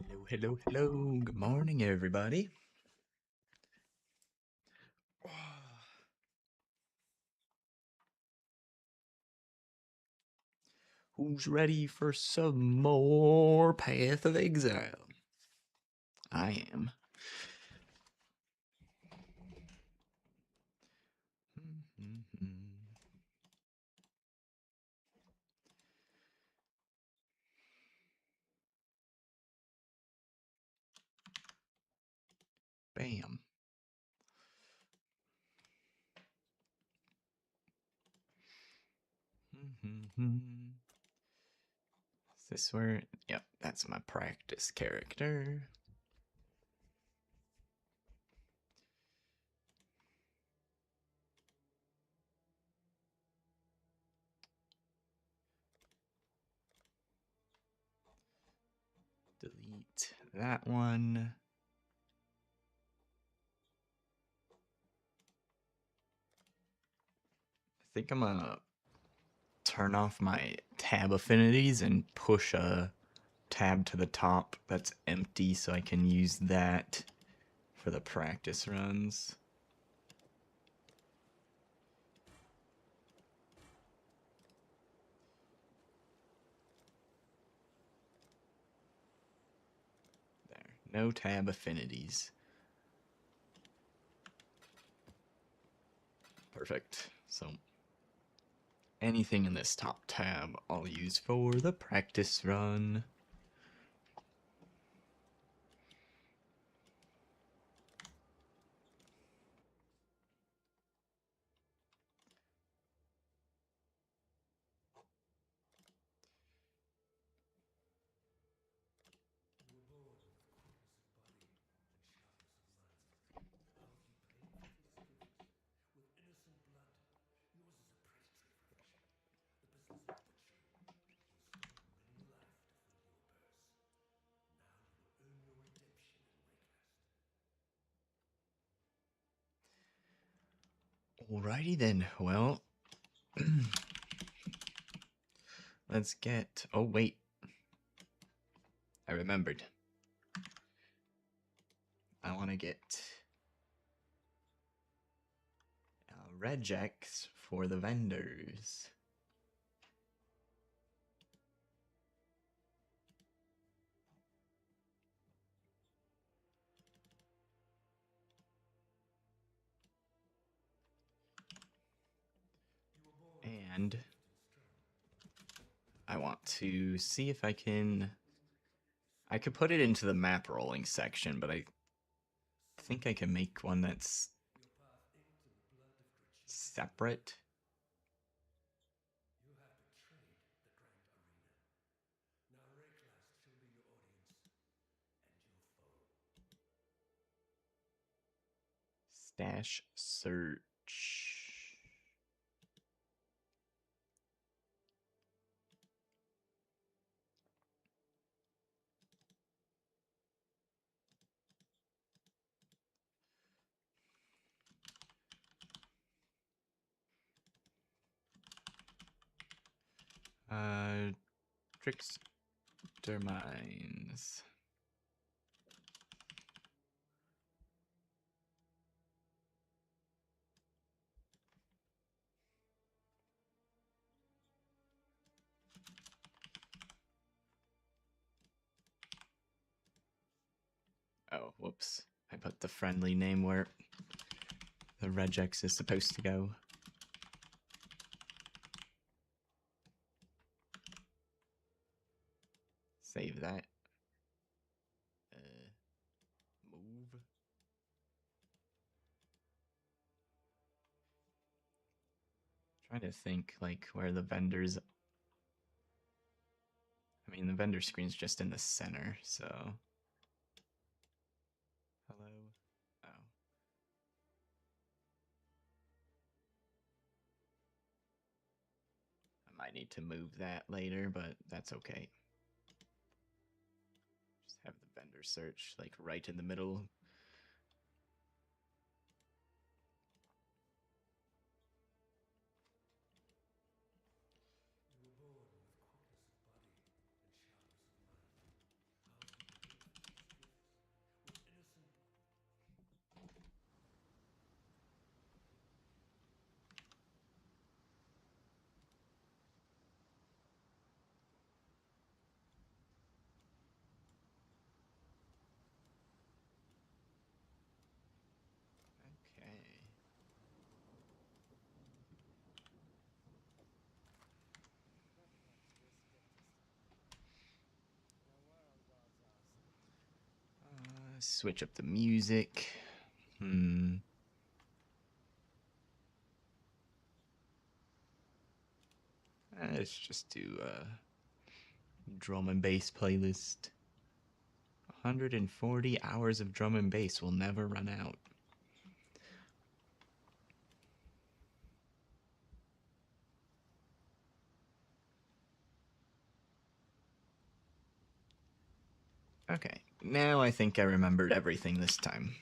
Hello, hello, hello. Good morning, everybody. Who's ready for some more Path of Exile? I am. Bam. Is this where? Yep, that's my practice character. Delete that one. I think I'm gonna turn off my tab affinities and push a tab to the top that's empty so I can use that for the practice runs. There, no tab affinities. Perfect. So anything in this top tab I'll use for the practice run. Alrighty then, well, let's get, oh wait, I remembered. I want to get regex for the vendors. And I want to see if I could put it into the map rolling section, but I think I can make one that's separate. Stash search. Trickster mines. Oh, whoops. I put the friendly name where the regex is supposed to go. Save that. Move. Trying to think like where the vendors. I mean, the vendor screen's just in the center, so. Hello. Oh. I might need to move that later, but that's okay. Just have the vendor search like right in the middle. Switch up the music. Let's just do a drum and bass playlist. 140 hours of drum and bass will never run out. Okay, now I think I remembered everything this time.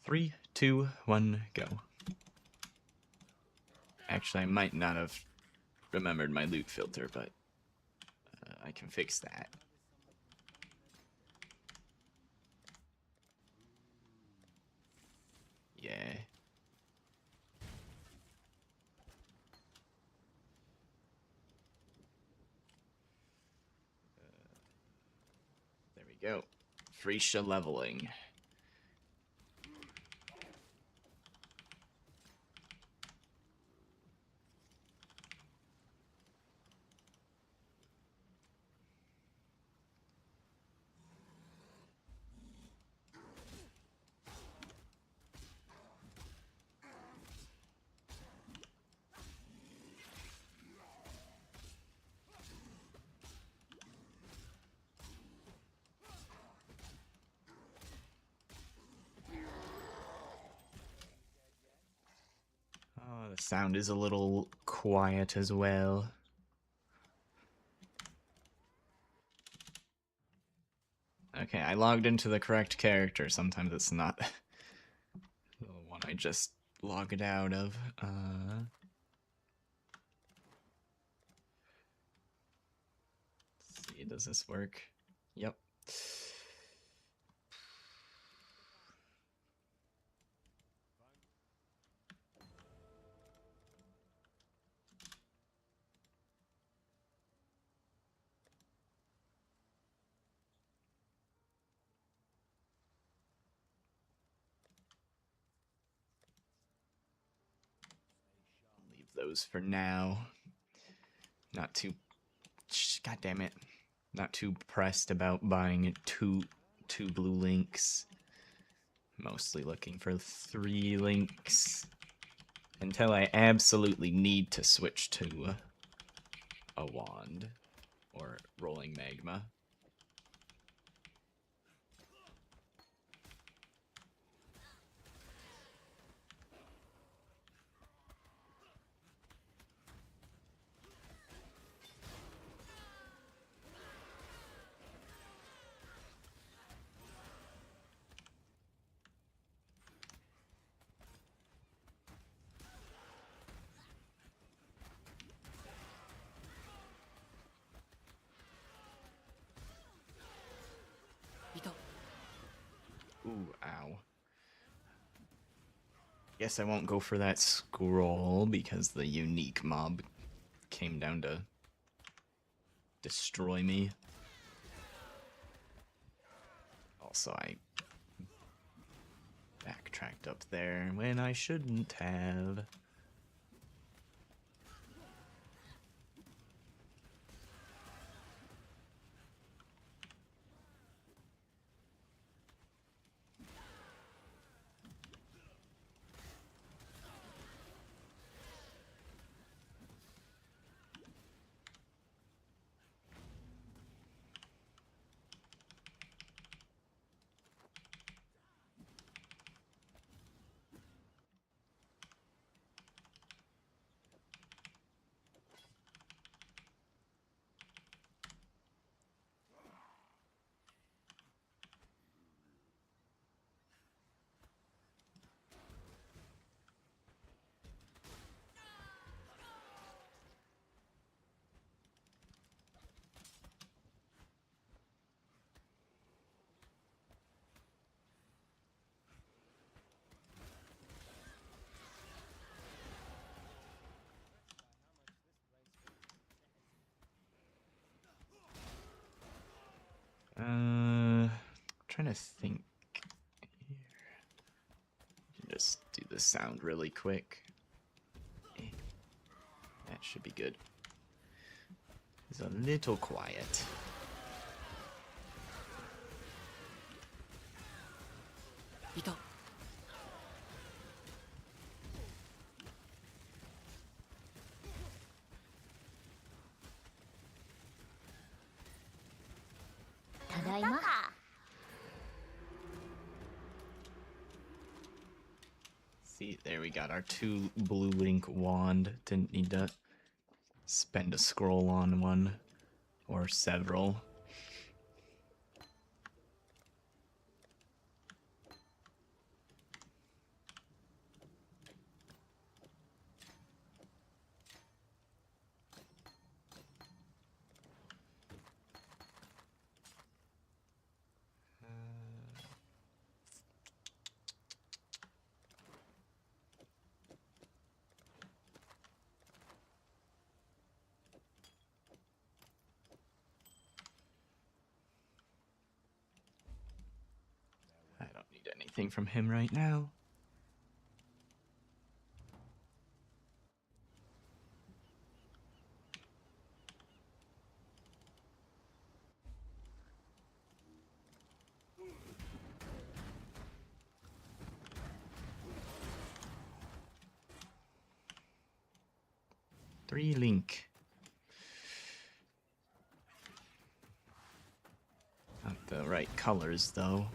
Three, two, one, go. Actually, I might not have remembered my loot filter, but I can fix that. Yeah. There we go. Freesia leveling. Oh, the sound is a little quiet as well. Okay, I logged into the correct character. Sometimes it's not the one I just logged out of. Let's see, does this work? Yep. Leave those for now. Not too... God damn it. Not too pressed about buying two blue links. Mostly looking for 3 links. Until I absolutely need to switch to a wand. Or rolling magma. Ooh, ow. Guess I won't go for that scroll because the unique mob came down to destroy me. Also, I backtracked up there when I shouldn't have. Trying to think here. Just do the sound really quick. That should be good. It's a little quiet. See, there we got our 2 blue link wand. Didn't need to spend a scroll on one or several. I don't need anything from him right now. Three link. Not the right colors though.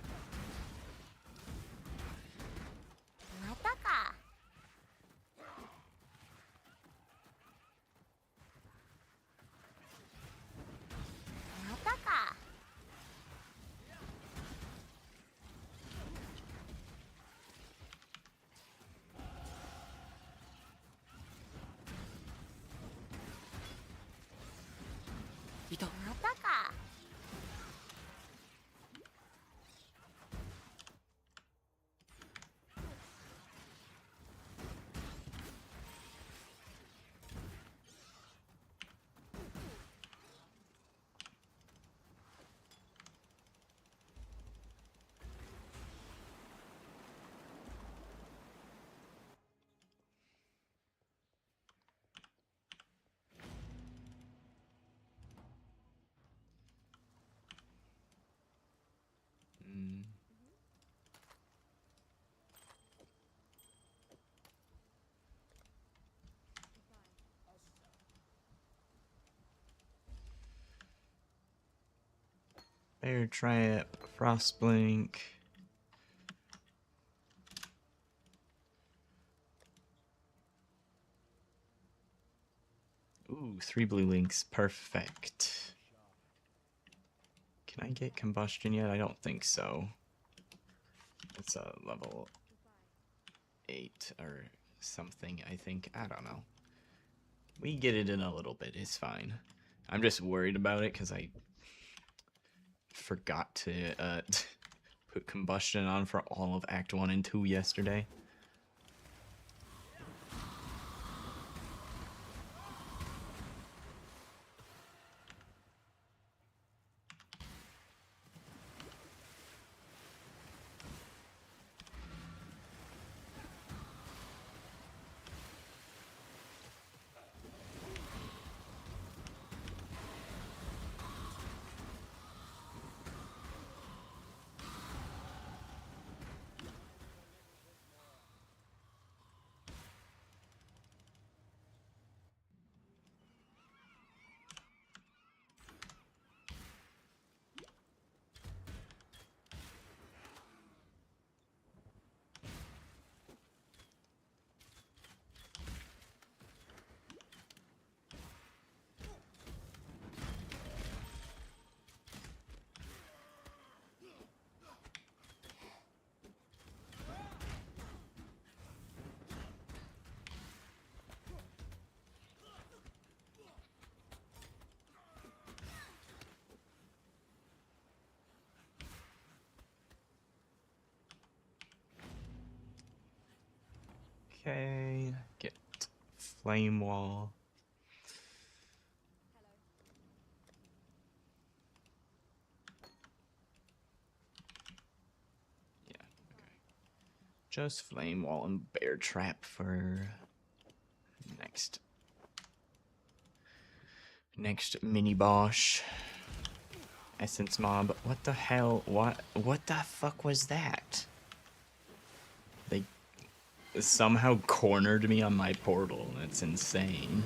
Bear Trap, Frostblink. Ooh, 3 blue links, perfect. Can I get Combustion yet? I don't think so. It's a level 8 or something, I think. I don't know. We get it in a little bit, it's fine. I'm just worried about it because I forgot to put Combustion on for all of Act 1 and 2 yesterday. Okay, get Flame Wall. Yeah, okay. Just flame wall and bear trap for next mini boss. Essence mob. What the hell? What the fuck was that? They somehow cornered me on my portal. That's insane.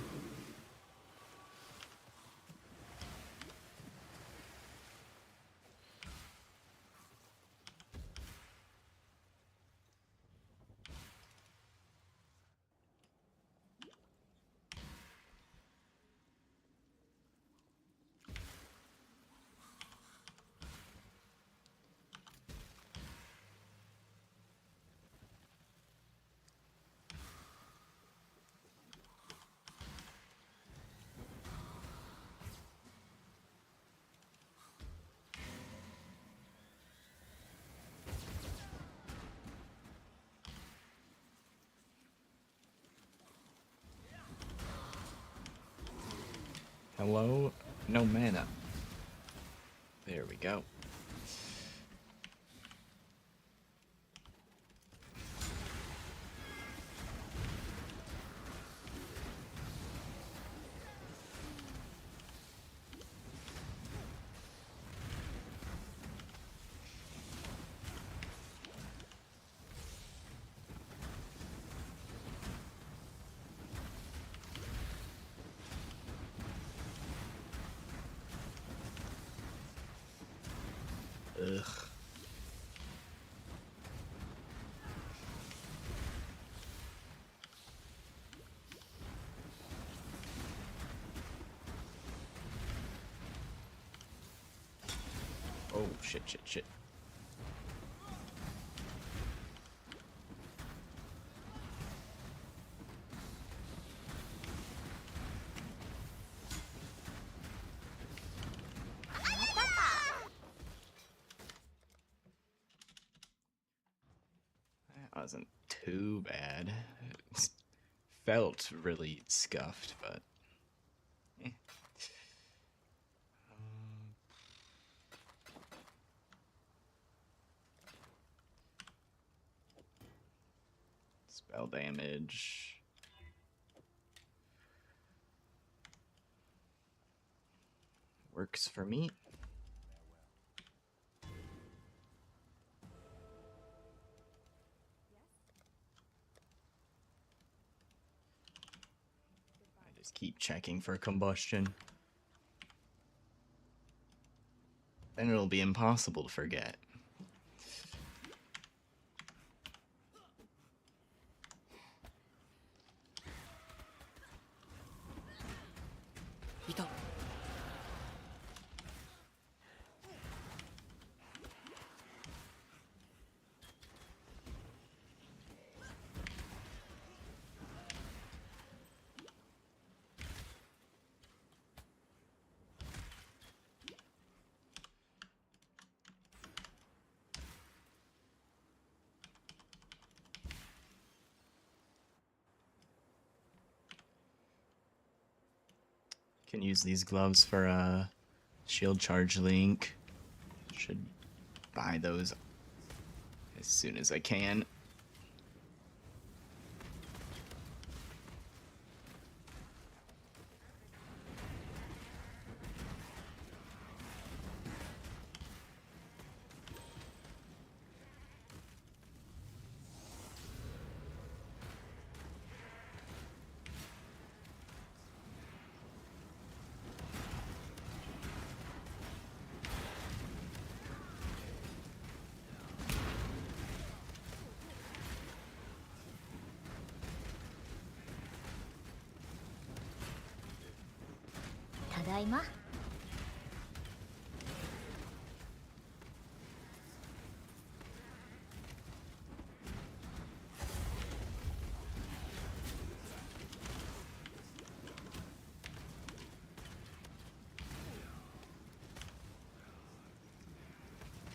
Hello? No mana. There we go. Ugh. Oh, shit. That wasn't too bad. It felt really scuffed, but... eh. Spell damage. Works for me. I just keep checking for combustion. Then it'll be impossible to forget. Can use these gloves for a shield charge link. Should buy those as soon as I can.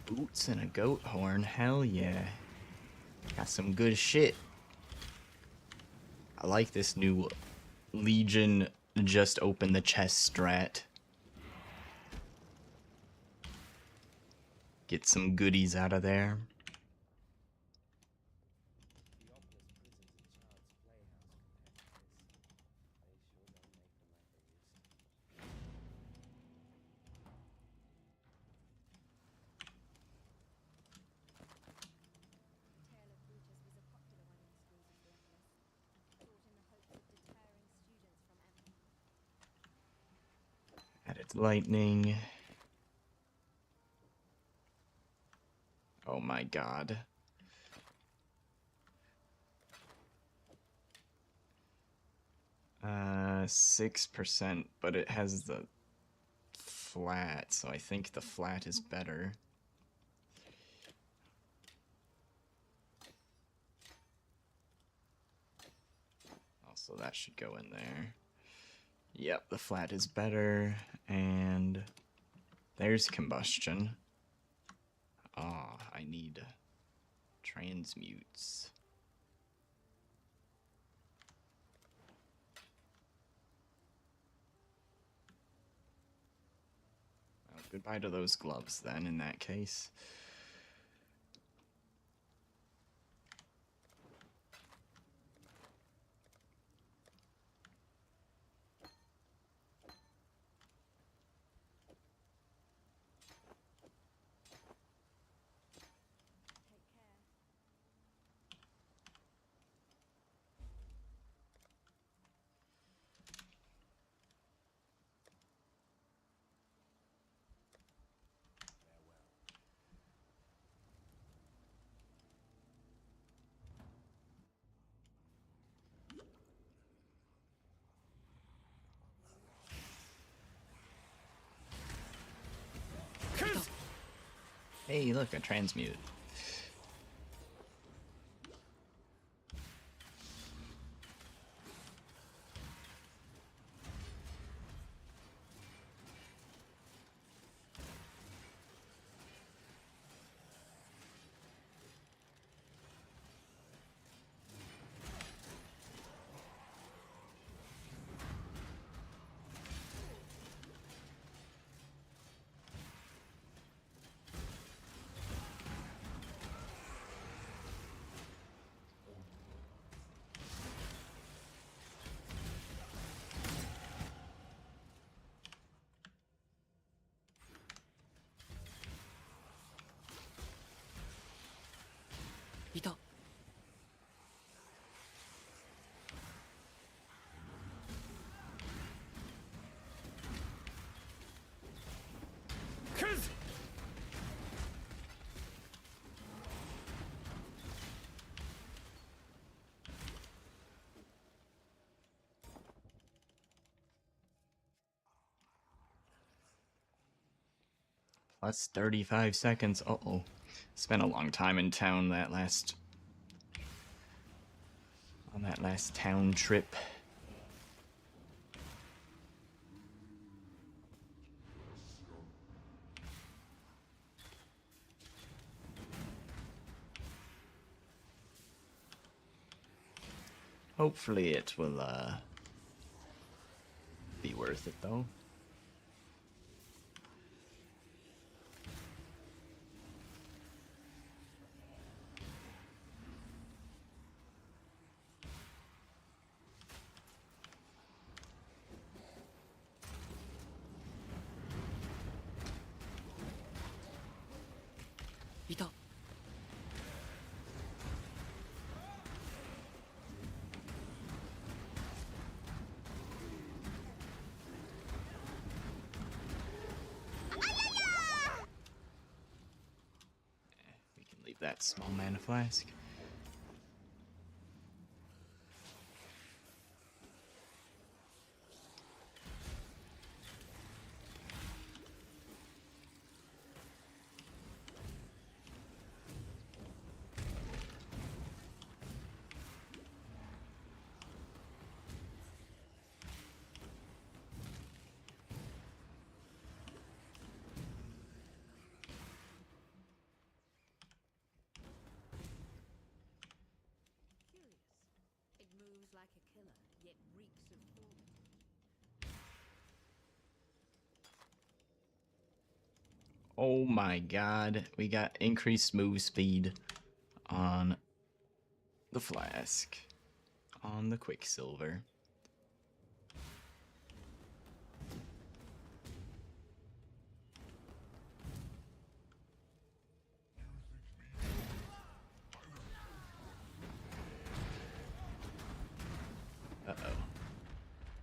Boots and a goat horn, hell yeah. Got some good shit. I like this new Legion just open the chest strat. Get some goodies out of there. lightning. Oh my god. Uh, 6%, but it has the flat, so I think the flat is better. Also, that should go in there. Yep, the flat is better, and there's combustion. Ah, I need transmutes. Well, goodbye to those gloves then, in that case. Hey, look, a transmute. Plus 35 seconds. Uh-oh. Spent a long time in town on that last town trip. Hopefully it will, be worth it, though. We can leave that small mana flask. Like a killer, yet reeks of thorn. Oh my god, we got increased move speed on the flask, on the Quicksilver. Uh-oh.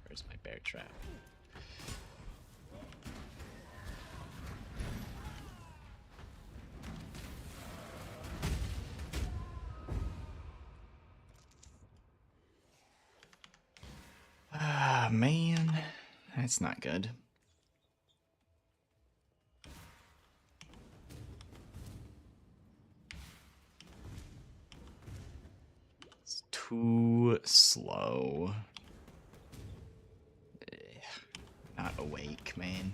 Where's my bear trap? Man, that's not good. It's too slow. Not awake, man.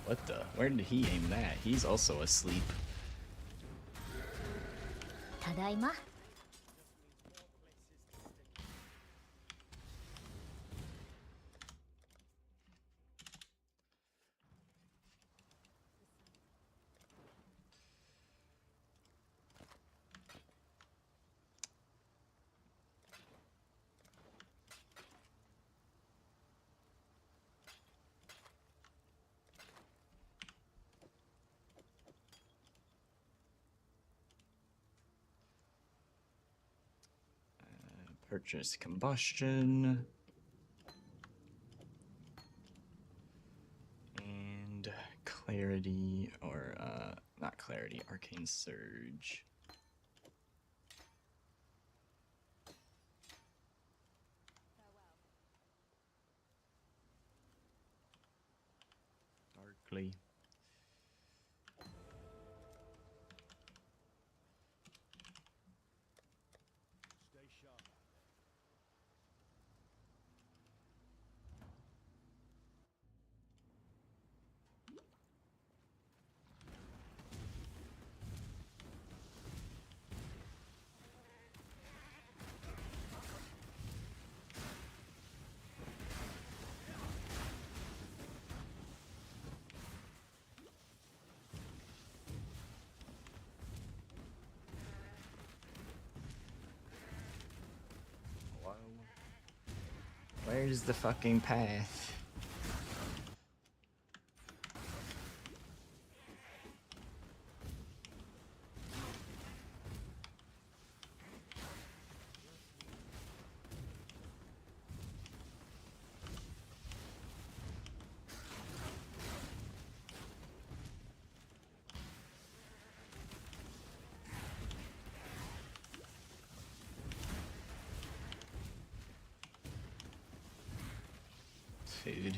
What the? Where did he aim that? He's also asleep. ただいま。Purchase combustion. And clarity, or not clarity, arcane surge. Darkly. Hello? Where's the fucking path? Food.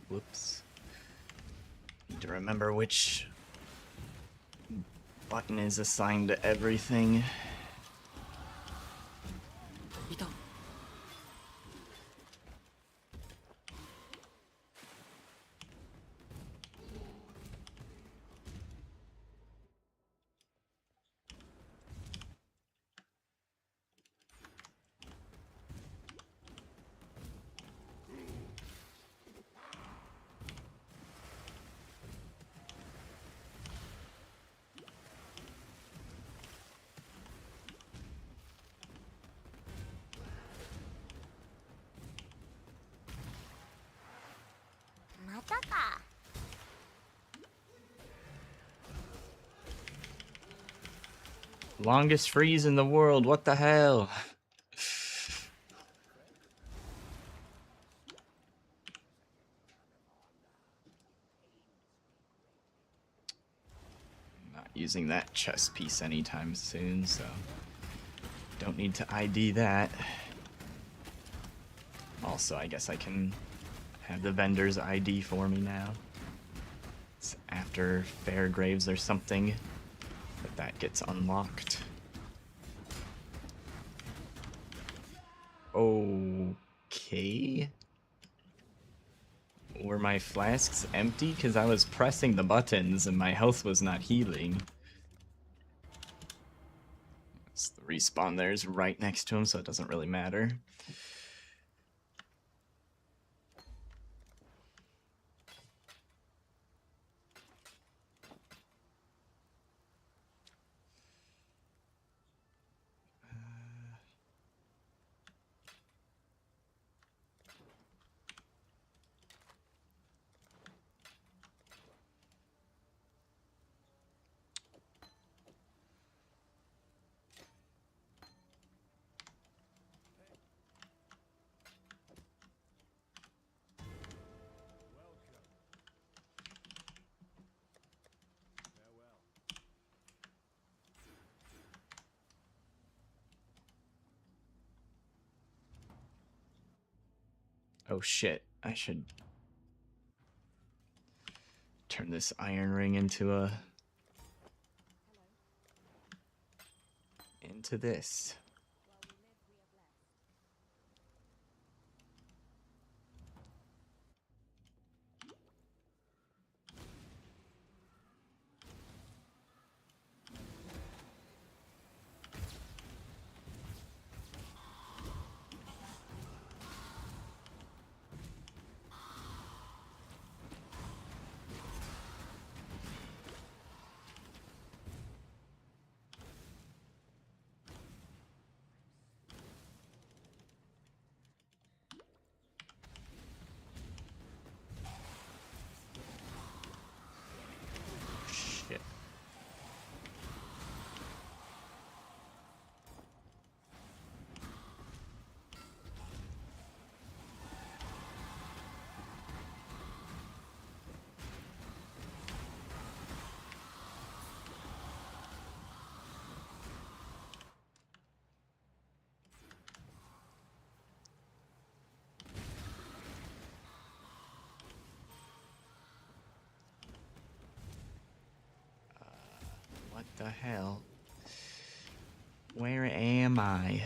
Whoops. Need to remember which button is assigned to everything. いた。Longest freeze in the world, what the hell? Not using that chess piece anytime soon, so don't need to ID that. Also, I guess I can have the vendor's ID for me now. It's after Fairgraves or something that gets unlocked. Okay. Were my flasks empty? Because I was pressing the buttons and my health was not healing. So the respawn there is right next to him, so it doesn't really matter. Oh shit, I should turn this iron ring into this. Shit. What the hell? Where am I?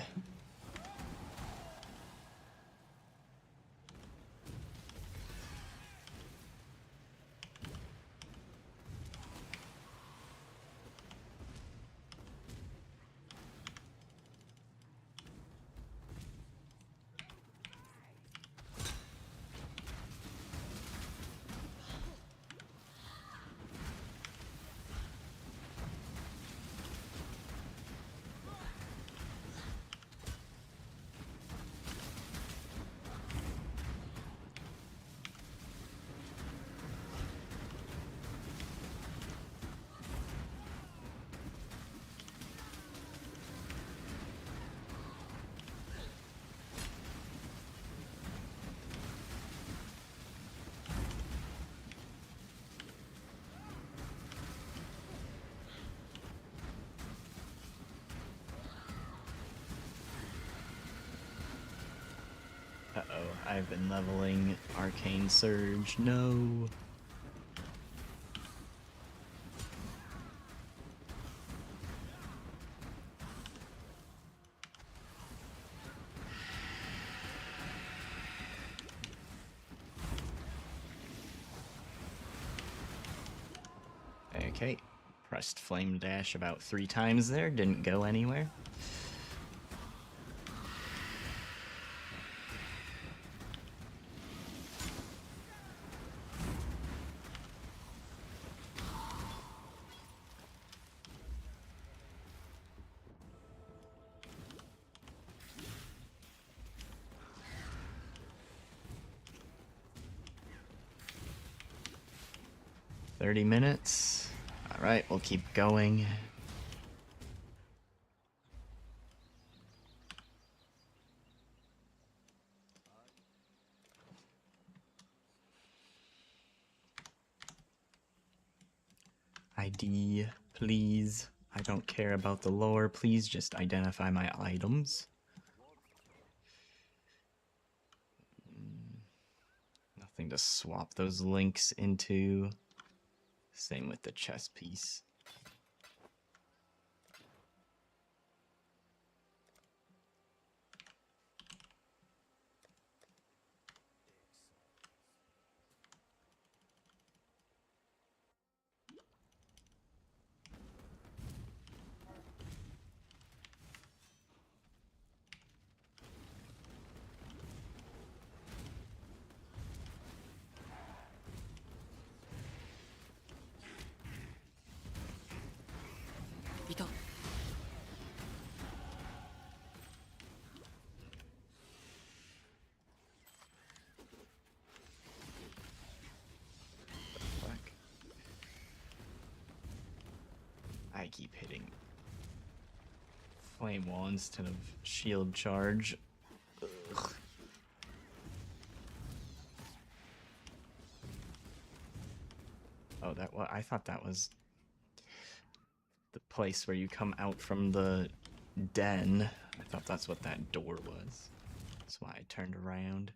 Uh-oh, I've been leveling Arcane Surge. No. Okay, pressed Flame Dash about 3 times there, didn't go anywhere. "30 minutes. Alright, we'll keep going. ID, please. I don't care about the lore. Please just identify my items. Nothing to swap those links into. Same with the chess piece. Fuck. I keep hitting flame wall instead of shield charge. Ugh. Oh, I thought that was the place where you come out from the den. I thought that's what that door was. That's why I turned around.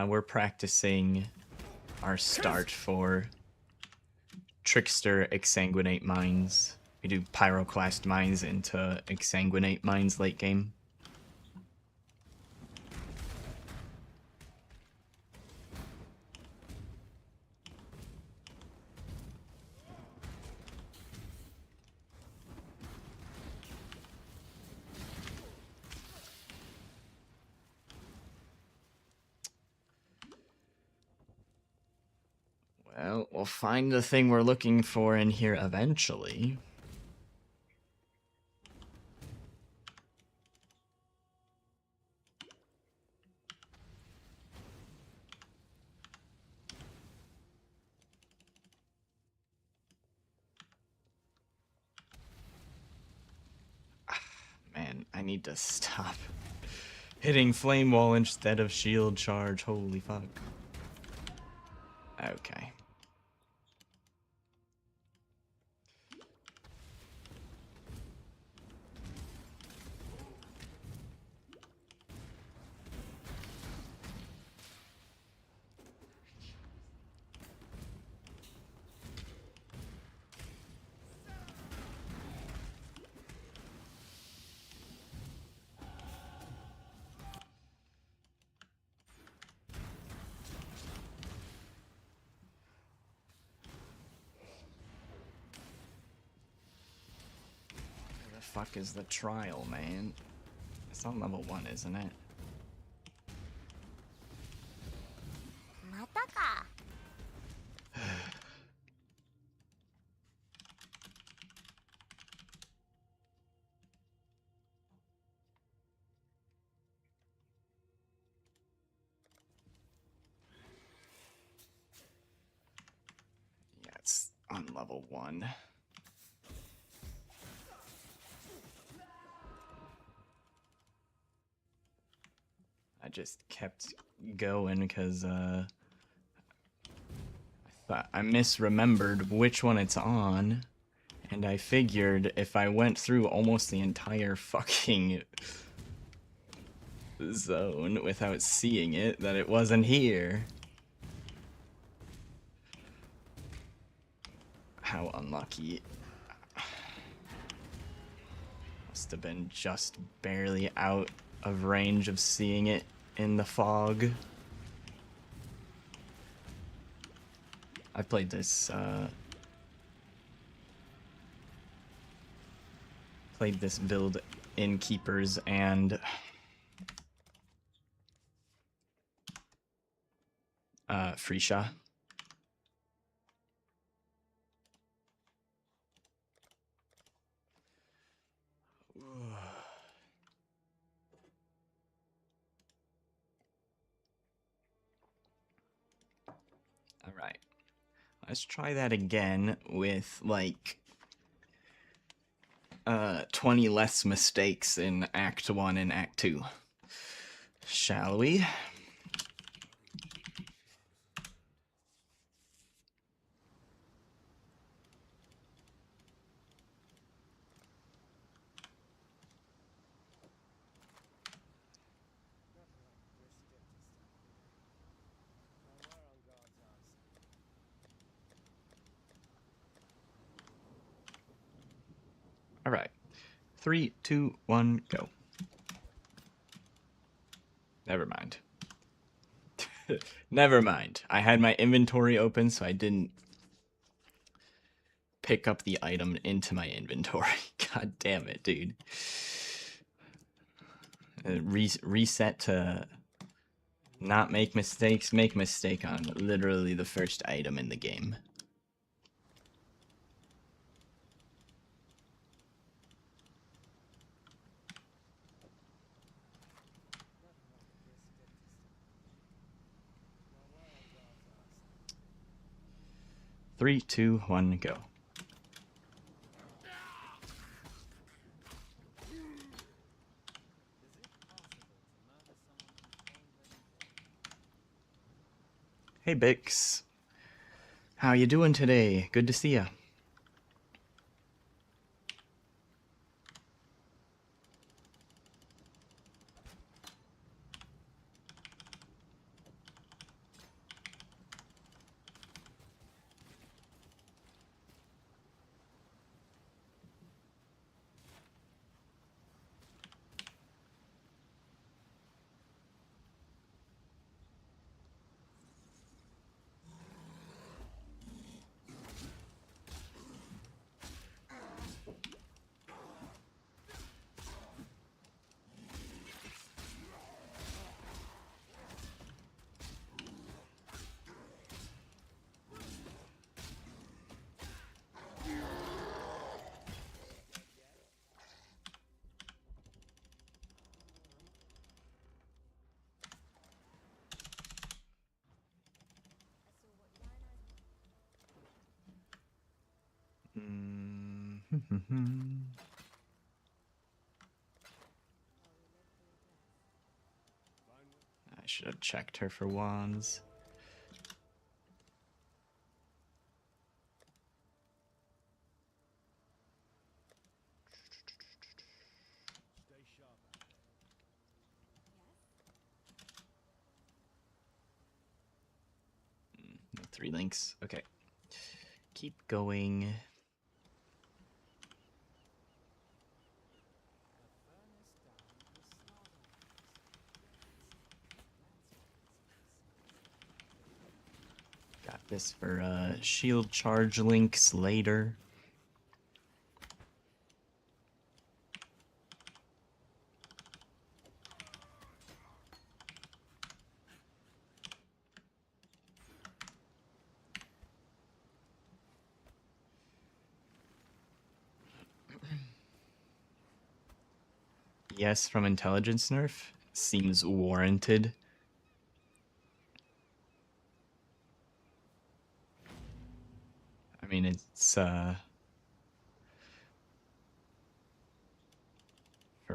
We're practicing our start for Trickster Exsanguinate Mines. We do Pyroclast Mines into Exsanguinate Mines late game. Well, we'll find the thing we're looking for in here eventually. Man, I need to stop hitting flame wall instead of shield charge. Holy fuck. Okay. Fuck is the trial, man? It's on level 1, isn't it? Yeah, it's on level 1. I just kept going because I thought I misremembered which one it's on, and I figured if I went through almost the entire fucking zone without seeing it, that it wasn't here. How unlucky. Must have been just barely out of range of seeing it in the fog. I played this build in Keepers and Freesha. All right, let's try that again with like 20 less mistakes in Act 1 and Act 2. Shall we? All right. 3, 2, 1, go. Never mind. Never mind. I had my inventory open, so I didn't pick up the item into my inventory. God damn it, dude. Reset to not make mistakes. Make mistake on literally the first item in the game. Three, two, one, go. Hey Bix, how you doing today? Good to see ya. I should have checked her for wands. No 3 links. Okay. Keep going. Got this for shield charge links later. Yes, from intelligence nerf. Seems warranted. I mean, it's for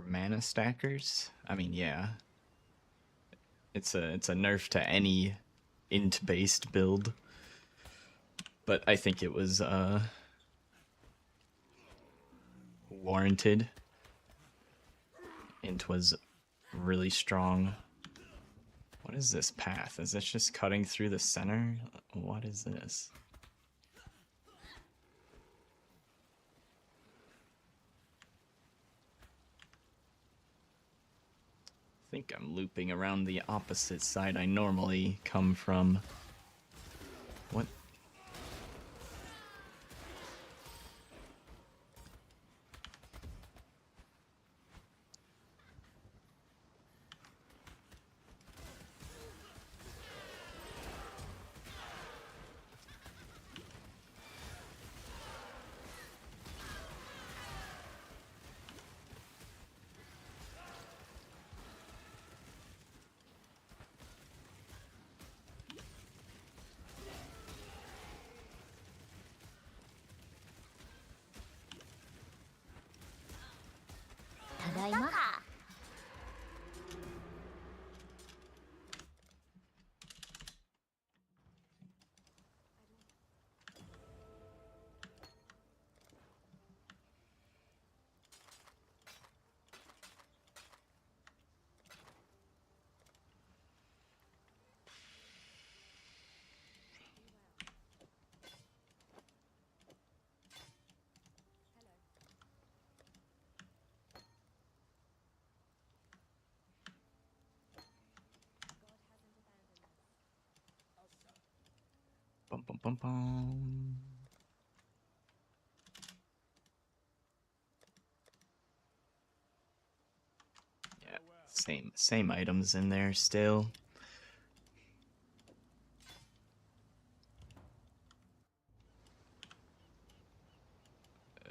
mana stackers. I mean, yeah, it's a nerf to any int based build, but I think it was warranted. Int was really strong. What is this path? Is this just cutting through the center? What is this? I think I'm looping around the opposite side I normally come from. What? Bum bum bum bum. Yeah, same items in there still.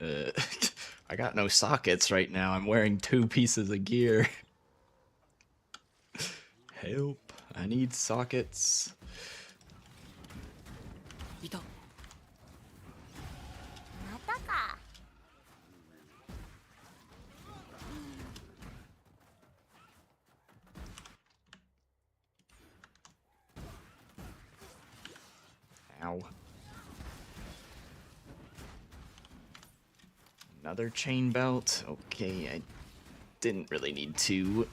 I got no sockets right now. I'm wearing 2 pieces of gear. Help! I need sockets. Ow. Another chain belt. Okay, I didn't really need to.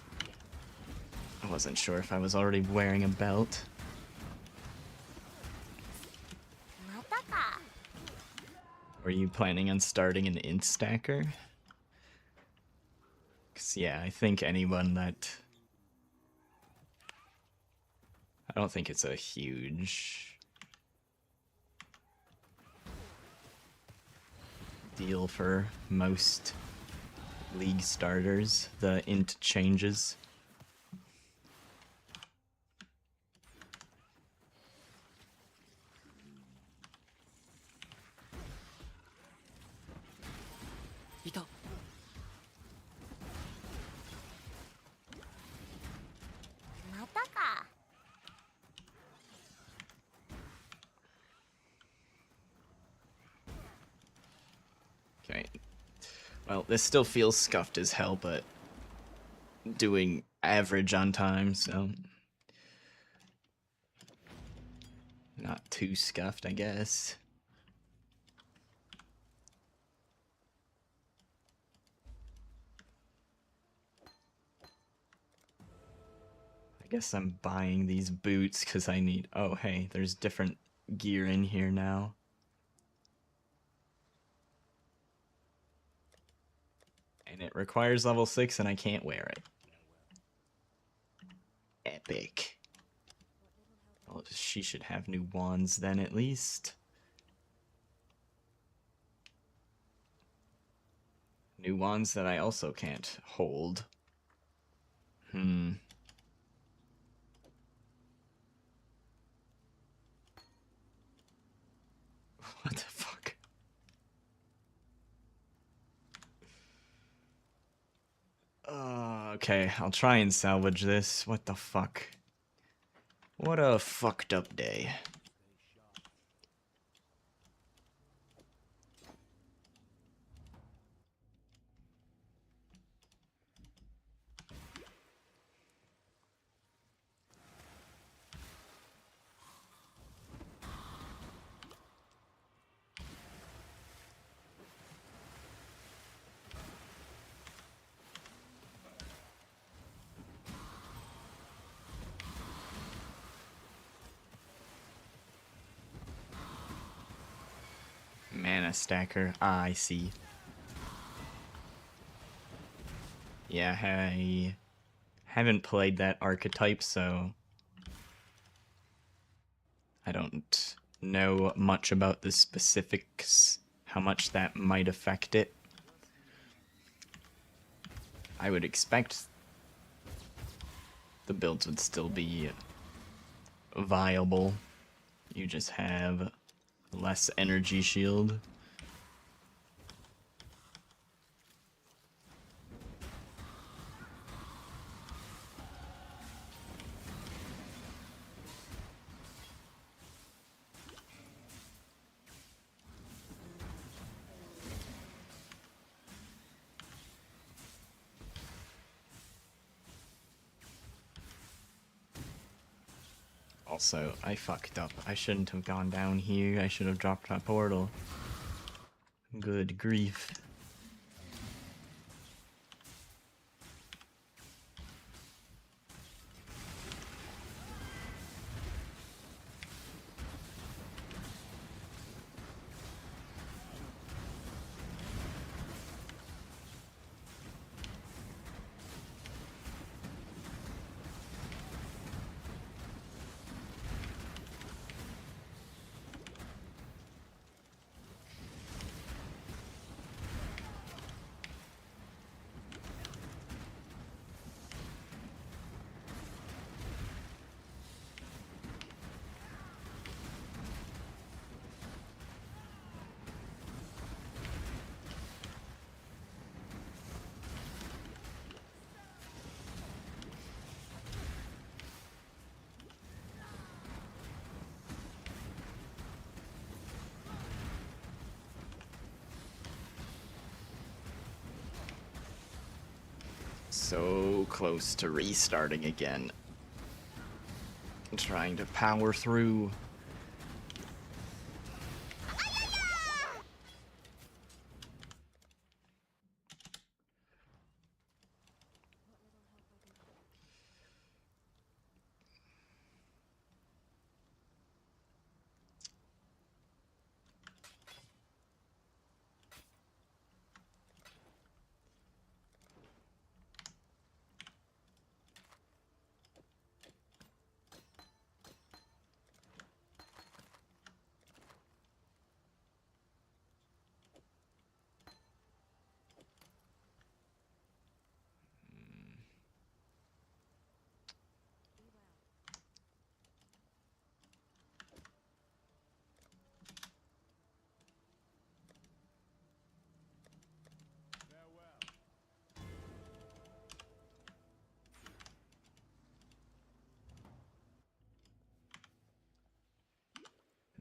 I wasn't sure if I was already wearing a belt. Were you planning on starting an int stacker? 'Cause yeah, I think anyone that... I don't think it's a huge deal for most league starters, the int changes. Okay. Well, this still feels scuffed as hell, but doing average on time, so not too scuffed, I guess. I guess I'm buying these boots because I need... Oh, hey, there's different gear in here now. And it requires level 6 and I can't wear it. Epic. Well, she should have new wands then, at least. New wands that I also can't hold. What the fuck? Okay, I'll try and salvage this. What the fuck? What a fucked up day. gas stacker. Ah, I see. Yeah, I haven't played that archetype, so I don't know much about the specifics, how much that might affect it. I would expect the builds would still be viable. You just have less energy shield. Also, I fucked up. I shouldn't have gone down here. I should have dropped my portal. Good grief. So close to restarting again. Trying to power through.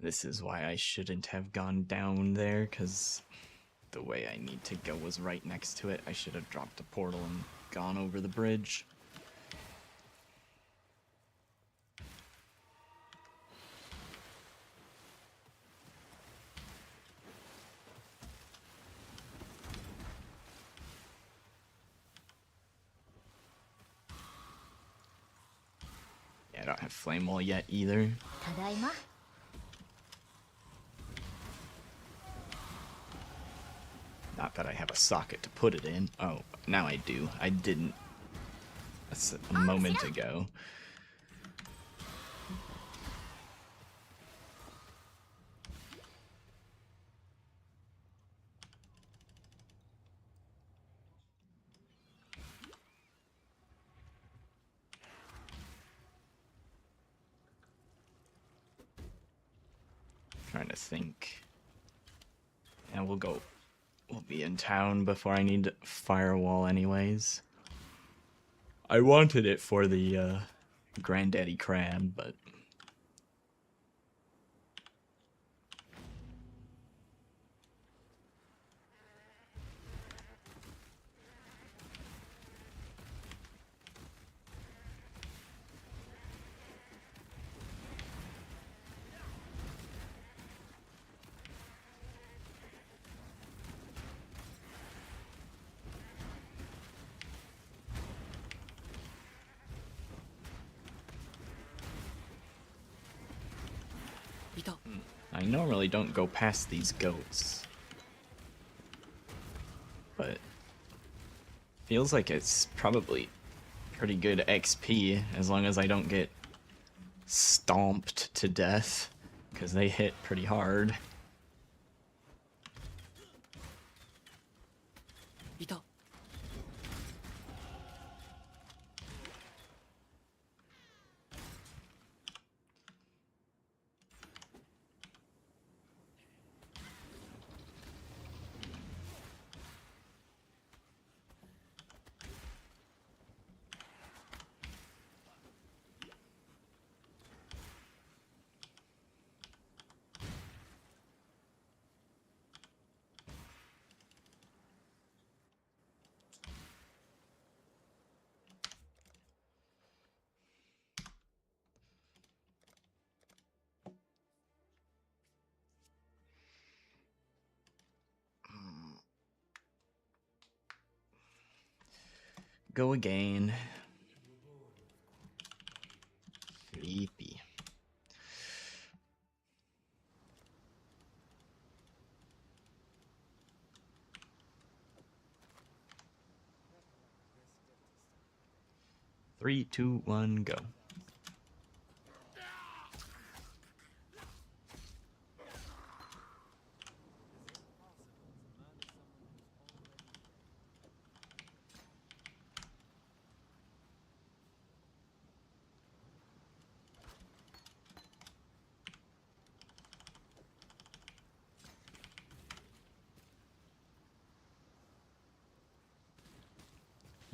This is why I shouldn't have gone down there, because the way I need to go was right next to it. I should have dropped a portal and gone over the bridge. Yeah, I don't have flame wall yet either. ただいま Not that I have a socket to put it in. Oh, now I do. I didn't a moment ago. Trying to think. Yeah, we'll be in town before I need firewall anyways. I wanted it for the Granddaddy Crab, but I normally don't go past these goats. Feels like it's probably pretty good XP as long as I don't get stomped to death, because they hit pretty hard. いた。 Go again. Sleepy. Three, two, one, go.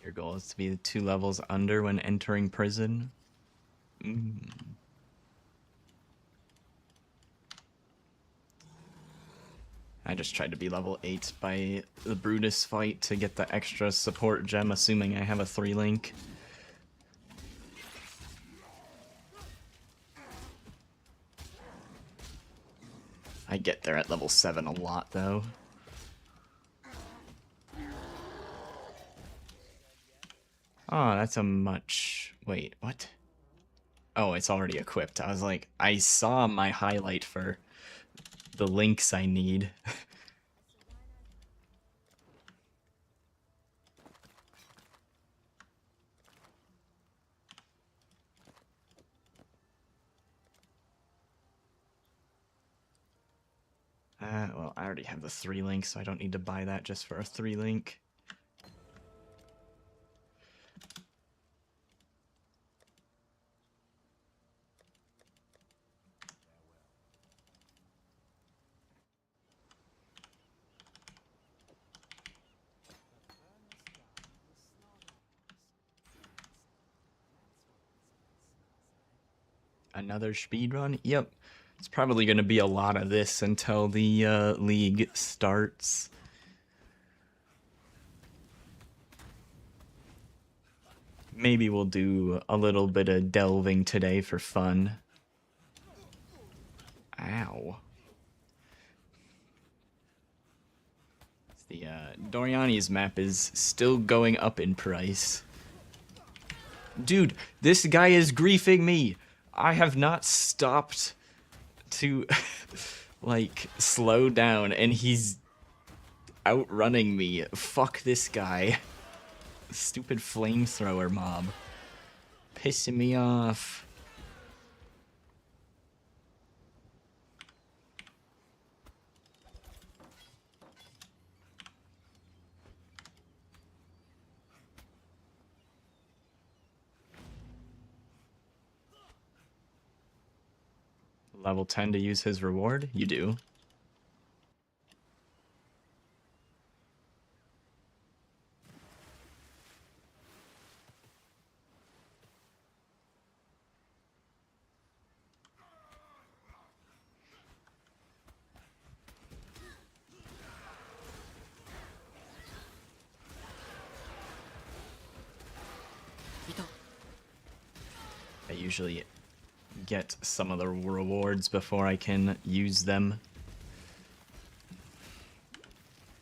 Your goal is to be 2 levels under when entering prison. I just tried to be level 8 by the Brutus fight to get the extra support gem, assuming I have a 3-link. I get there at level 7 a lot, though. Oh, that's a much... Wait, what? Oh, it's already equipped. I was like, I saw my highlight for the links I need. Well, I already have the 3-link, so I don't need to buy that just for a 3-link. Another speedrun? Yep. It's probably going to be a lot of this until the league starts. Maybe we'll do a little bit of delving today for fun. Ow. The Doriani's map is still going up in price. Dude, this guy is griefing me. I have not stopped to like slow down and he's outrunning me. Fuck this guy. Stupid flamethrower mob. Pissing me off. Level 10 to use his reward? You do. I usually get some of the rewards before I can use them.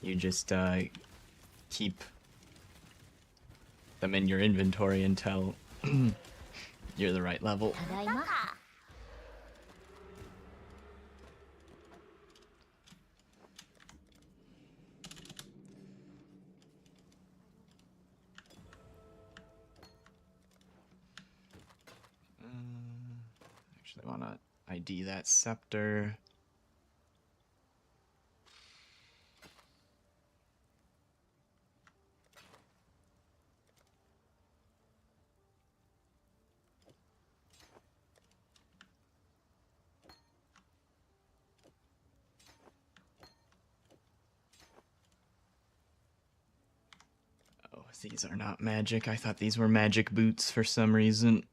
You just keep them in your inventory until you're the right level. Actually, want to ID that scepter. Oh, these are not magic. I thought these were magic boots for some reason.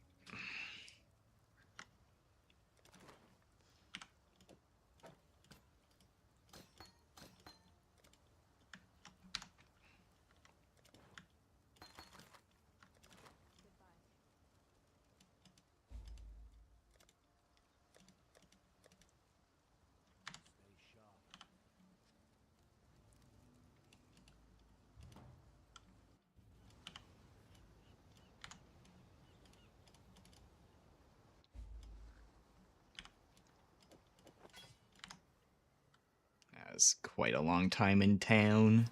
That was quite a long time in town.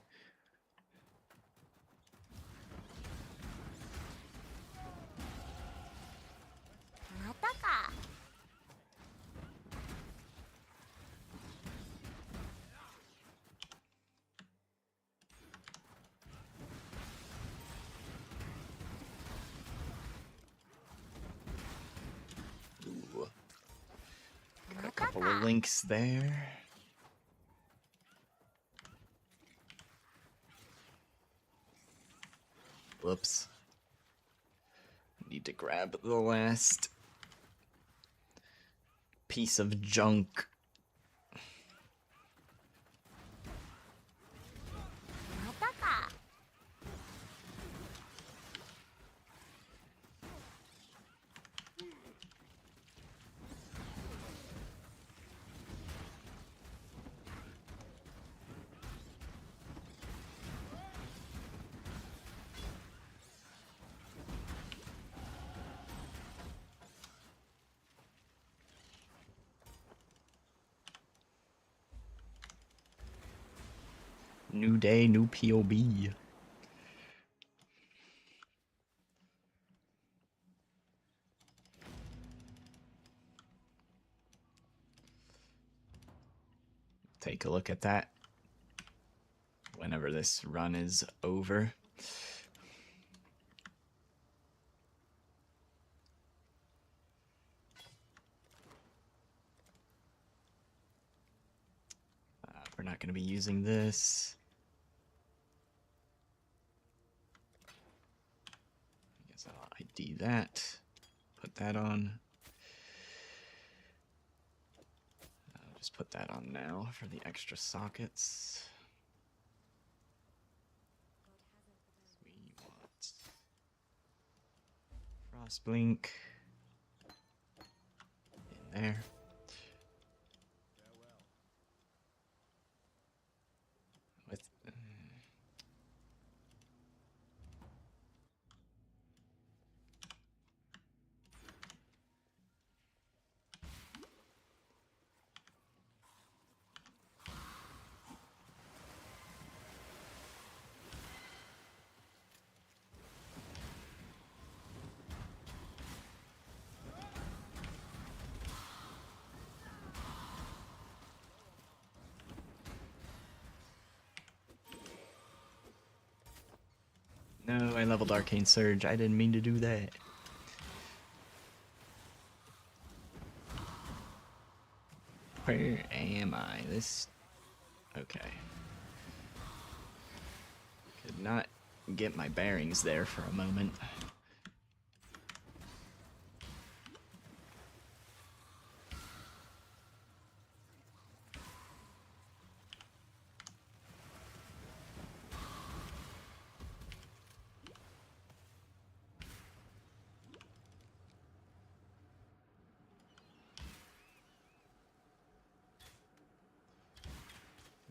Ooh. Got a couple of links there. Whoops. Need to grab the last piece of junk. New day, new POB. Take a look at that whenever this run is over. We're not going to be using this. I guess I'll ID that. Put that on. I'll just put that on now for the extra sockets. We want Frost Blink in there. With No, I leveled Arcane Surge. I didn't mean to do that. Where am I? This... Okay. Could not get my bearings there for a moment.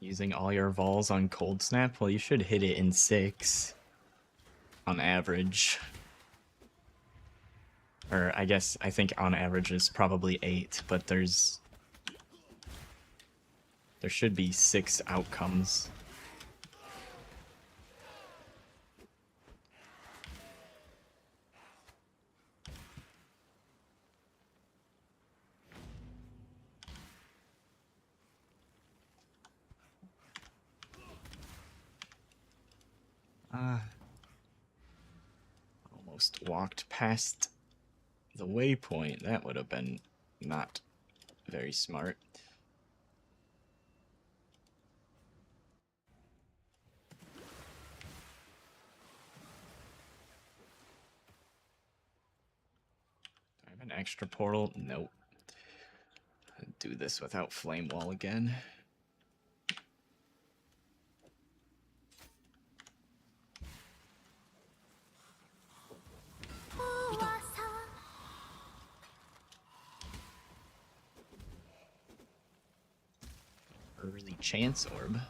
Using all your vols on Cold Snap? Well, you should hit it in 6 on average. Or I think on average is probably 8, but there should be 6 outcomes. Almost walked past the waypoint. That would have been not very smart. Do I have an extra portal? Nope. Do this without flame wall again. Early chance orb.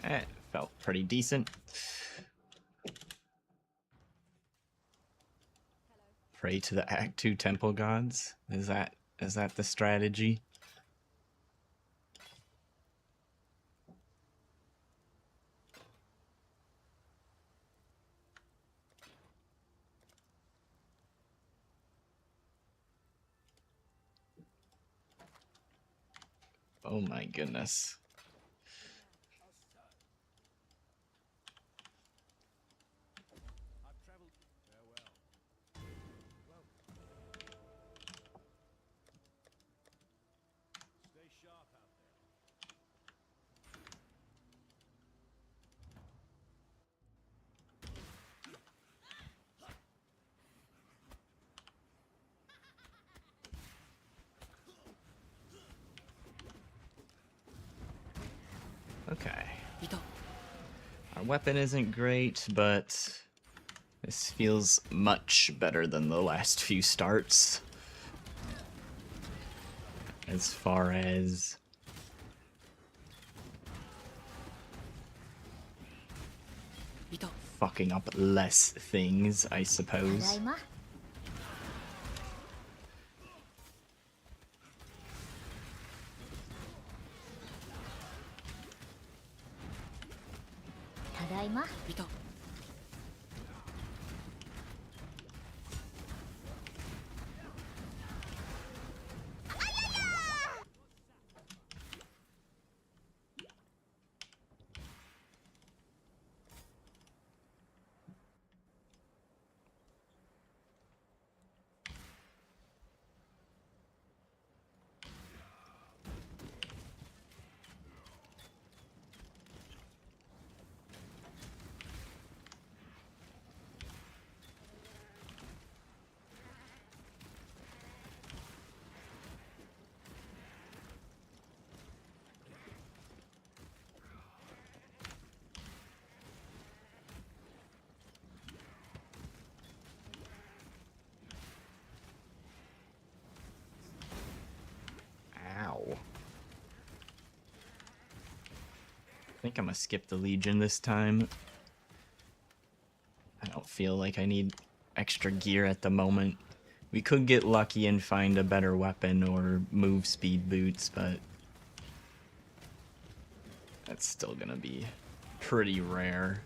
That felt pretty decent. Pray to the Act 2 temple gods? Is that the strategy? Oh my goodness. Okay. Our weapon isn't great, but this feels much better than the last few starts. As far as fucking up less things, I suppose. Ow. I think I'm gonna skip the Legion this time. I don't feel like I need extra gear at the moment. We could get lucky and find a better weapon or move speed boots, but that's still gonna be pretty rare.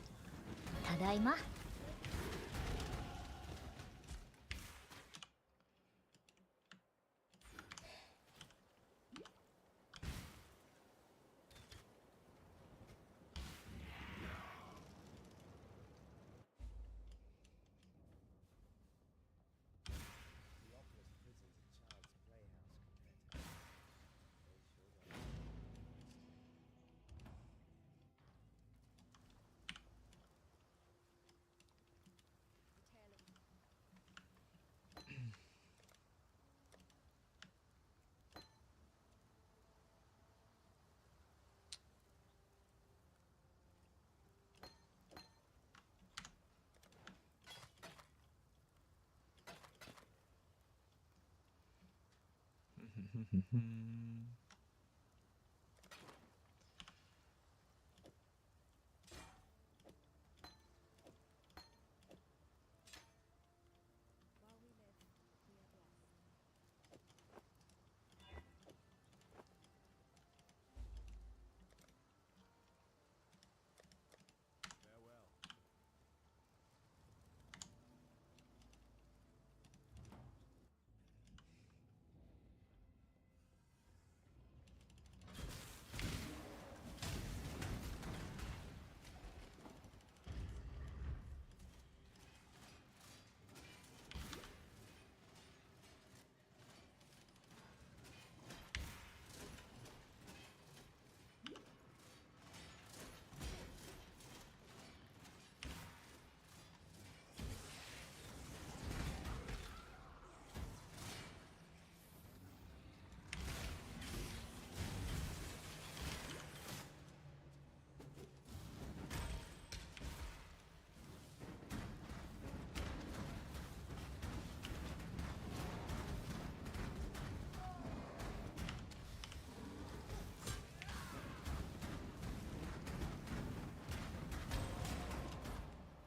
While we live, we are blessed.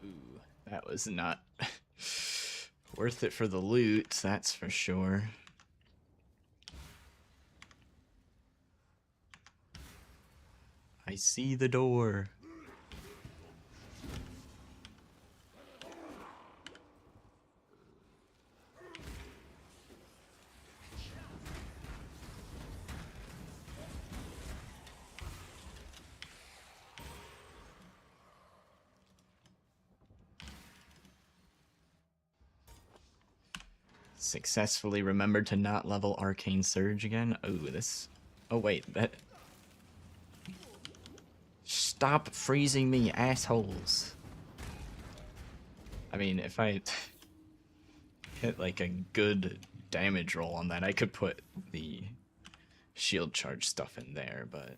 Ooh, that was not worth it for the loot, that's for sure. I see the door. Successfully remembered to not level Arcane Surge again. Oh, this... Oh, wait, that... Stop freezing me, assholes. I mean, if I hit, like, a good damage roll on that, I could put the shield charge stuff in there, but...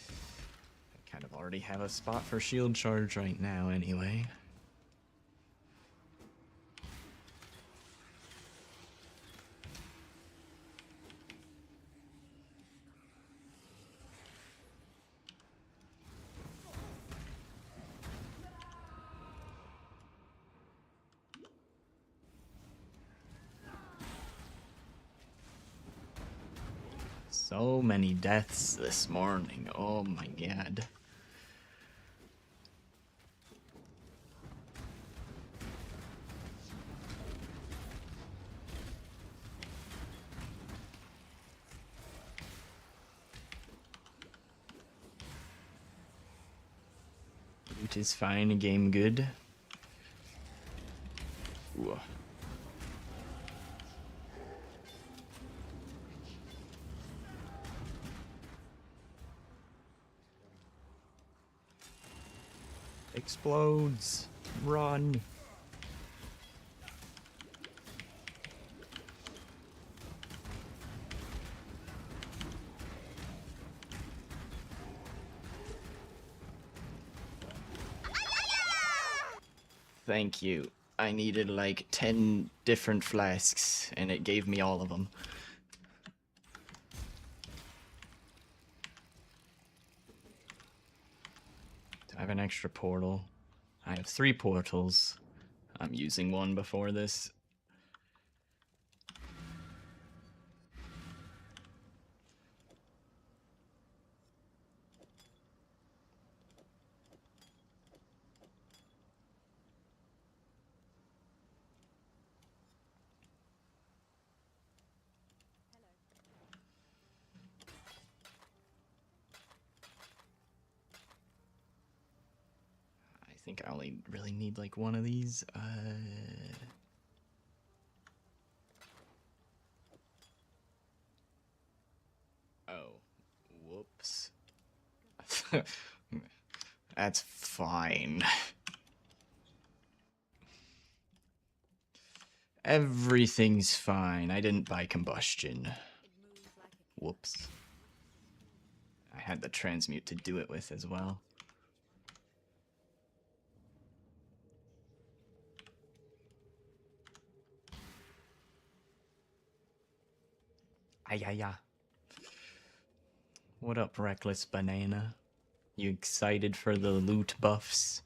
I kind of already have a spot for shield charge right now, anyway. So many deaths this morning. Oh my god. Loot is fine, game good. Ooh. Explodes. Run. Thank you. I needed like 10 different flasks, and it gave me all of them. Do I have an extra portal? I have 3 portals. I'm using one before this. I think I only really need like one of these. Oh, whoops. That's fine. Everything's fine. I didn't buy combustion. It moves like a killer. Whoops. I had the transmute to do it with as well. Ay, ay, ay. What up, Reckless Banana? You excited for the loot buffs?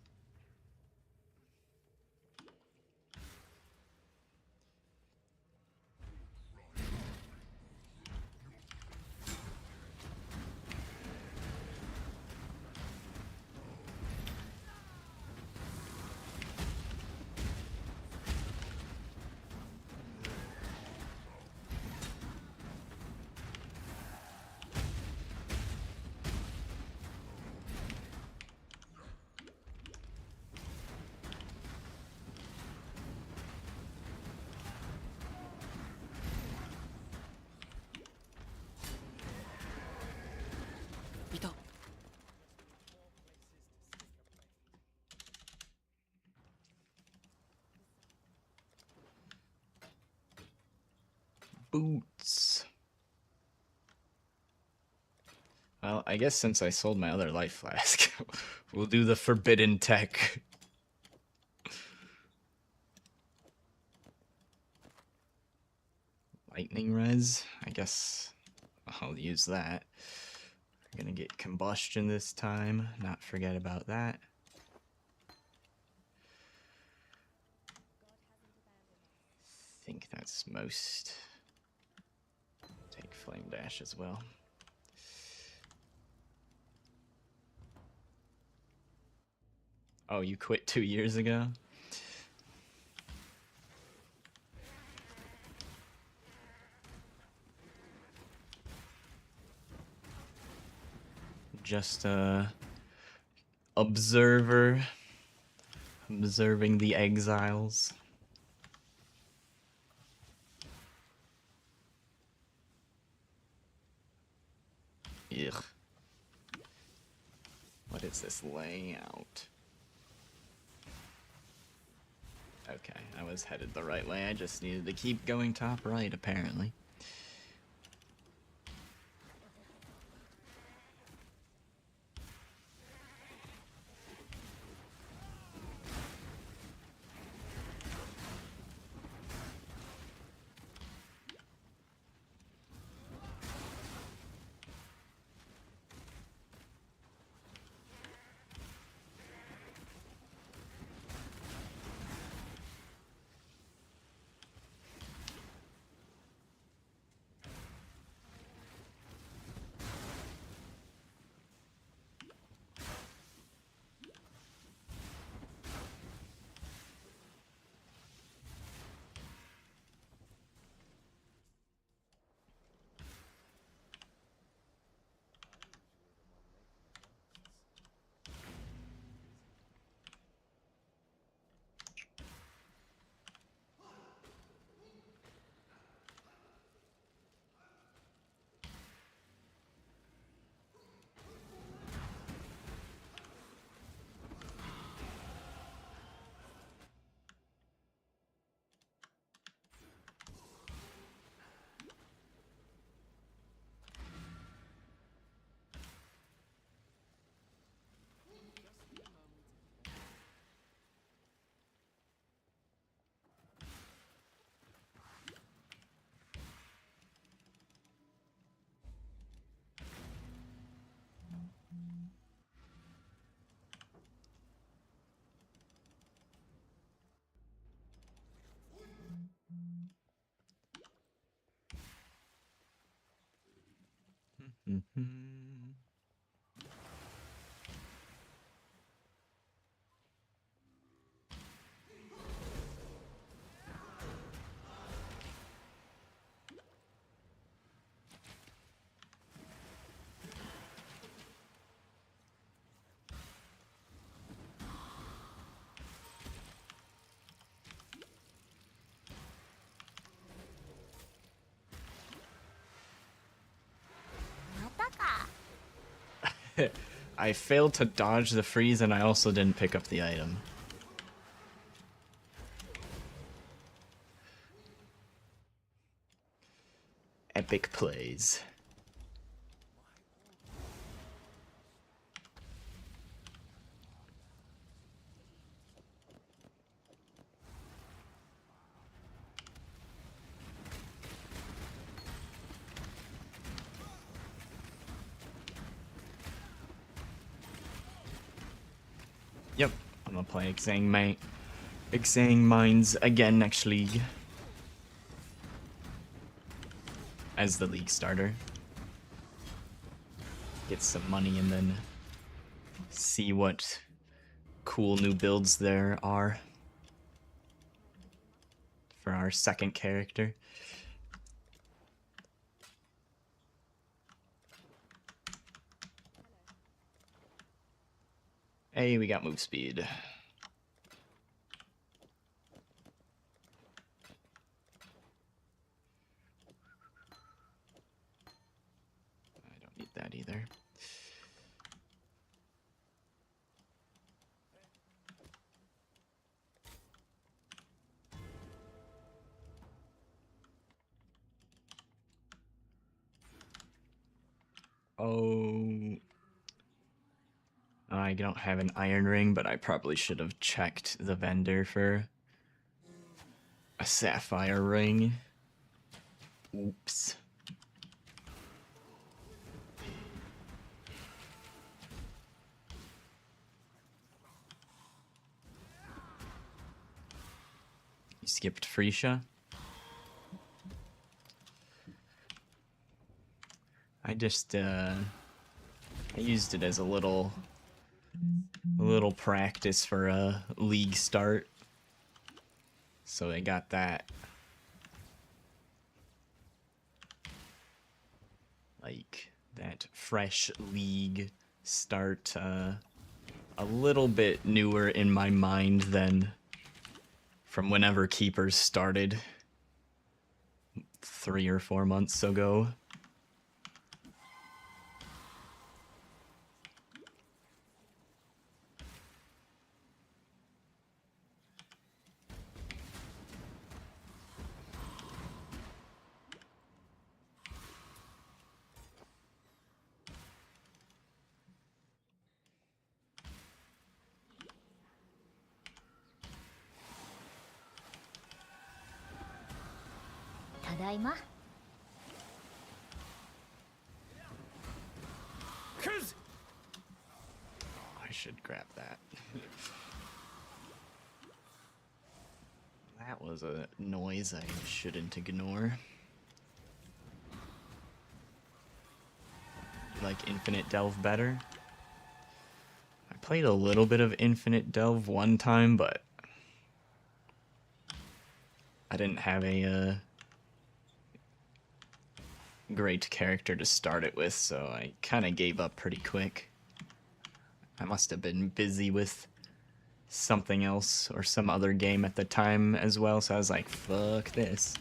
Boots. Well, I guess since I sold my other life flask, we'll do the forbidden tech. Lightning res? I guess I'll use that. I'm gonna get combustion this time, not forget about that. I think that's most. Take flame dash as well. Oh, you quit 2 years ago? Just a observer, observing the exiles. Ugh. What is this layout? Okay, I was headed the right way. I just needed to keep going top right, apparently. I failed to dodge the freeze, and I also didn't pick up the item. Epic plays. Yep, I'm gonna play Exang Mines again next league. As the league starter. Get some money and then see what cool new builds there are for our second character. Hey, we got move speed. I don't need that either. Oh, I don't have an iron ring, but I probably should have checked the vendor for a sapphire ring. Oops. You skipped Freesia? I just, I used it as a little practice for a league start. So I got that. Like, that fresh league start, a little bit newer in my mind than from whenever Keepers started 3 or 4 months ago. Tadaima. I should grab that. That was a noise I shouldn't ignore. You like Infinite Delve better? I played a little bit of Infinite Delve one time, but I didn't have a great character to start it with, so I kind of gave up pretty quick. I must have been busy with something else or some other game at the time as well, so I was like, fuck this.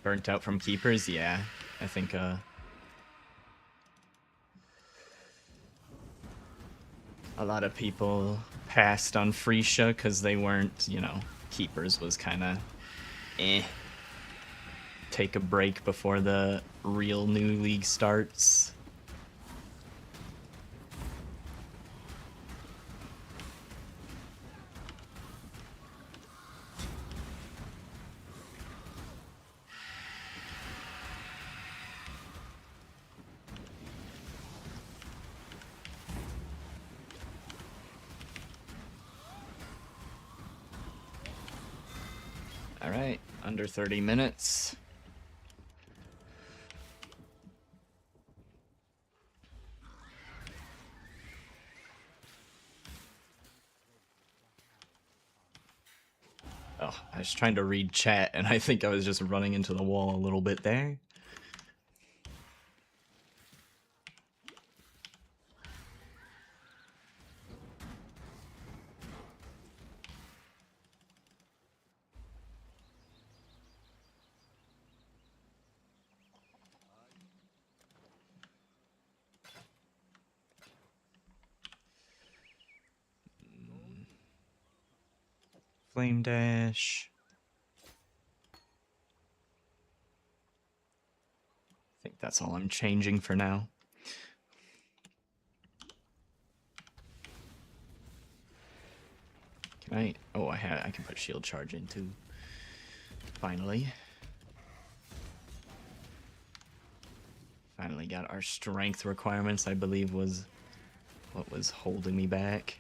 Burnt out from Keepers? Yeah, I think a lot of people passed on Freesia because they weren't, you know, Keepers was kind of eh. Take a break before the real new league starts. All right. Under 30 minutes. Oh, I was trying to read chat, and I think I was just running into the wall a little bit there. Flame dash. I think that's all I'm changing for now. Can I? Oh, I can put shield charge in too. Finally. Finally got our strength requirements, I believe was what was holding me back.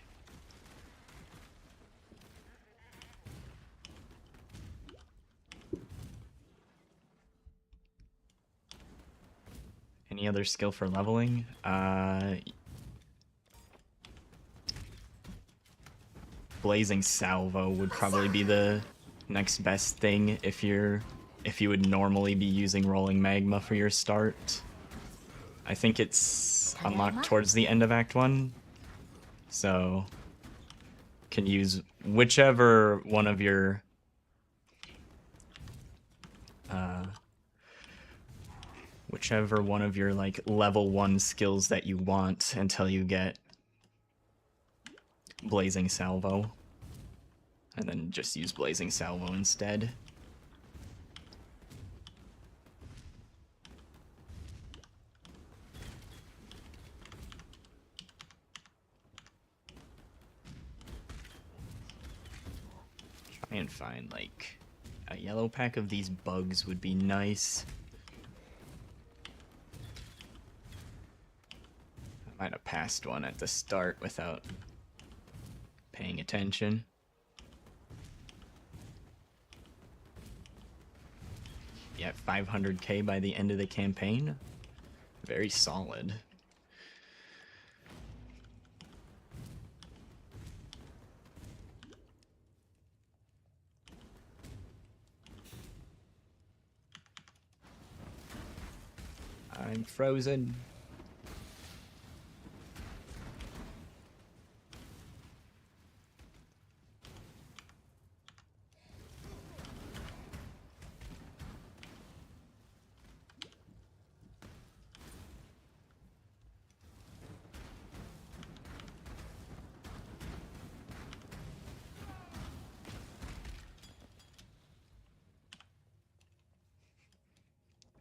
Any other skill for leveling? Blazing Salvo would probably be the next best thing if you would normally be using Rolling Magma for your start. I think it's unlocked towards the end of Act 1. So can use whichever one of your like level 1 skills that you want until you get Blazing Salvo. And then just use Blazing Salvo instead. Try and find like a yellow pack of these bugs would be nice. I might have passed one at the start without paying attention. Yeah, 500k by the end of the campaign. Very solid. I'm frozen.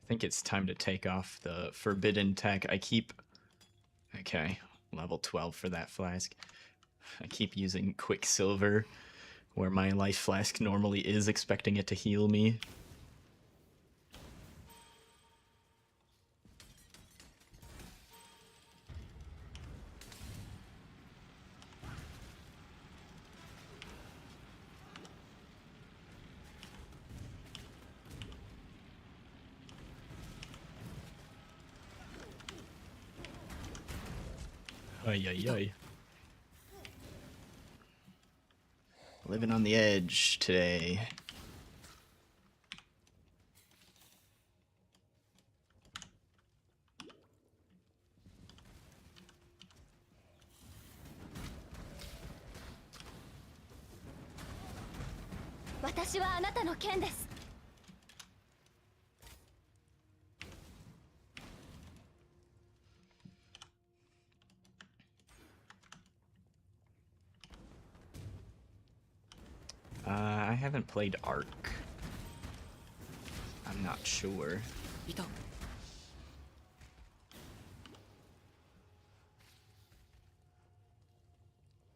I think it's time to take off the forbidden tech. Okay, level 12 for that flask. I keep using Quicksilver, where my life flask normally is, expecting it to heal me. Ay, ay, ay. Living on the edge today. I haven't played Ark. I'm not sure.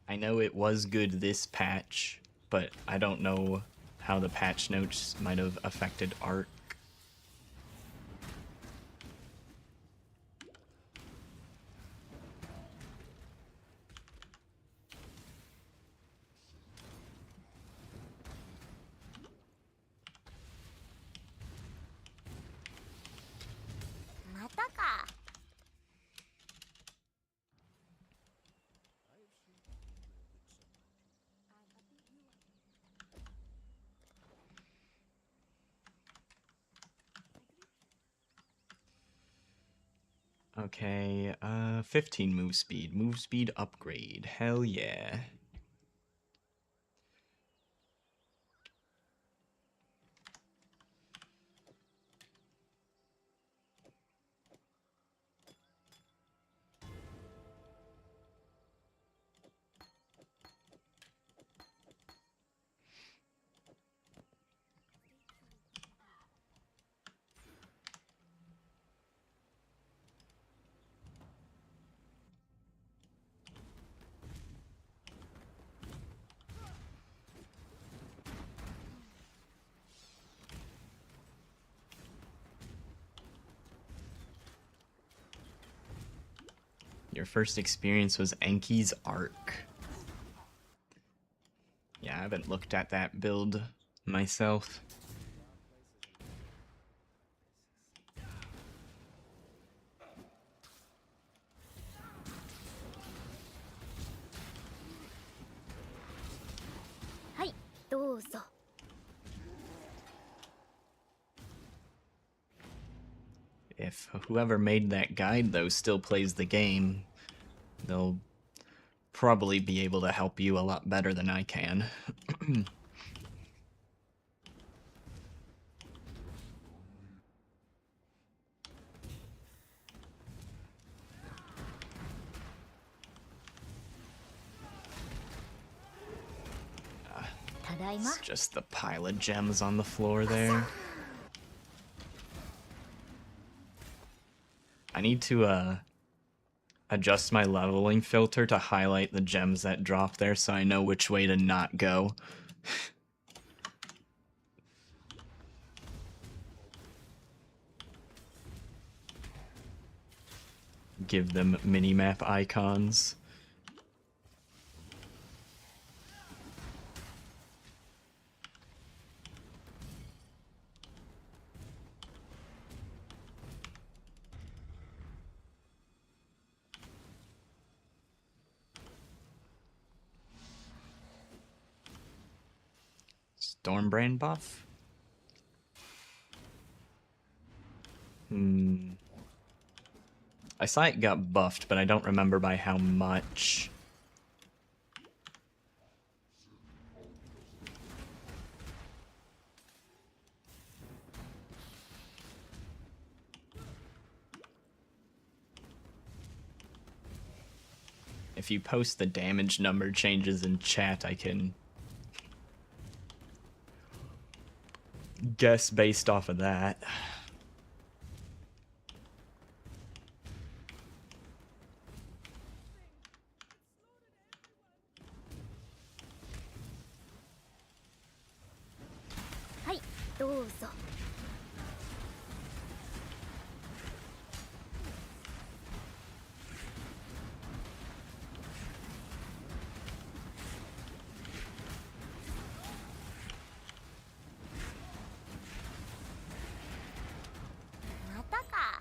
I know it was good this patch, but I don't know how the patch notes might have affected Ark. Okay, 15 move speed. Move speed upgrade. Hell yeah. Your first experience was Enki's Arc. Yeah, I haven't looked at that build myself. Hi, どうぞ。 If whoever made that guide, though, still plays the game, they'll probably be able to help you a lot better than I can. It's just the pile of gems on the floor there. I need to adjust my leveling filter to highlight the gems that drop there so I know which way to not go. Give them minimap icons. Stormbrand buff? I saw it got buffed, but I don't remember by how much. If you post the damage number changes in chat, I can guess based off of that. Hi, どうぞ。 またか。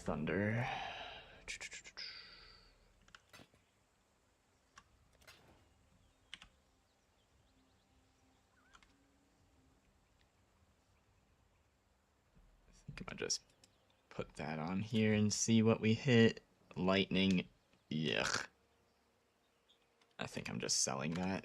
Thunder. I think I might just put that on here and see what we hit. Lightning. Yuck. I think I'm just selling that.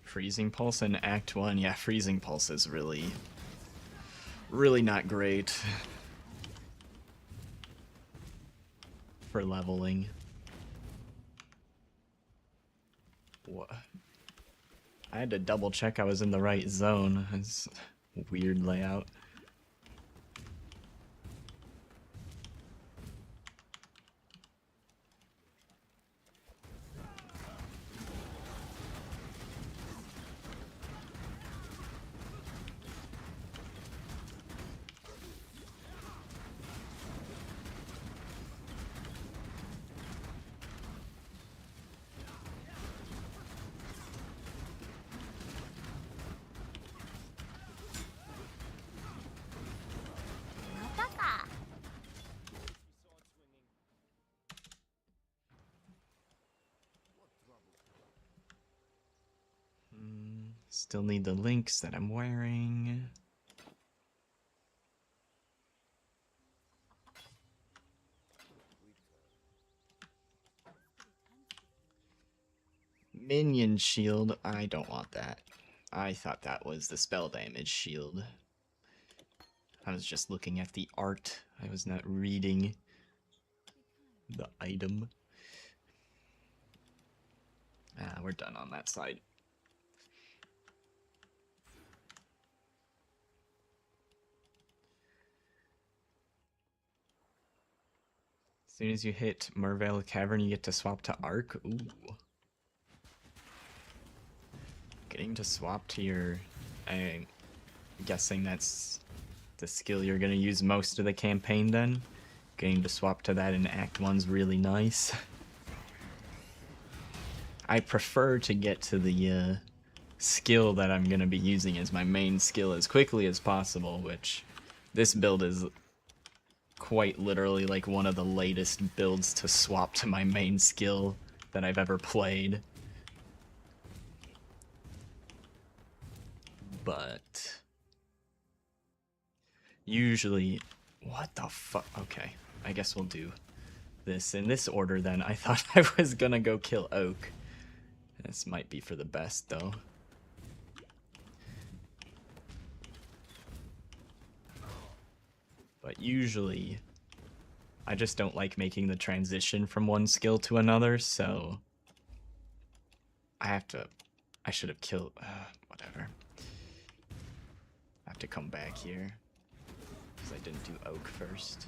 Freezing Pulse in Act 1. Yeah, Freezing Pulse is really not great for leveling. What? I had to double check I was in the right zone. It's a weird layout. Still need the links that I'm wearing. Minion shield, I don't want that. I thought that was the spell damage shield. I was just looking at the art. I was not reading the item. We're done on that side. As soon as you hit Mervale Cavern, you get to swap to Arc. Ooh. Getting to swap to your... I'm guessing that's the skill you're going to use most of the campaign then. Getting to swap to that in Act 1's really nice. I prefer to get to the skill that I'm going to be using as my main skill as quickly as possible, which this build is quite literally like one of the latest builds to swap to my main skill that I've ever played. But usually, what the fuck? Okay, I guess we'll do this in this order then. I thought I was gonna go kill Oak. This might be for the best though. But usually, I just don't like making the transition from one skill to another, so I should have killed, whatever. I have to come back here, because I didn't do Oak first.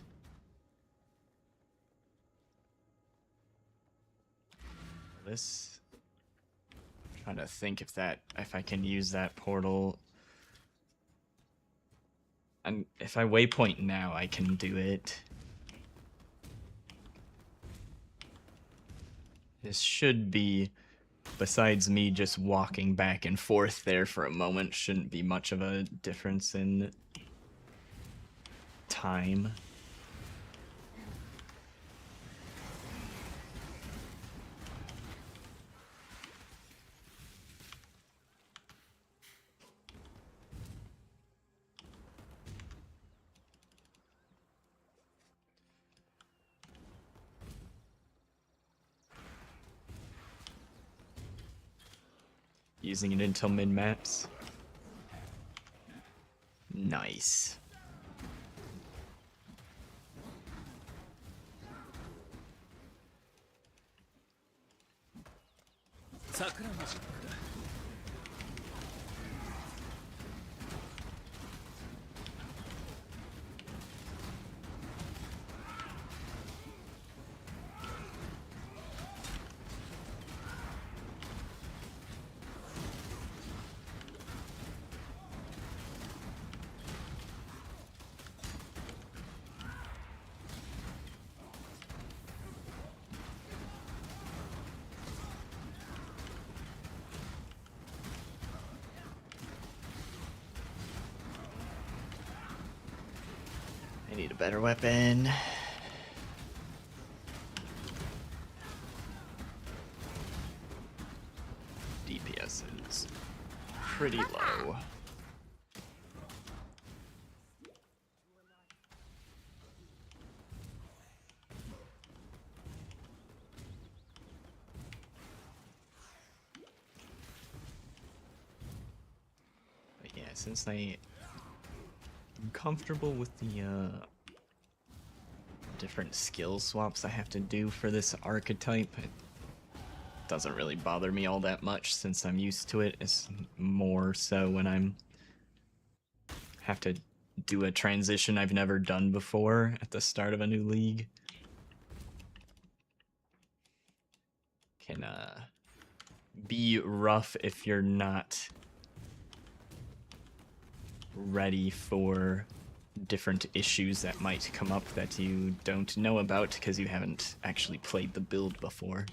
This, I'm trying to think if I can use that portal. And if I waypoint now, I can do it. This should be, besides me just walking back and forth there for a moment, shouldn't be much of a difference in time. Using it until min-maps. Nice. I need a better weapon. DPS is pretty low. But yeah, since I'm comfortable with the different skill swaps I have to do for this archetype, it doesn't really bother me all that much since I'm used to it. It's more so when I'm have to do a transition I've never done before at the start of a new league. Can be rough if you're not ready for different issues that might come up that you don't know about because you haven't actually played the build before.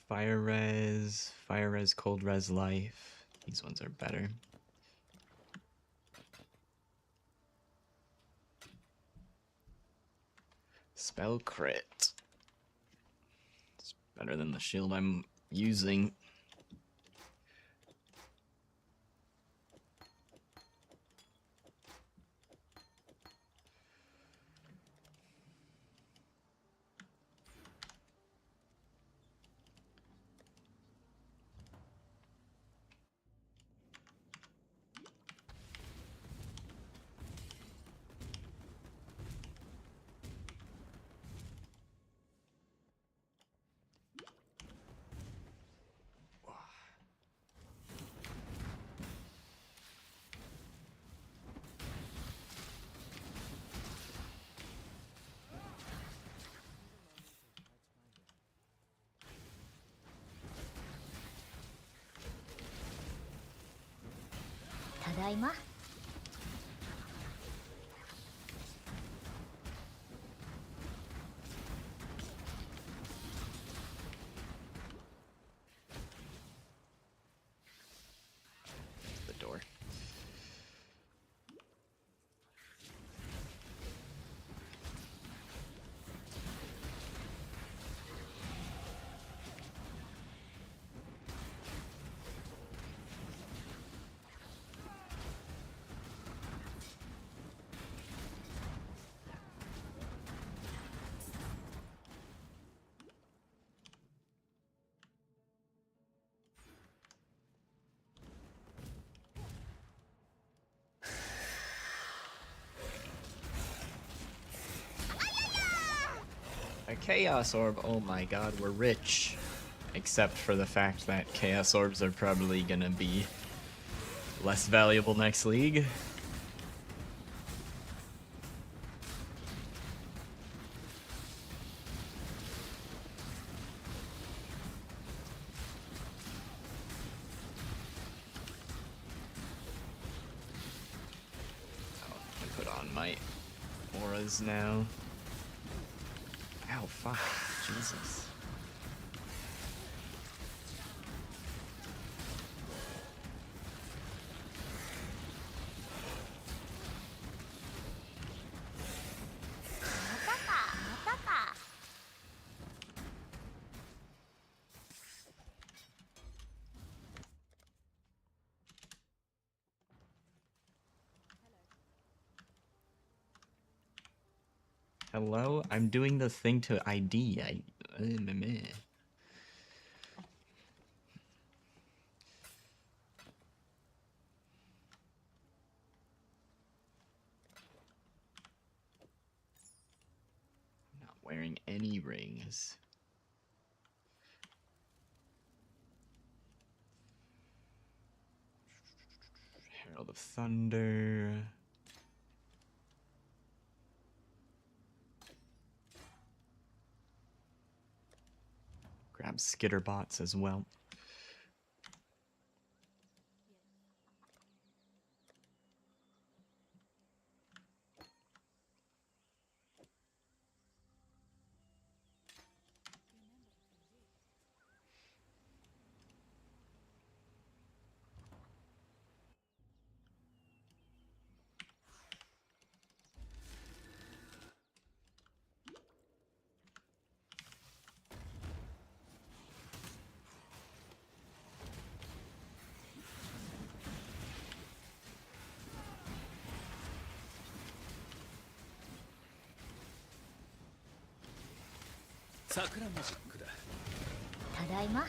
Fire res, cold res life. These ones are better. Spell crit. It's better than the shield I'm using. Tadaima. The door. A Chaos Orb, oh my god, we're rich. Except for the fact that Chaos Orbs are probably gonna be less valuable next league. Oh, I put on my auras now. Ow, fuck. Jesus. Hello? I'm doing the thing to ID. Meh. I'm not wearing any rings. Herald of Thunder. Grab Skitterbots as well. Tadaima.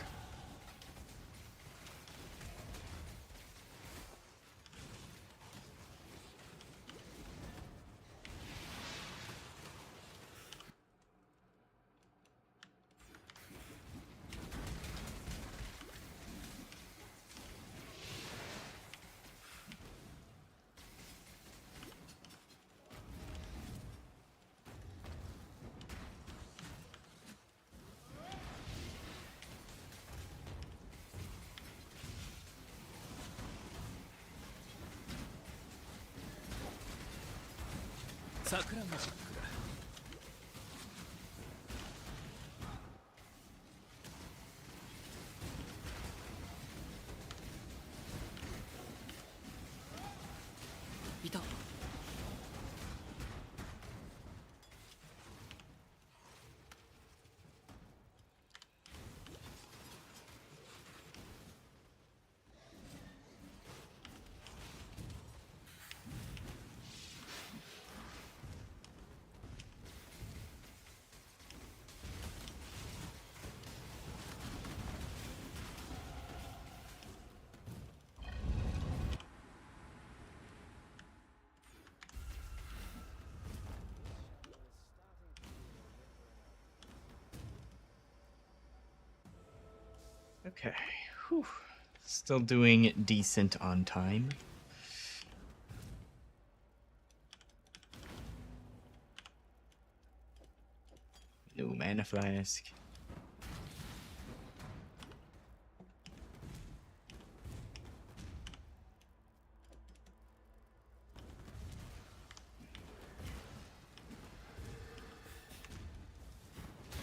いた。 Okay. Whew. Still doing decent on time. New mana flask.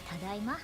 Tadaima.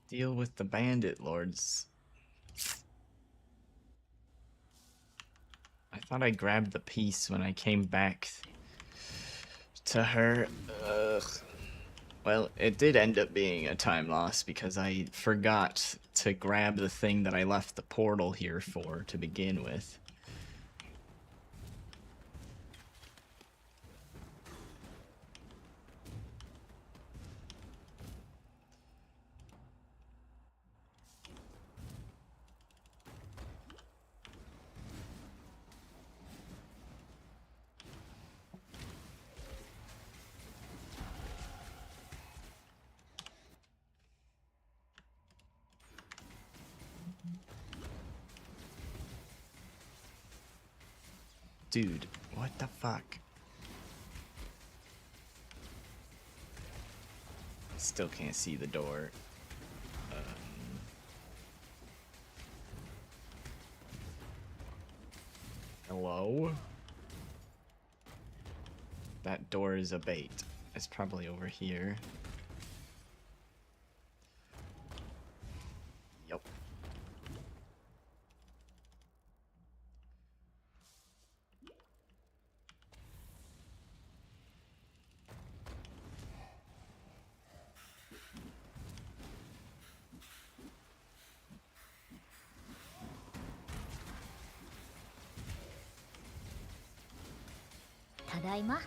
Deal with the bandit lords. I thought I grabbed the piece when I came back to her. Ugh. Well, it did end up being a time loss because I forgot to grab the thing that I left the portal here for to begin with. Dude, what the fuck? Still can't see the door. Hello? That door is a bait. It's probably over here. Yup. Tadaima.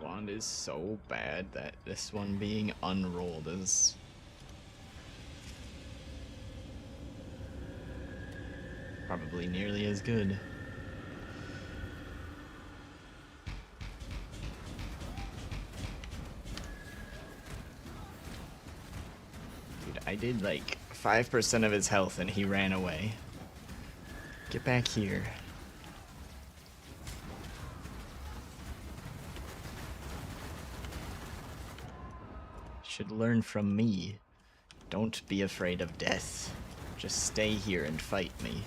wand is so bad that this one being unrolled is probably nearly as good. Dude, I did like 5% of his health and he ran away. Get back here. Should learn from me. Don't be afraid of death. Just stay here and fight me.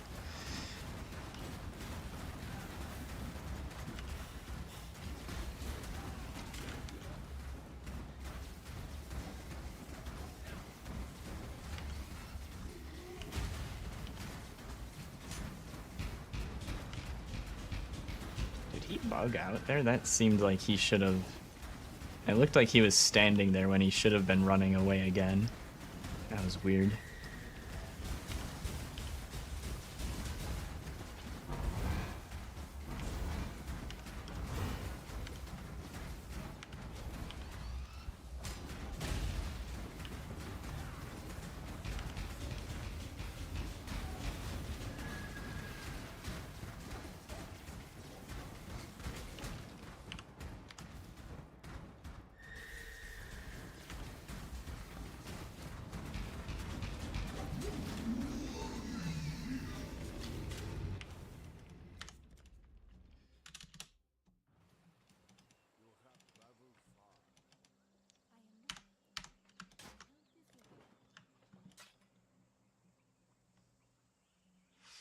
Did he bug out there? That seemed like he should have... It looked like he was standing there when he should have been running away again. That was weird.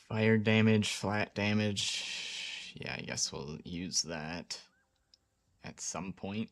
Fire damage, flat damage. Yeah, I guess we'll use that at some point.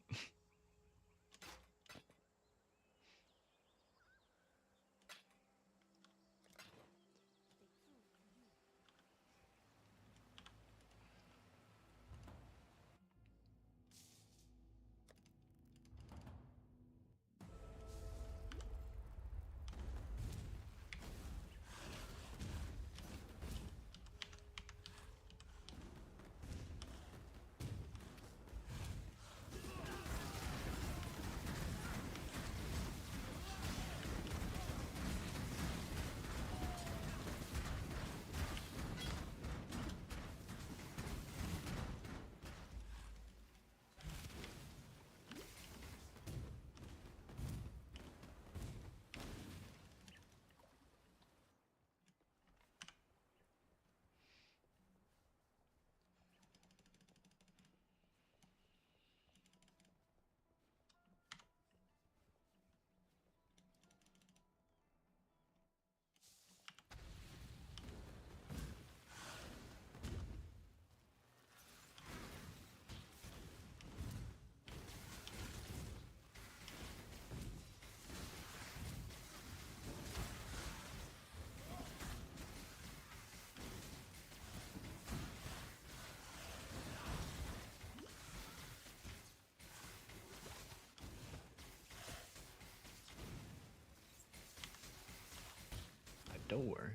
Door.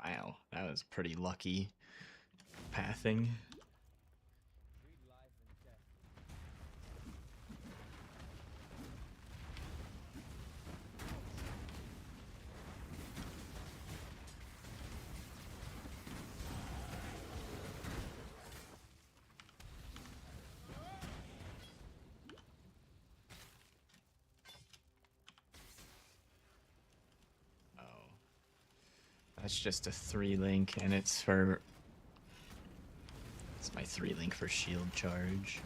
Wow, that was pretty lucky pathing. That's just a 3-link, and it's for... It's my 3-link for shield charge.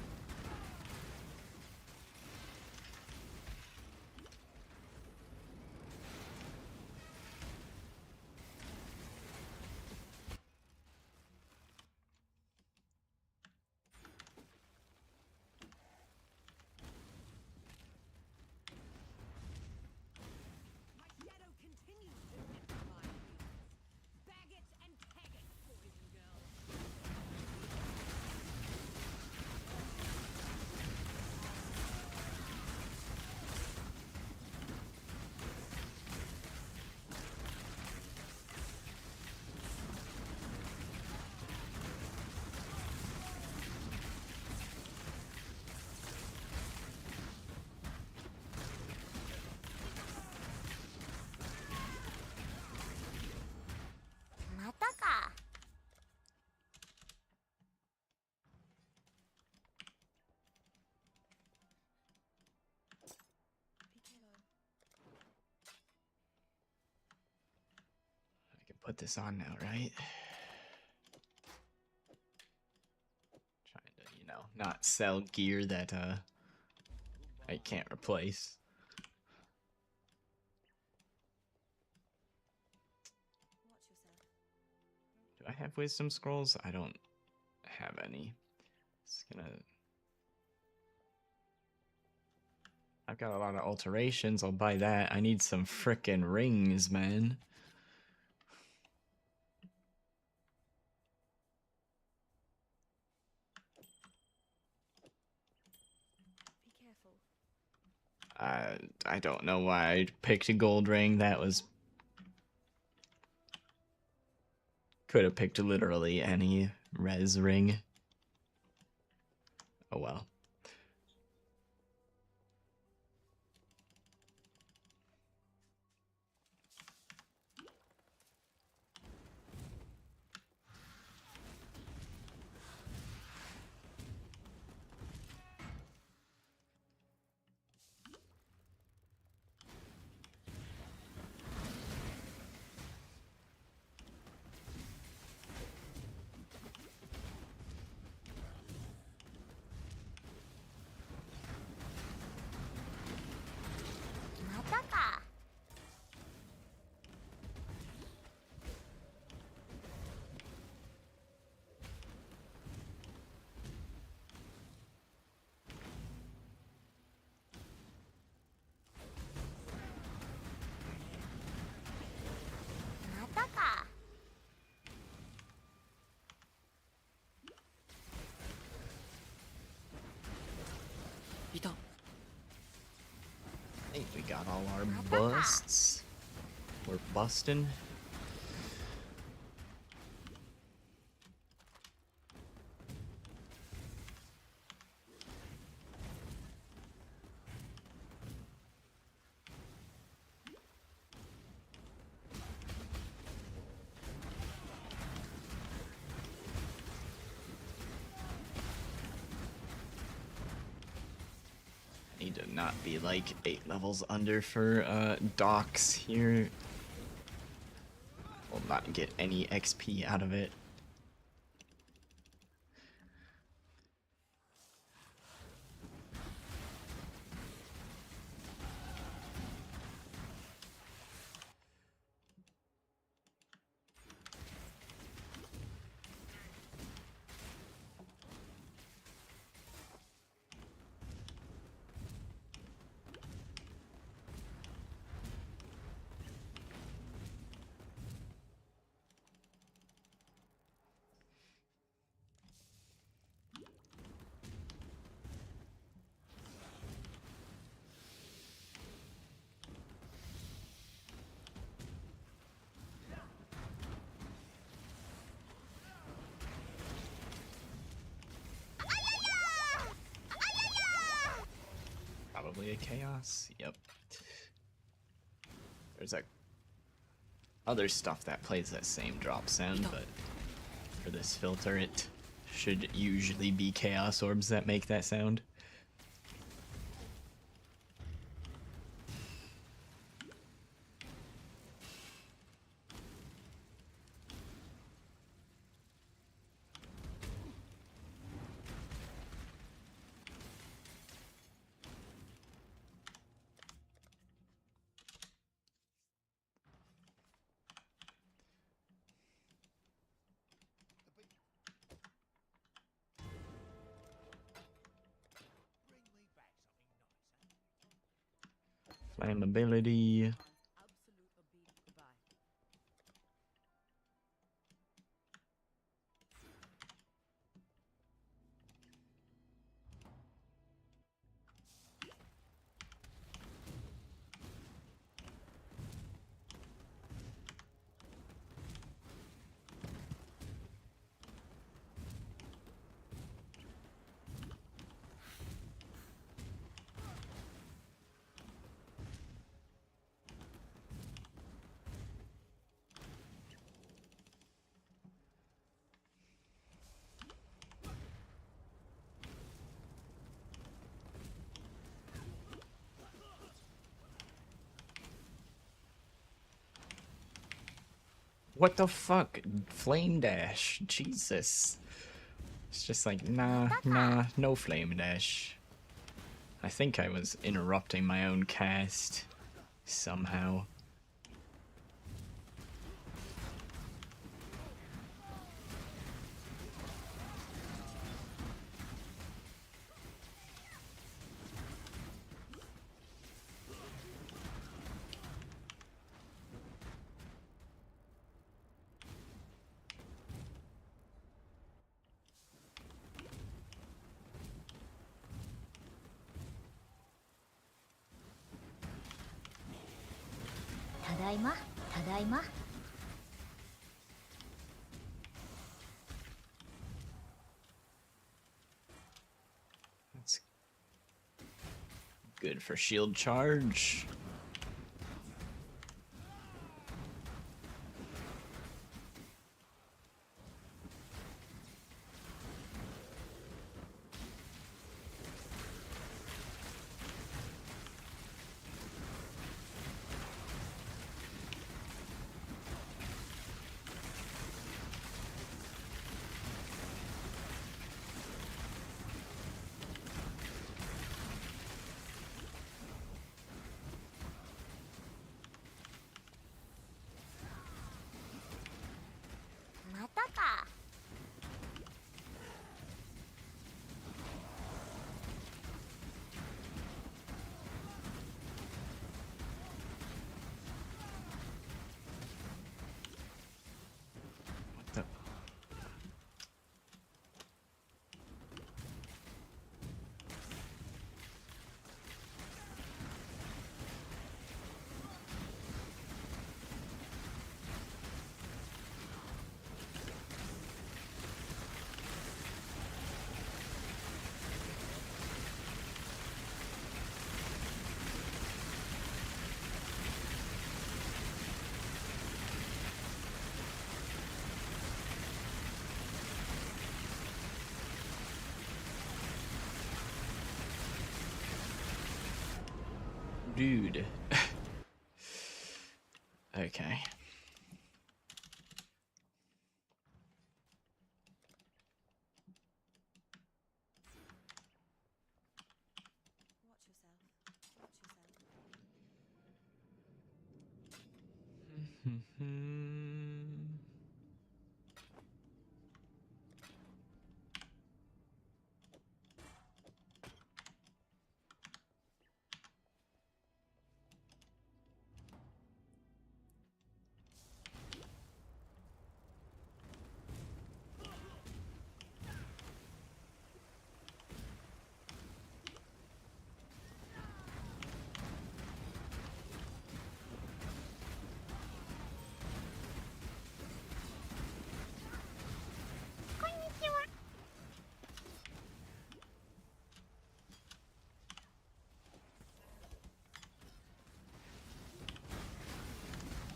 put this on now, right? Trying to, not sell gear that I can't replace. Do I have wisdom scrolls? I don't have any. It's gonna. I've got a lot of alterations. I'll buy that. I need some frickin' rings, man. Be careful. I don't know why I picked a gold ring. That was. Could have picked literally any res ring. Oh well. Hey, we got all our busts. We're busting. Need to not be like 8 levels under for docks here. Will not get any XP out of it. Probably a chaos. Yep. There's other stuff that plays that same drop sound, but for this filter it should usually be chaos orbs that make that sound. Flammability. Absolute obedience. Goodbye. What the fuck? Flame dash. Jesus. It's just like, nah, no flame dash. I think I was interrupting my own cast somehow. That's good for shield charge. What the? Dude. Okay.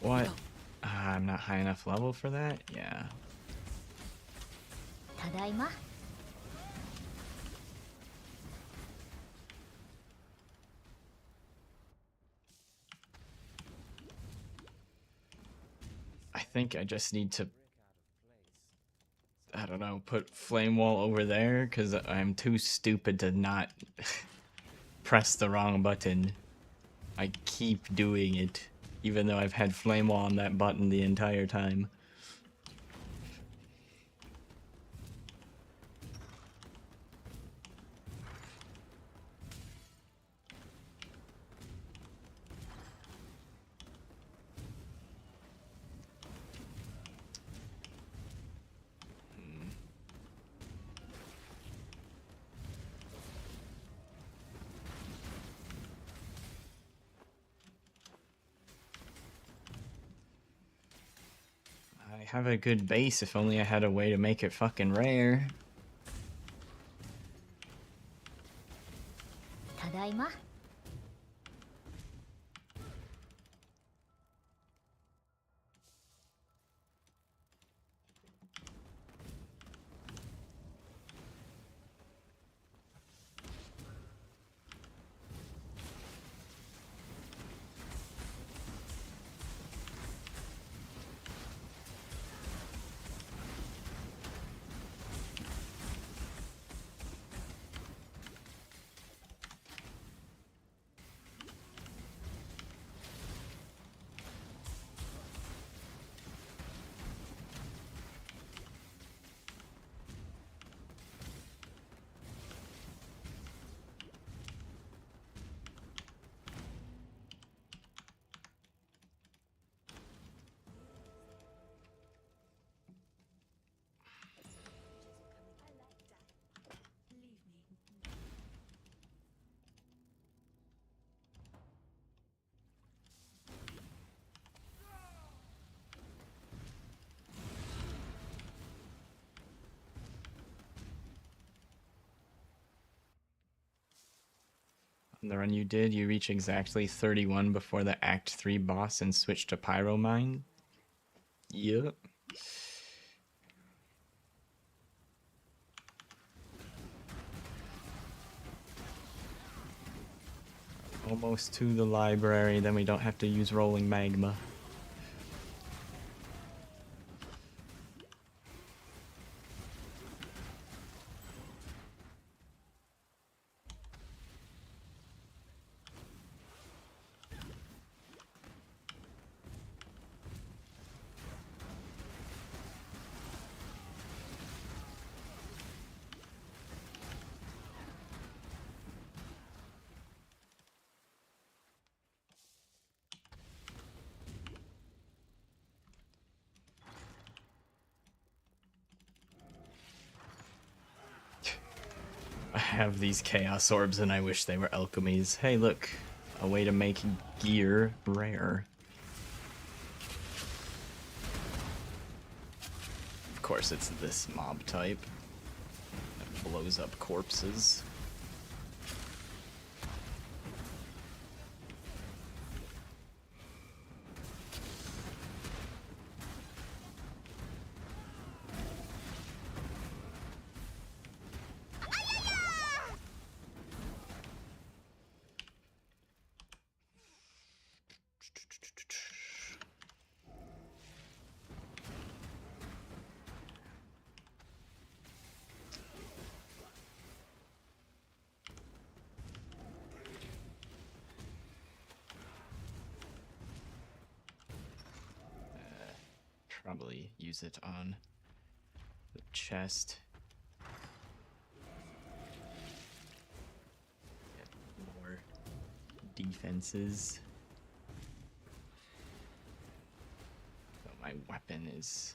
What? I'm not high enough level for that? Yeah. I think I just need to, I don't know, put flame wall over there because I'm too stupid to not press the wrong button. I keep doing it, even though I've had flame wall on that button the entire time. I have a good base, if only I had a way to make it fucking rare. The run you did, you reach exactly 31 before the Act 3 boss and switch to Pyromine? Yep. Almost to the library, then we don't have to use rolling magma. I have these chaos orbs and I wish they were alchemies. Hey look, a way to make gear rare. Of course it's this mob type that blows up corpses. Probably use it on the chest. Get more defenses. So my weapon is...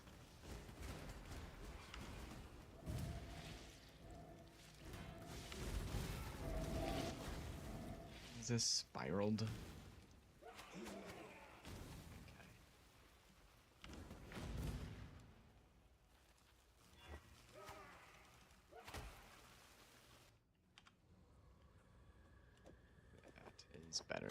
Is this spiraled? Is better.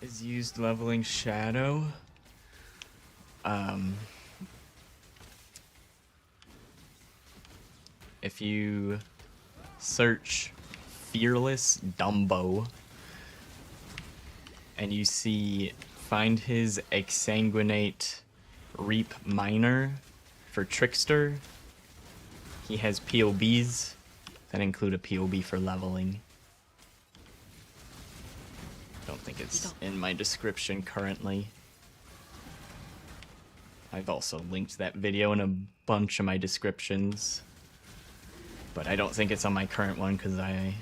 Is used leveling shadow. If you search Fearless Dumbo and you see find his exsanguinate Reap Minor for Trickster, he has POBs that include a POB for leveling. Don't think it's in my description currently. I've also linked that video in a bunch of my descriptions, but I don't think it's on my current one because I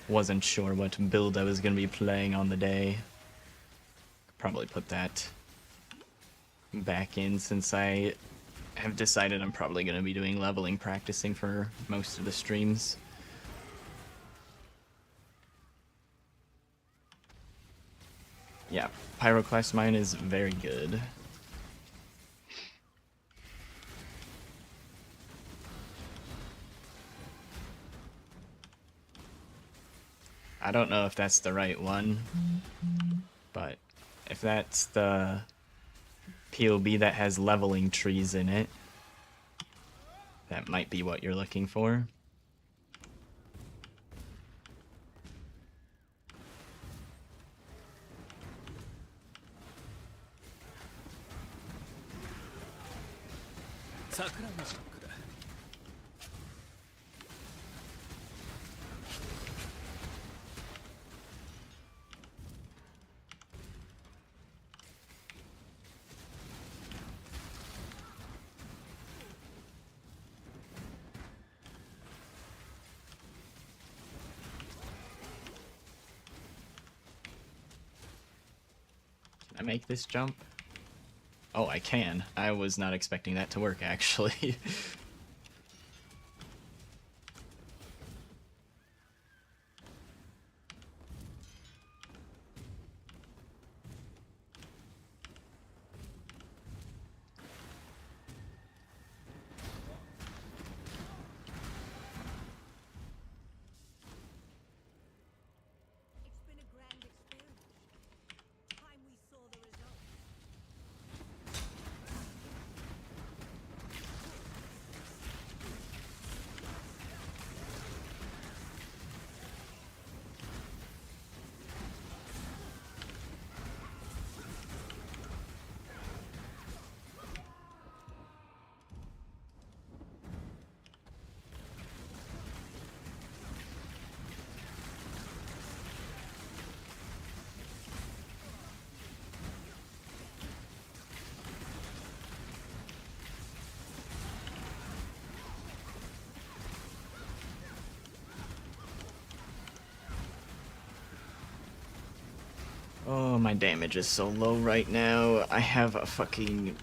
wasn't sure what build I was going to be playing on the day. Probably put that back in since I have decided I'm probably going to be doing leveling practicing for most of the streams. Yeah, Pyroclast Mine is very good. I don't know if that's the right one, but if that's the POB that has leveling trees in it, that might be what you're looking for. Can I make this jump? Oh, I can. I was not expecting that to work, actually. my damage is so low right now. I have a fucking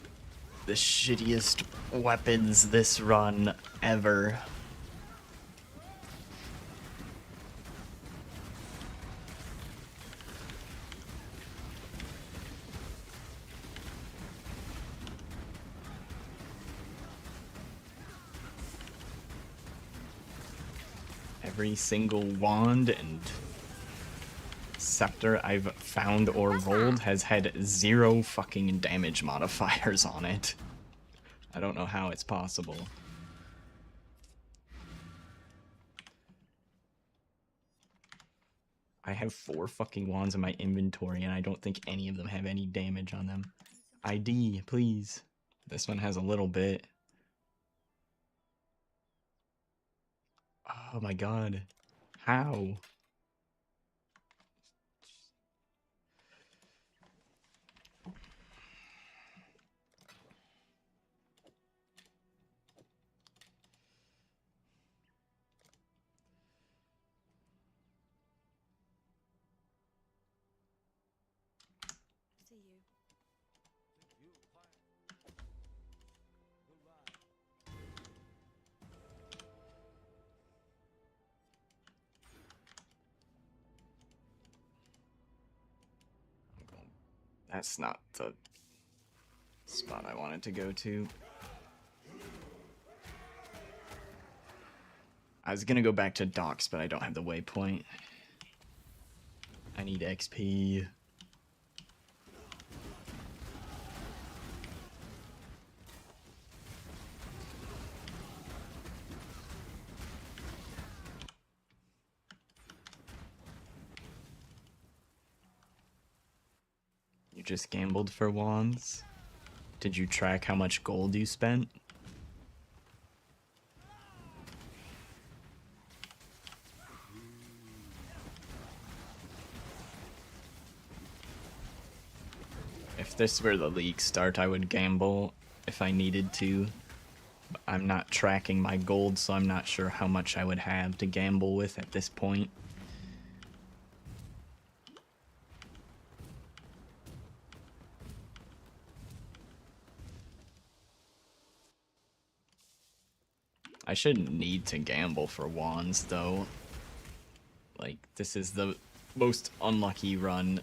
the shittiest weapons this run ever. Every single wand and scepter I've found or rolled has had 0 fucking damage modifiers on it. I don't know how it's possible. I have 4 fucking wands in my inventory and I don't think any of them have any damage on them. ID, please. This one has a little bit. Oh my god. How? See you. That's not the spot I wanted to go to. I was gonna go back to docks, but I don't have the waypoint. I need XP. You just gambled for wands? Did you track how much gold you spent? If this were the league start, I would gamble if I needed to. But I'm not tracking my gold, so I'm not sure how much I would have to gamble with at this point. I shouldn't need to gamble for wands, though. Like, this is the most unlucky run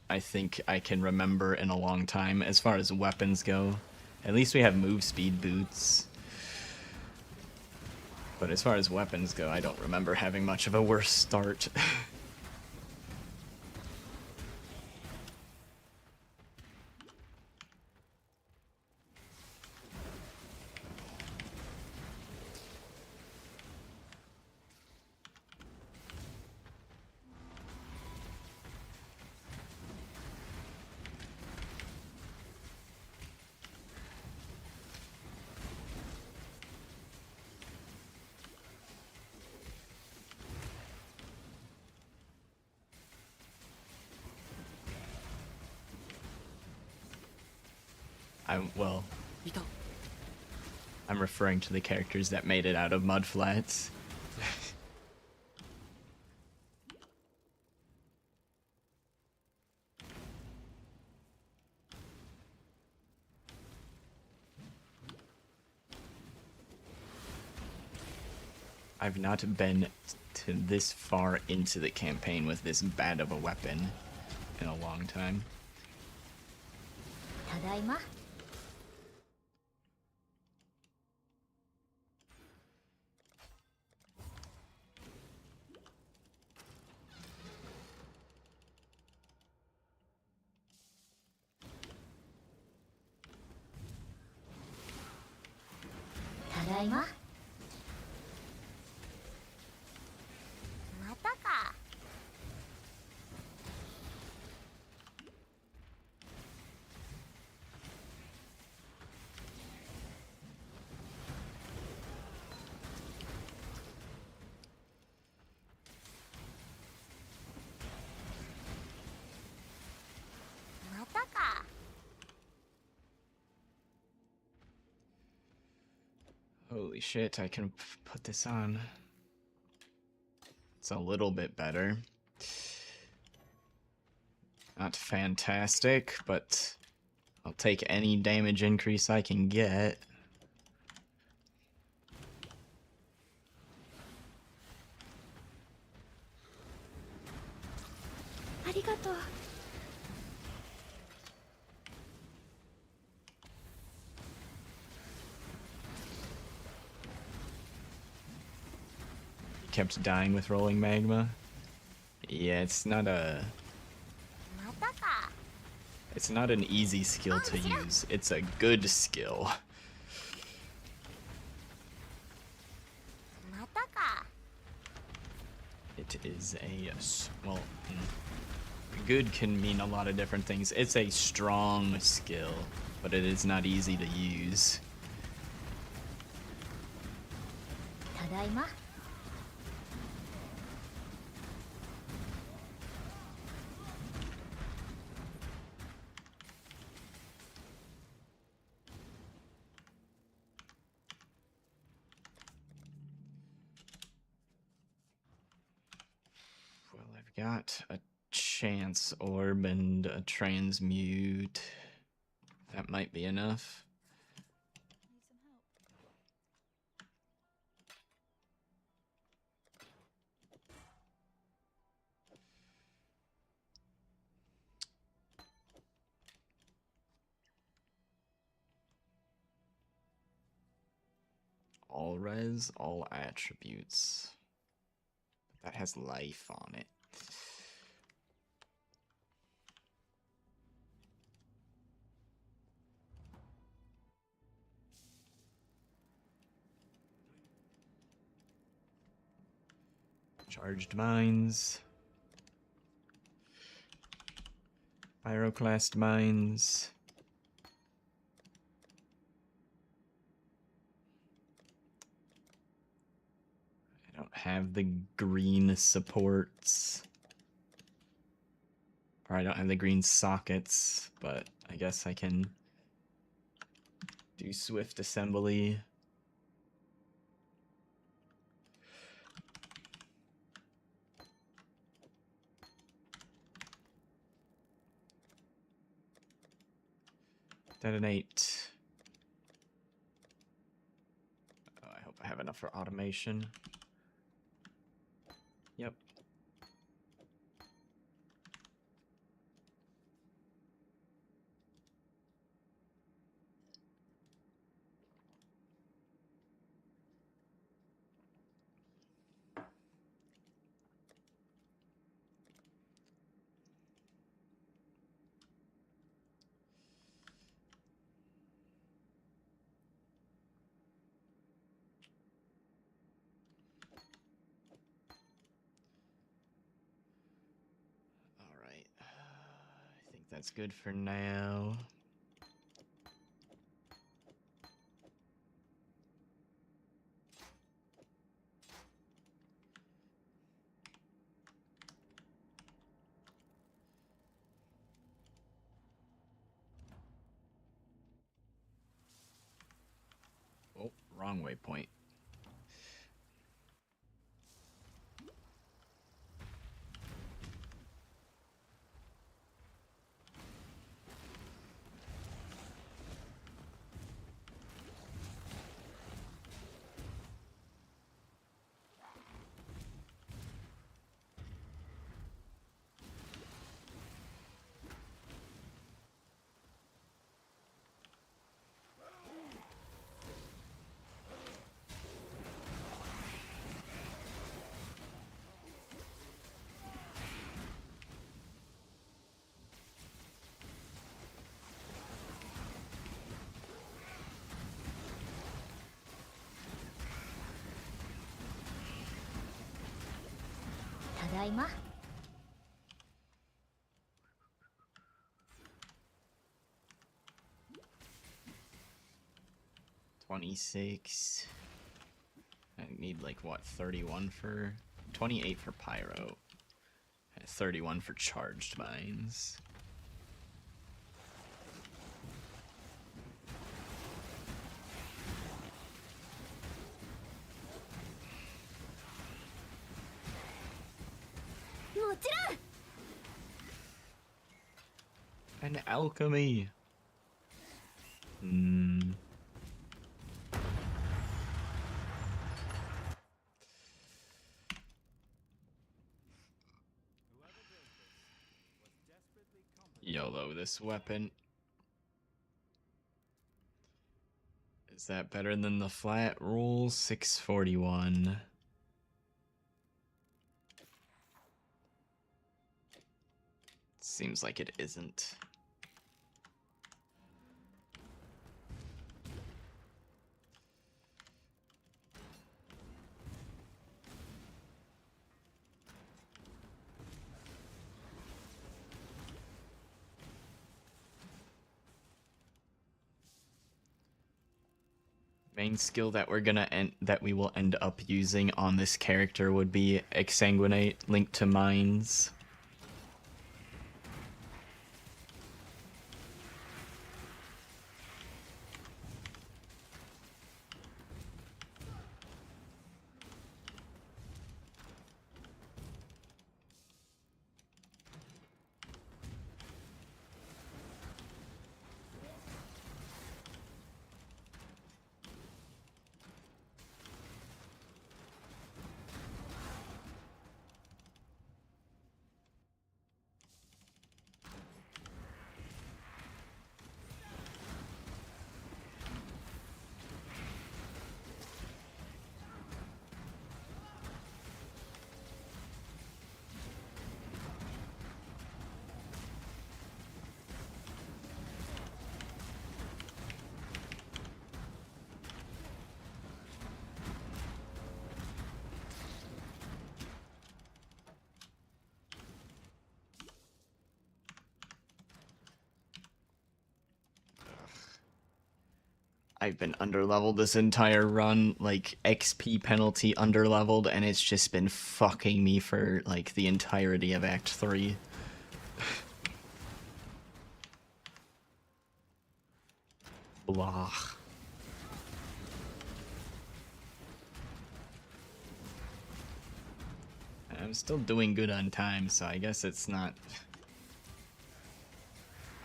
I think I can remember in a long time as far as weapons go. At least we have move speed boots. But as far as weapons go, I don't remember having much of a worse start. Well, I'm referring to the characters that made it out of mud flats. I've not been to this far into the campaign with this bad of a weapon in a long time. ただいま ただいままたか またか Holy shit, I can put this on. It's a little bit better. Not fantastic, but I'll take any damage increase I can get. Arigato. Kept dying with rolling magma. Yeah, it's not a... またか。 It's not an easy skill to use. It's a good skill. またか。 It is a... Well, good can mean a lot of different things. It's a strong skill, but it is not easy to use. ただいま。 Well, I've got a chance orb and a transmute. That might be enough. All res, all attributes. That has life on it. Charged mines. Pyroclast mines. I don't have the green supports. Or I don't have the green sockets, but I guess I can do swift assembly. Detonate. Oh, I hope I have enough for automation. Yep. I think that's good for now. Oh, wrong waypoint. Tadaima. $26. I need like what, 31 for 28 for pyro. 31 for charged mines. An alchemy. Hmm. YOLO this weapon. Is that better than the flat roll? 641. Seems like it isn't. Main skill that we will end up using on this character would be Exsanguinate, linked to Mines. I've been underleveled this entire run, like XP penalty underleveled, and it's just been fucking me for like the entirety of Act 3. Blah. I'm still doing good on time, so I guess it's not...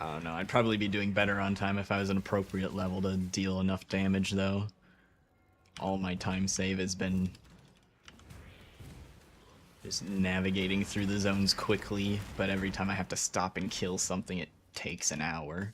I don't know, I'd probably be doing better on time if I was an appropriate level to deal enough damage, though. All my time save has been just navigating through the zones quickly, but every time I have to stop and kill something, it takes an hour.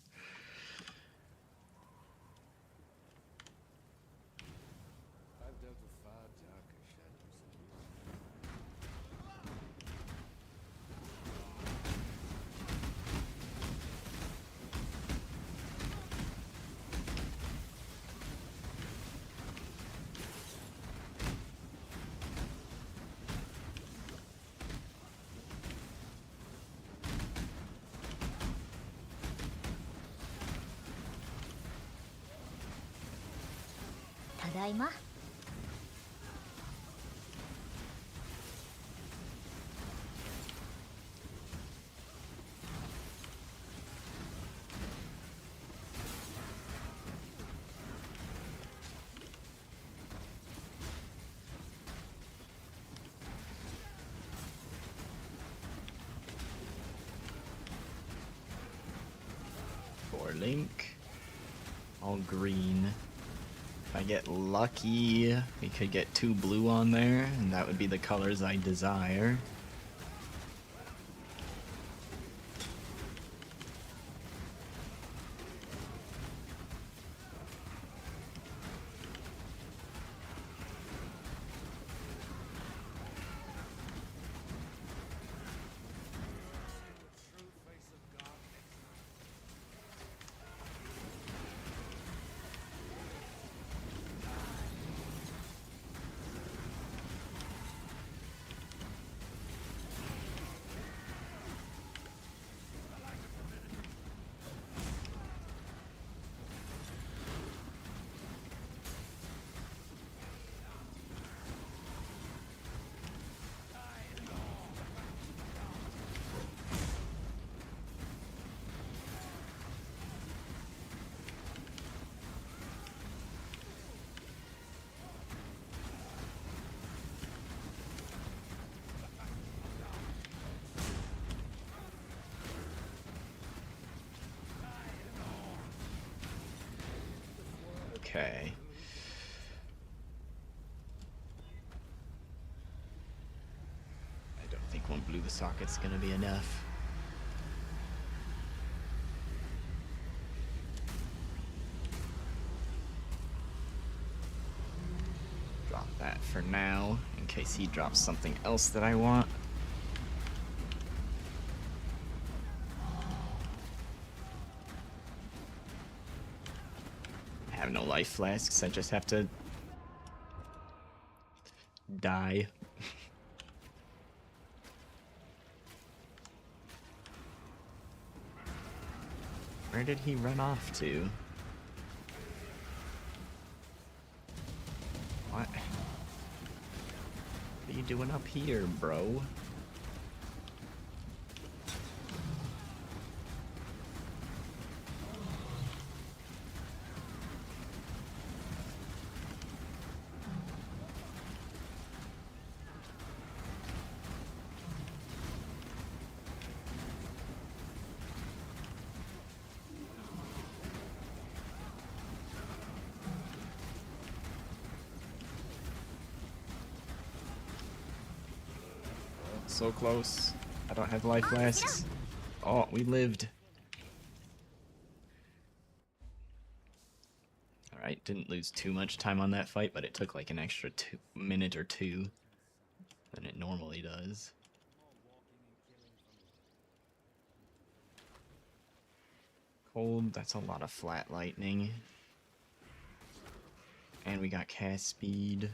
Tadaima. For Link. All green. If I get lucky, we could get 2 blue on there, and that would be the colors I desire. Okay. I don't think one blue socket's gonna be enough. Drop that for now, in case he drops something else that I want. I have no life flasks, I just have to die. Where did he run off to? What? What are you doing up here, bro? So close. I don't have life flasks. Oh, we lived. Alright, didn't lose too much time on that fight, but it took like an extra minute or two than it normally does. Cold, that's a lot of flat lightning. And we got cast speed,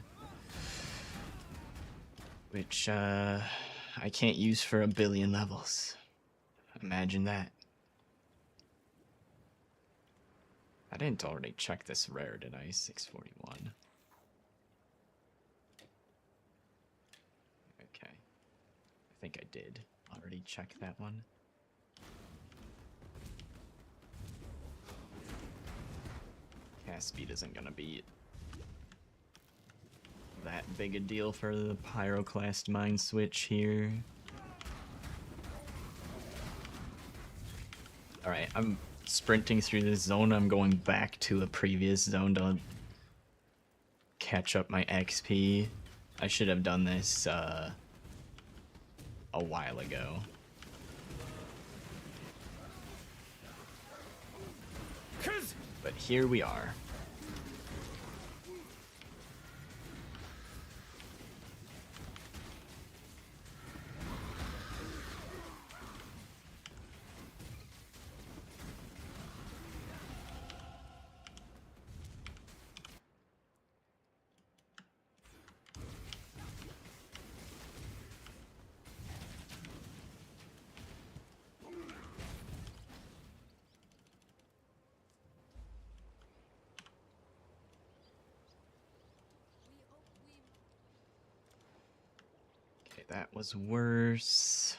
which I can't use for 1 billion levels. Imagine that. I didn't already check this rare, did I? 641. Okay. I think I did already check that one. Cast speed isn't gonna be that big a deal for the Pyroclast Mind Switch here. Alright, I'm sprinting through this zone. I'm going back to a previous zone to catch up my XP. I should have done this a while ago. But here we are. That was worse.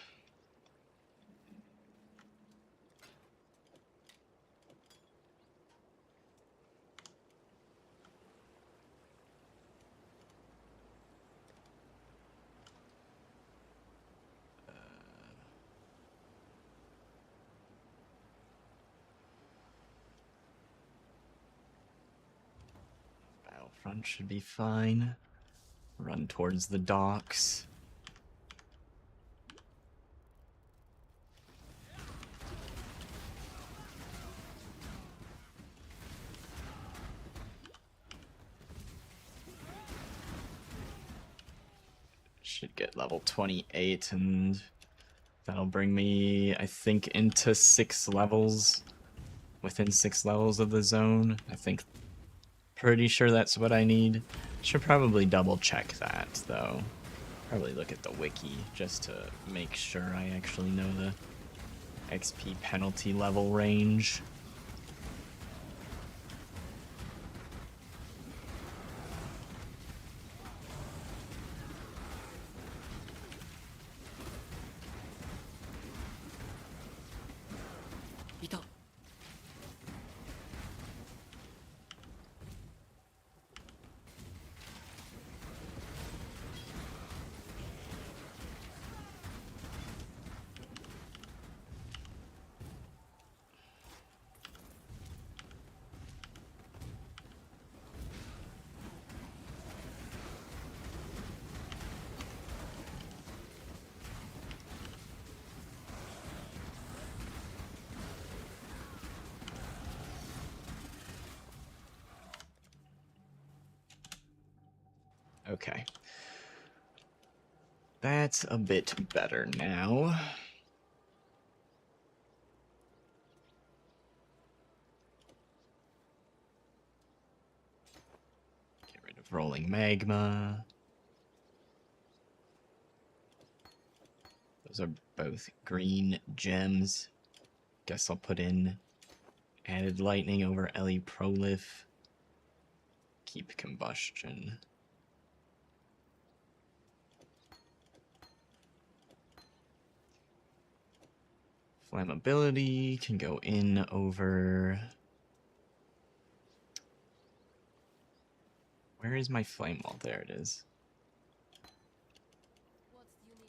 Battlefront should be fine. Run towards the docks. Should get level 28, and that'll bring me, I think, into 6 levels. Within 6 levels of the zone. I think, pretty sure that's what I need. Should probably double check that, though. Probably look at the wiki, just to make sure I actually know the XP penalty level range. Okay. That's a bit better now. Get rid of rolling magma. Those are both green gems. Guess I'll put in added lightning over LE Prolif. Keep combustion. Flammability can go in over... Where is my flame wall? There it is. What's unique?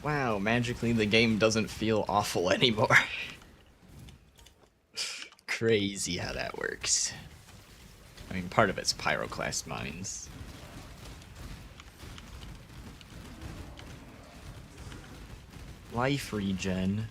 Wow, magically the game doesn't feel awful anymore. Crazy how that works. I mean, part of it's pyroclast mines. Life regen.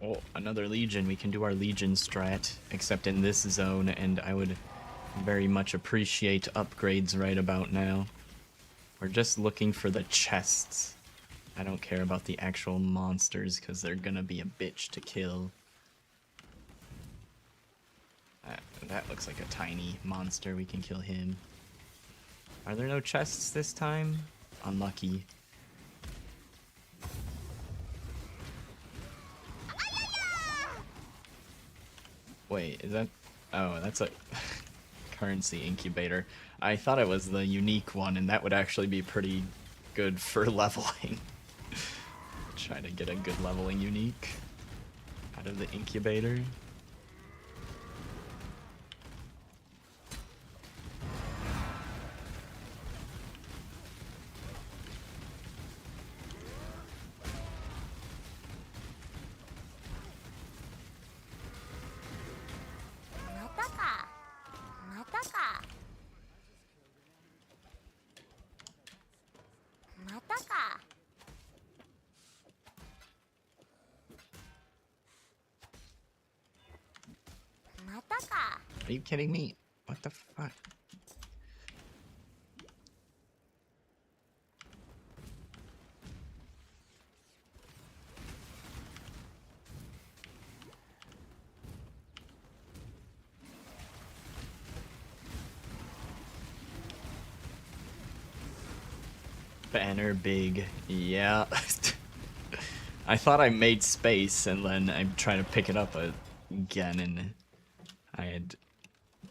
Oh, another Legion. We can do our Legion strat, except in this zone, and I would very much appreciate upgrades right about now. We're just looking for the chests. I don't care about the actual monsters, because they're gonna be a bitch to kill. That looks like a tiny monster. We can kill him. Are there no chests this time? Unlucky. Wait, is that... Oh, that's a currency incubator. I thought it was the unique one, and that would actually be pretty good for leveling. Try to get a good leveling unique out of the incubator. Are you kidding me? What the fuck? Banner big. Yeah. I thought I made space, and then I tried to pick it up again, and I had,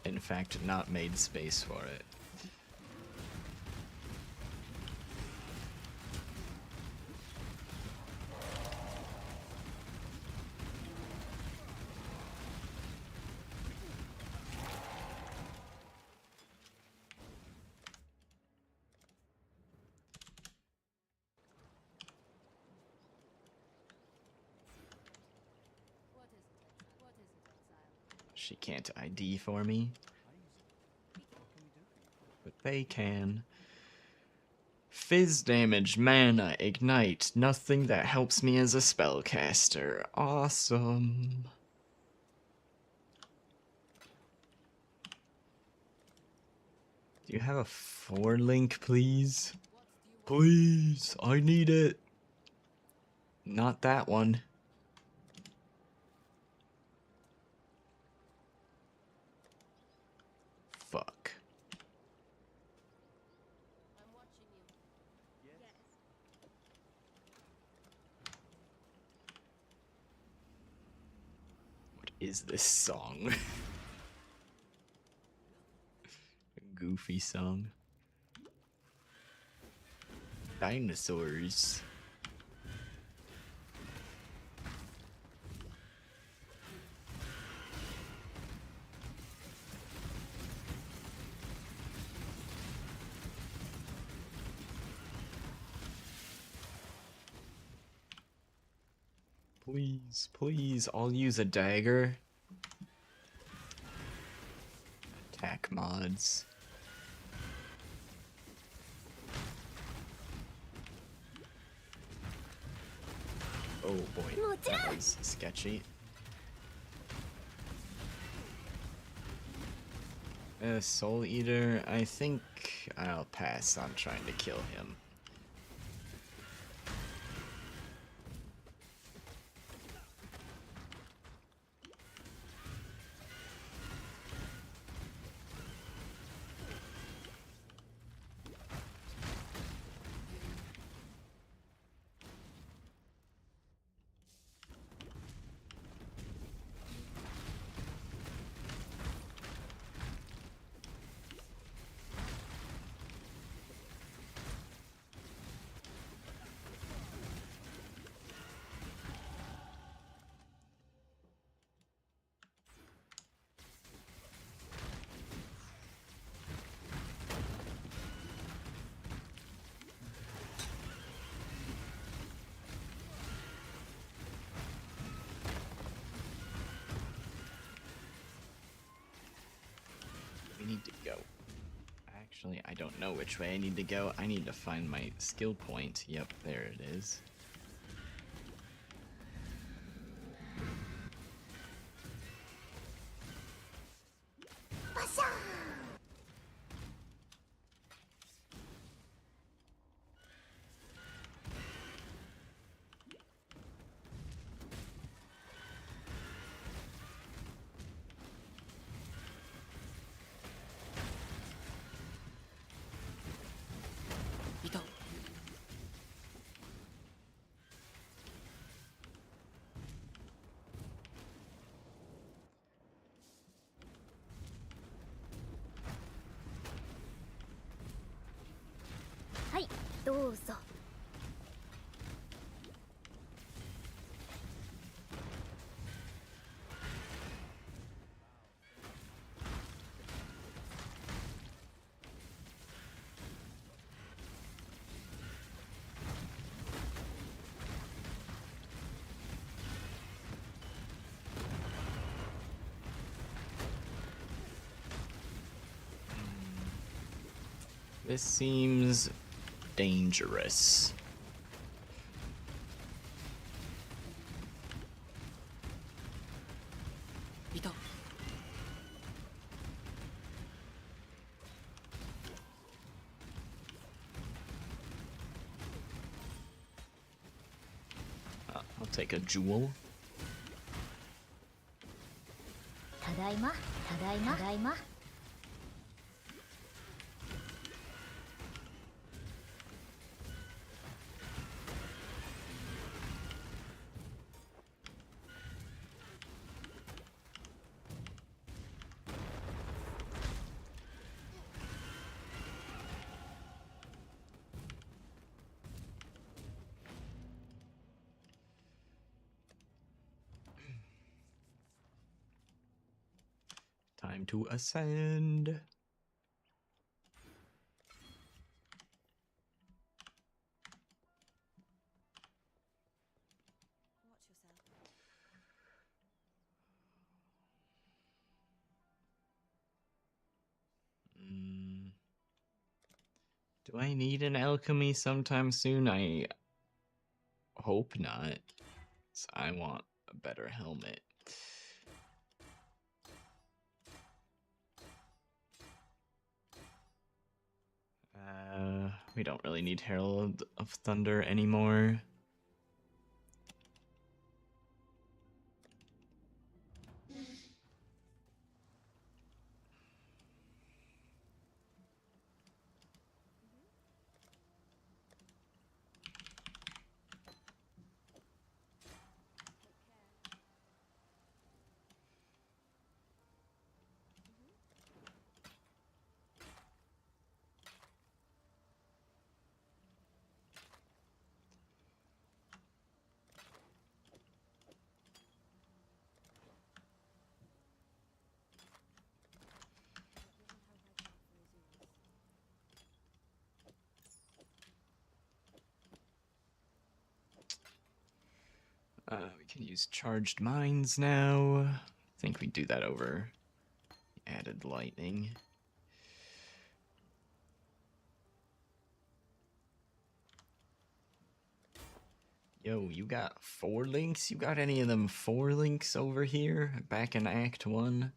in fact, not made space for it. What is it, exile? She can't ID for me, but they can. Fizz damage, mana, ignite, nothing that helps me as a spellcaster. Awesome. Do you have a 4-link, please? Please, I need it. Not that one. Fuck. I'm watching you. Yes. What is this song? Goofy song. Dinosaurs. Please, please, I'll use a dagger. Attack mods. Oh boy, that was sketchy. Soul Eater, I think I'll pass on trying to kill him. We need to go. Actually, I don't know which way I need to go. I need to find my skill point. Yep, there it is. Hi, どうぞ。This seems dangerous. I'll take a jewel. ただいま、ただいま、ただいま。Time to ascend. Watch yourself. Do I need an alchemy sometime soon? I hope not. 'Cause I want a better helmet. We don't really need Herald of Thunder anymore. We can use charged mines now. I think we do that over added lightning. Yo, you got 4 links? You got any of them 4 links over here? Back in Act 1?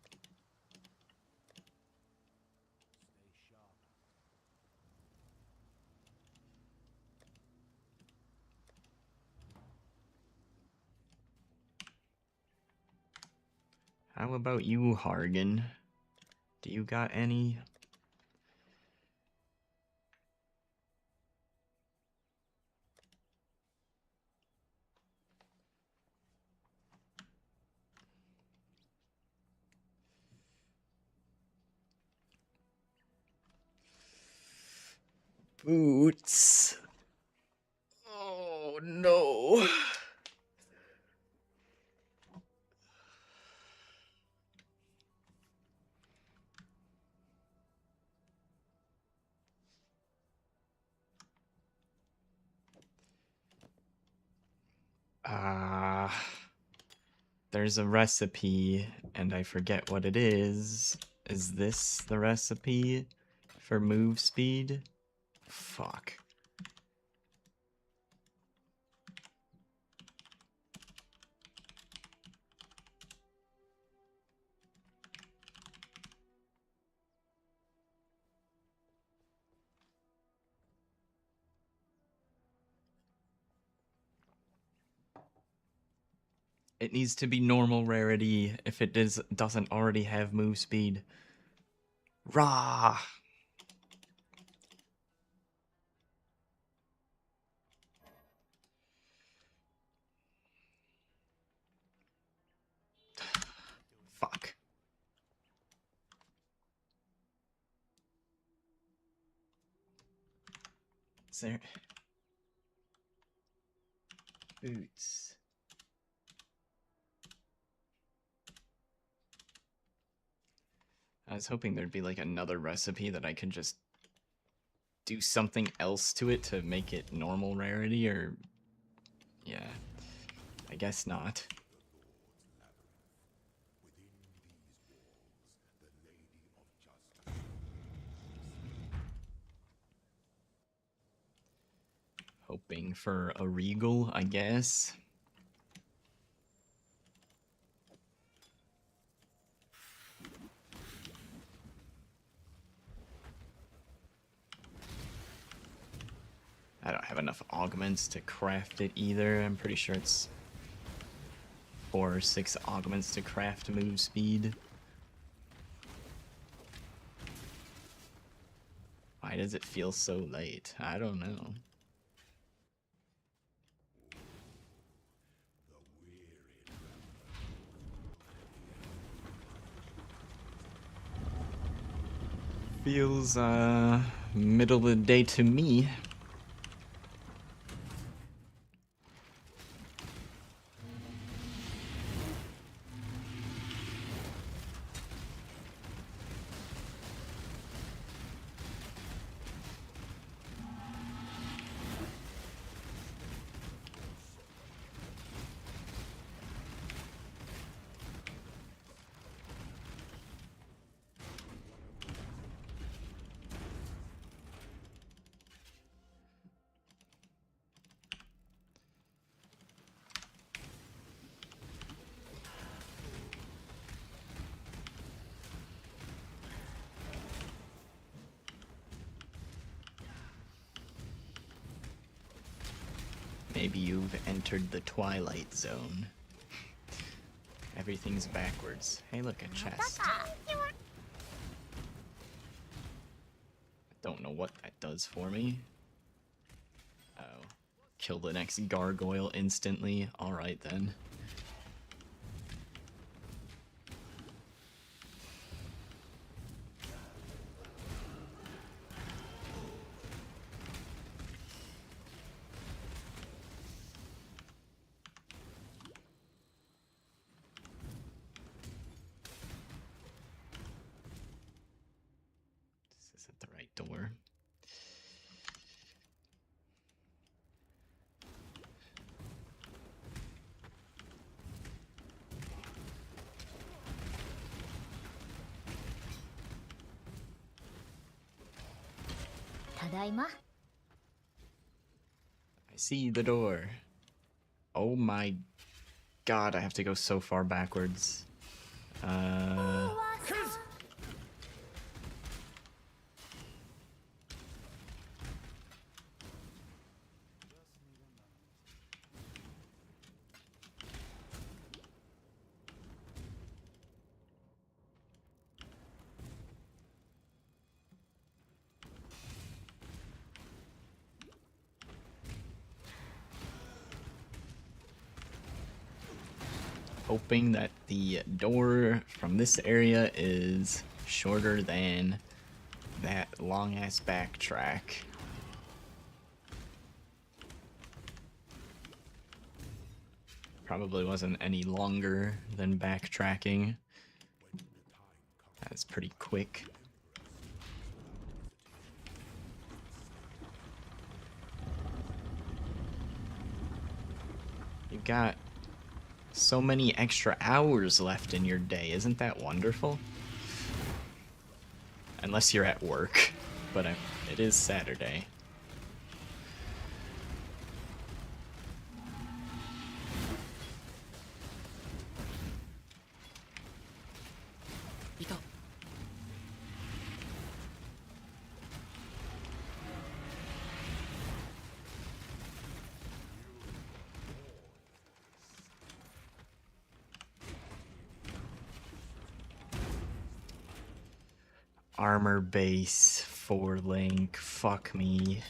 How about you, Hargan? Do you got any? Boots. Oh no. There's a recipe, and I forget what it is. Is this the recipe for move speed? Fuck. It needs to be normal rarity if it doesn't already have move speed. Rah! Fuck. Is there... Boots. I was hoping there'd be like another recipe that I could just do something else to it to make it normal rarity, or... Yeah. I guess not. Hoping for a regal, I guess. I don't have enough augments to craft it either. I'm pretty sure it's 4 or 6 augments to craft move speed. Why does it feel so late? I don't know. Feels, middle of the day to me. Maybe you've entered the Twilight Zone. Everything's backwards. Hey, look, a chest. Don't know what that does for me. Oh. Kill the next gargoyle instantly. Alright then. This isn't the right door. Tadaima. I see the door. Oh my god, I have to go so far backwards. Hoping that the door from this area is shorter than that long ass backtrack. Probably wasn't any longer than backtracking. That's pretty quick. You've got so many extra hours left in your day. Isn't that wonderful? Unless you're at work, but it is Saturday. Armor base, 4 link, fuck me.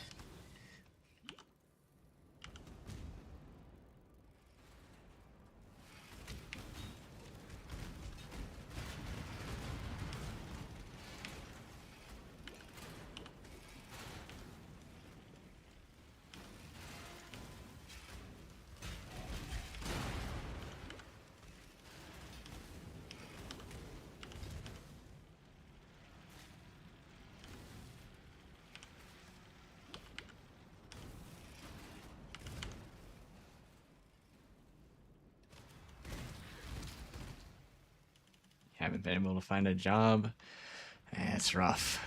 Haven't been able to find a job. It's rough.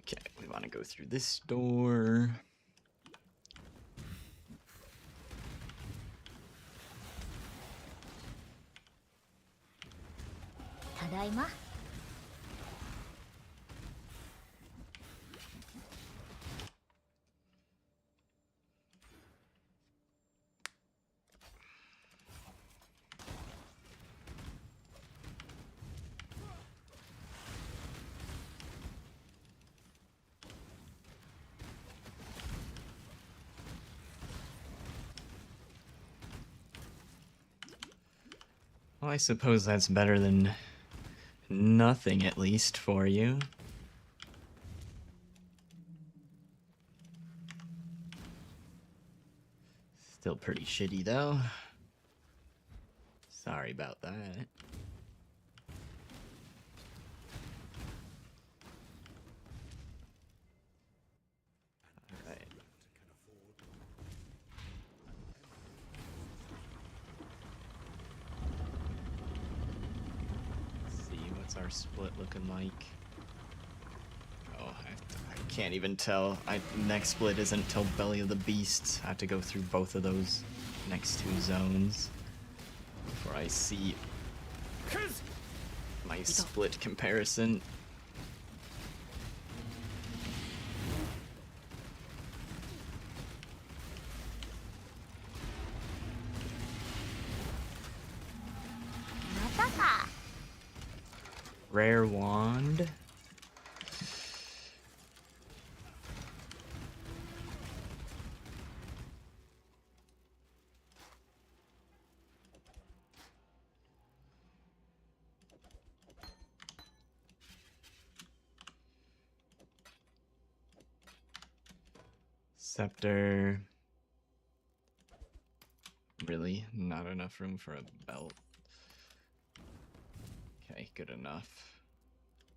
Okay, we want to go through this door. Tadaima. Well, I suppose that's better than nothing, at least, for you. Still pretty shitty, though. Sorry about that. Alright. Let's see, what's our split looking like? Oh, I can't even tell. Next split isn't till Belly of the Beast. I have to go through both of those next 2 zones before I see my split comparison. Rare wand. Scepter. Really? Not enough room for a belt. Okay, good enough.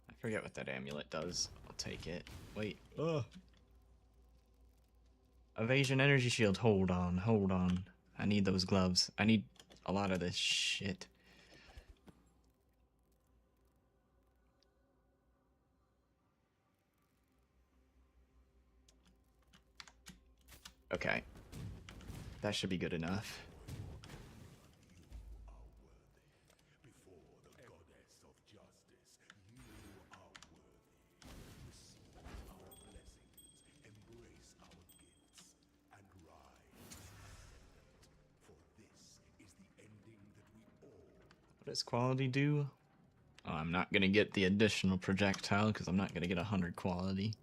I forget what that amulet does. I'll take it. Wait. Ugh. Evasion energy shield. Hold on, hold on. I need those gloves. I need a lot of this shit. Okay. That should be good enough. What does quality do? Oh, I'm not gonna get the additional projectile because I'm not gonna get 100 quality.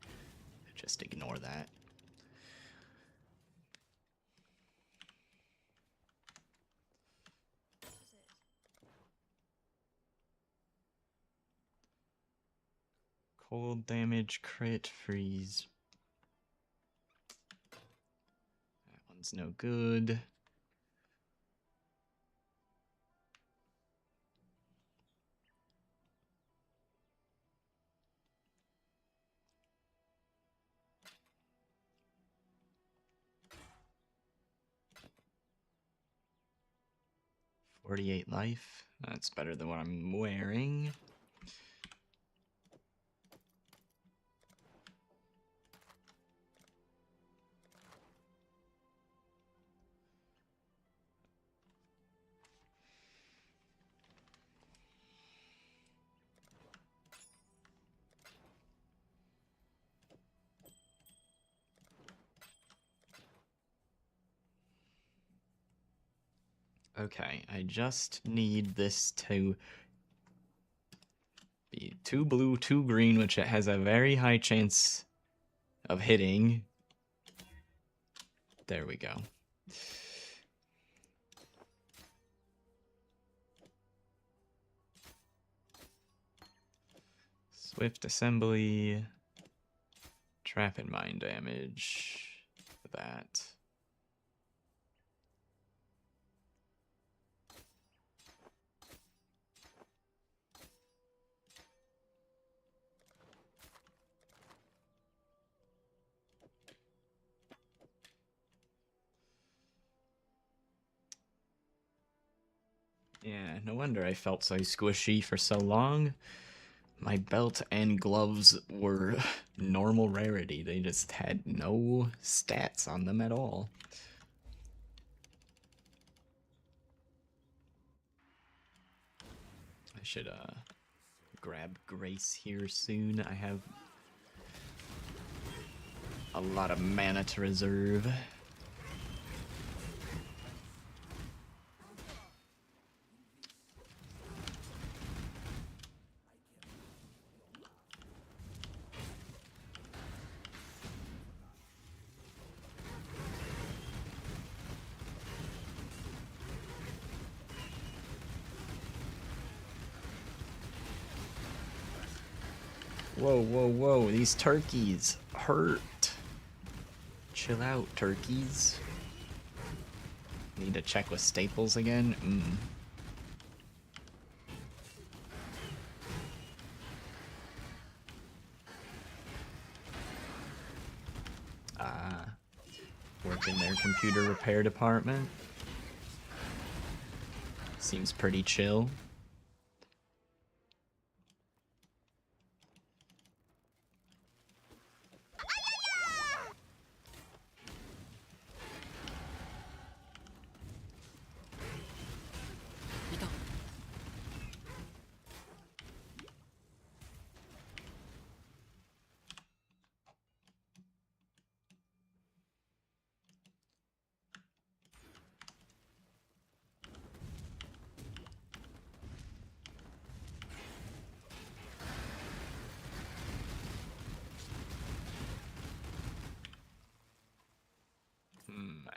Just ignore that. Cold damage, crit, freeze. That one's no good. .48 life. That's better than what I'm wearing. Okay, I just need this to be 2 blue, 2 green, which it has a very high chance of hitting. There we go. Swift assembly, trap and mine damage for that. Yeah, no wonder I felt so squishy for so long. My belt and gloves were normal rarity. They just had no stats on them at all. I should grab Grace here soon. I have a lot of mana to reserve. Whoa, whoa, whoa, these turkeys hurt. Chill out, turkeys. Need to check with staples again? Work in their computer repair department. Seems pretty chill.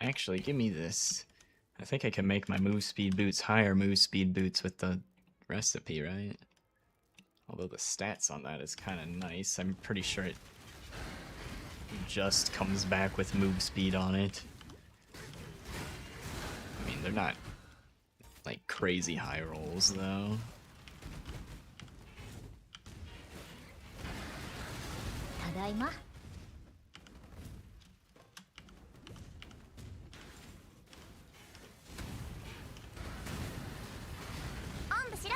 Actually, give me this. I think I can make my move speed boots higher move speed boots with the recipe, right? Although the stats on that is kind of nice. I'm pretty sure it just comes back with move speed on it. I mean, they're not like crazy high rolls though. ただいま おんぶしろ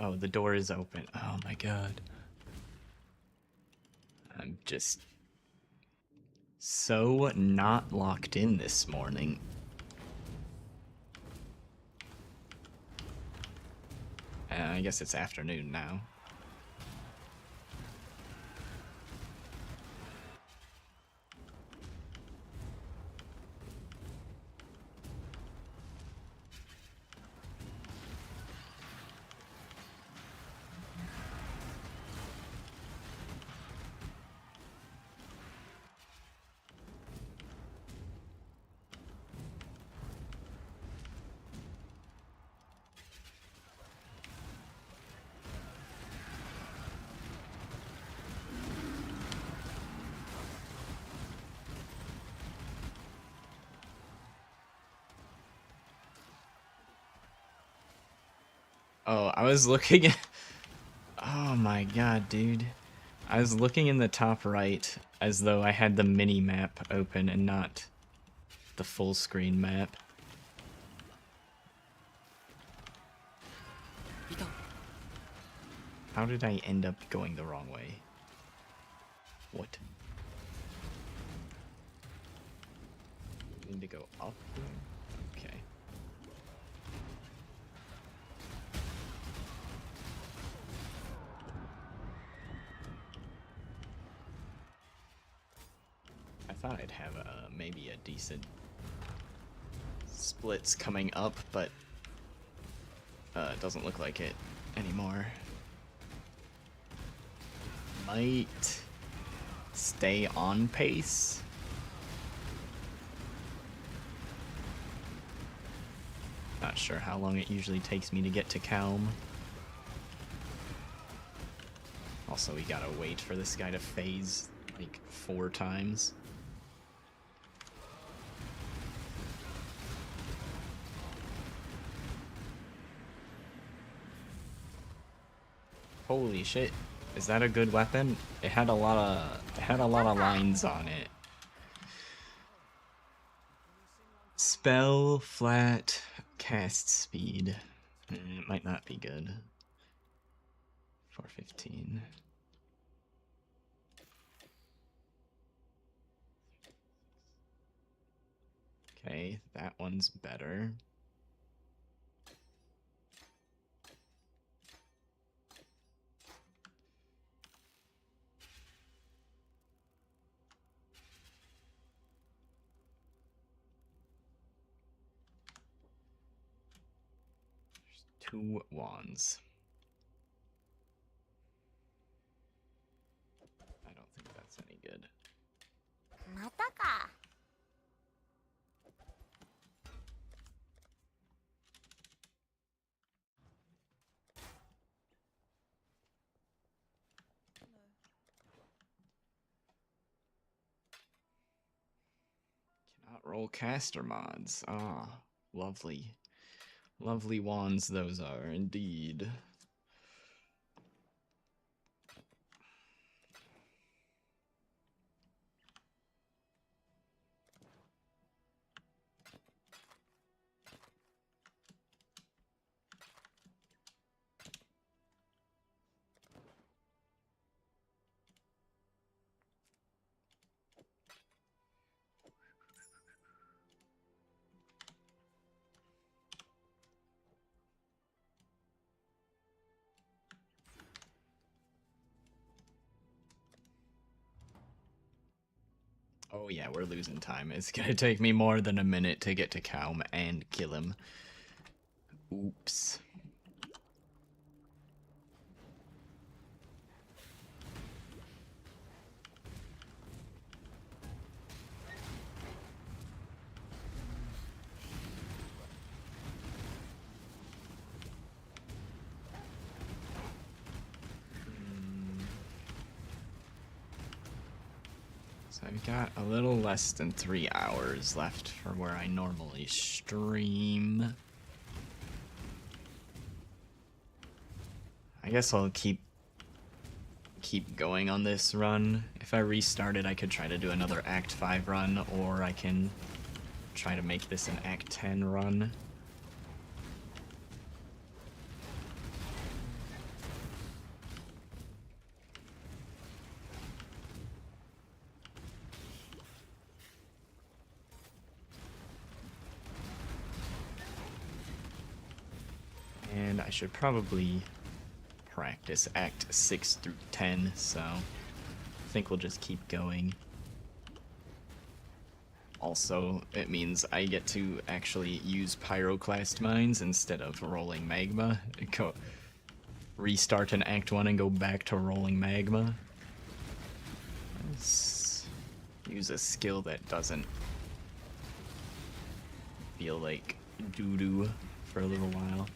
Oh, the door is open. Oh my god. I'm just so not locked in this morning. I guess it's afternoon now. Oh, I was looking at... Oh my god, dude. I was looking in the top right as though I had the mini map open and not the full screen map. How did I end up going the wrong way? What? Need to go up here? Okay. I thought I'd have maybe a decent splits coming up, but it doesn't look like it anymore. Might stay on pace. Not sure how long it usually takes me to get to Calm. Also, we gotta wait for this guy to phase like 4 times. Holy shit. Is that a good weapon? It had a lot of lines on it. Spell flat cast speed. It might not be good. 415. Okay, that one's better. There's 2 wands. I don't think that's any good. またか Cannot roll caster mods. Ah, lovely. Lovely wands those are, indeed. Oh yeah, we're losing time. It's gonna take me more than a minute to get to Kaum and kill him. Oops. So I've got a little less than 3 hours left for where I normally stream. I guess I'll keep going on this run. If I restarted, I could try to do another Act 5 run, or I can try to make this an Act 10 run. And I should probably practice Act 6 through 10, so I think we'll just keep going. Also, it means I get to actually use pyroclast mines instead of rolling magma. Restart an Act 1 and go back to rolling magma. Let's use a skill that doesn't feel like doo-doo for a little while.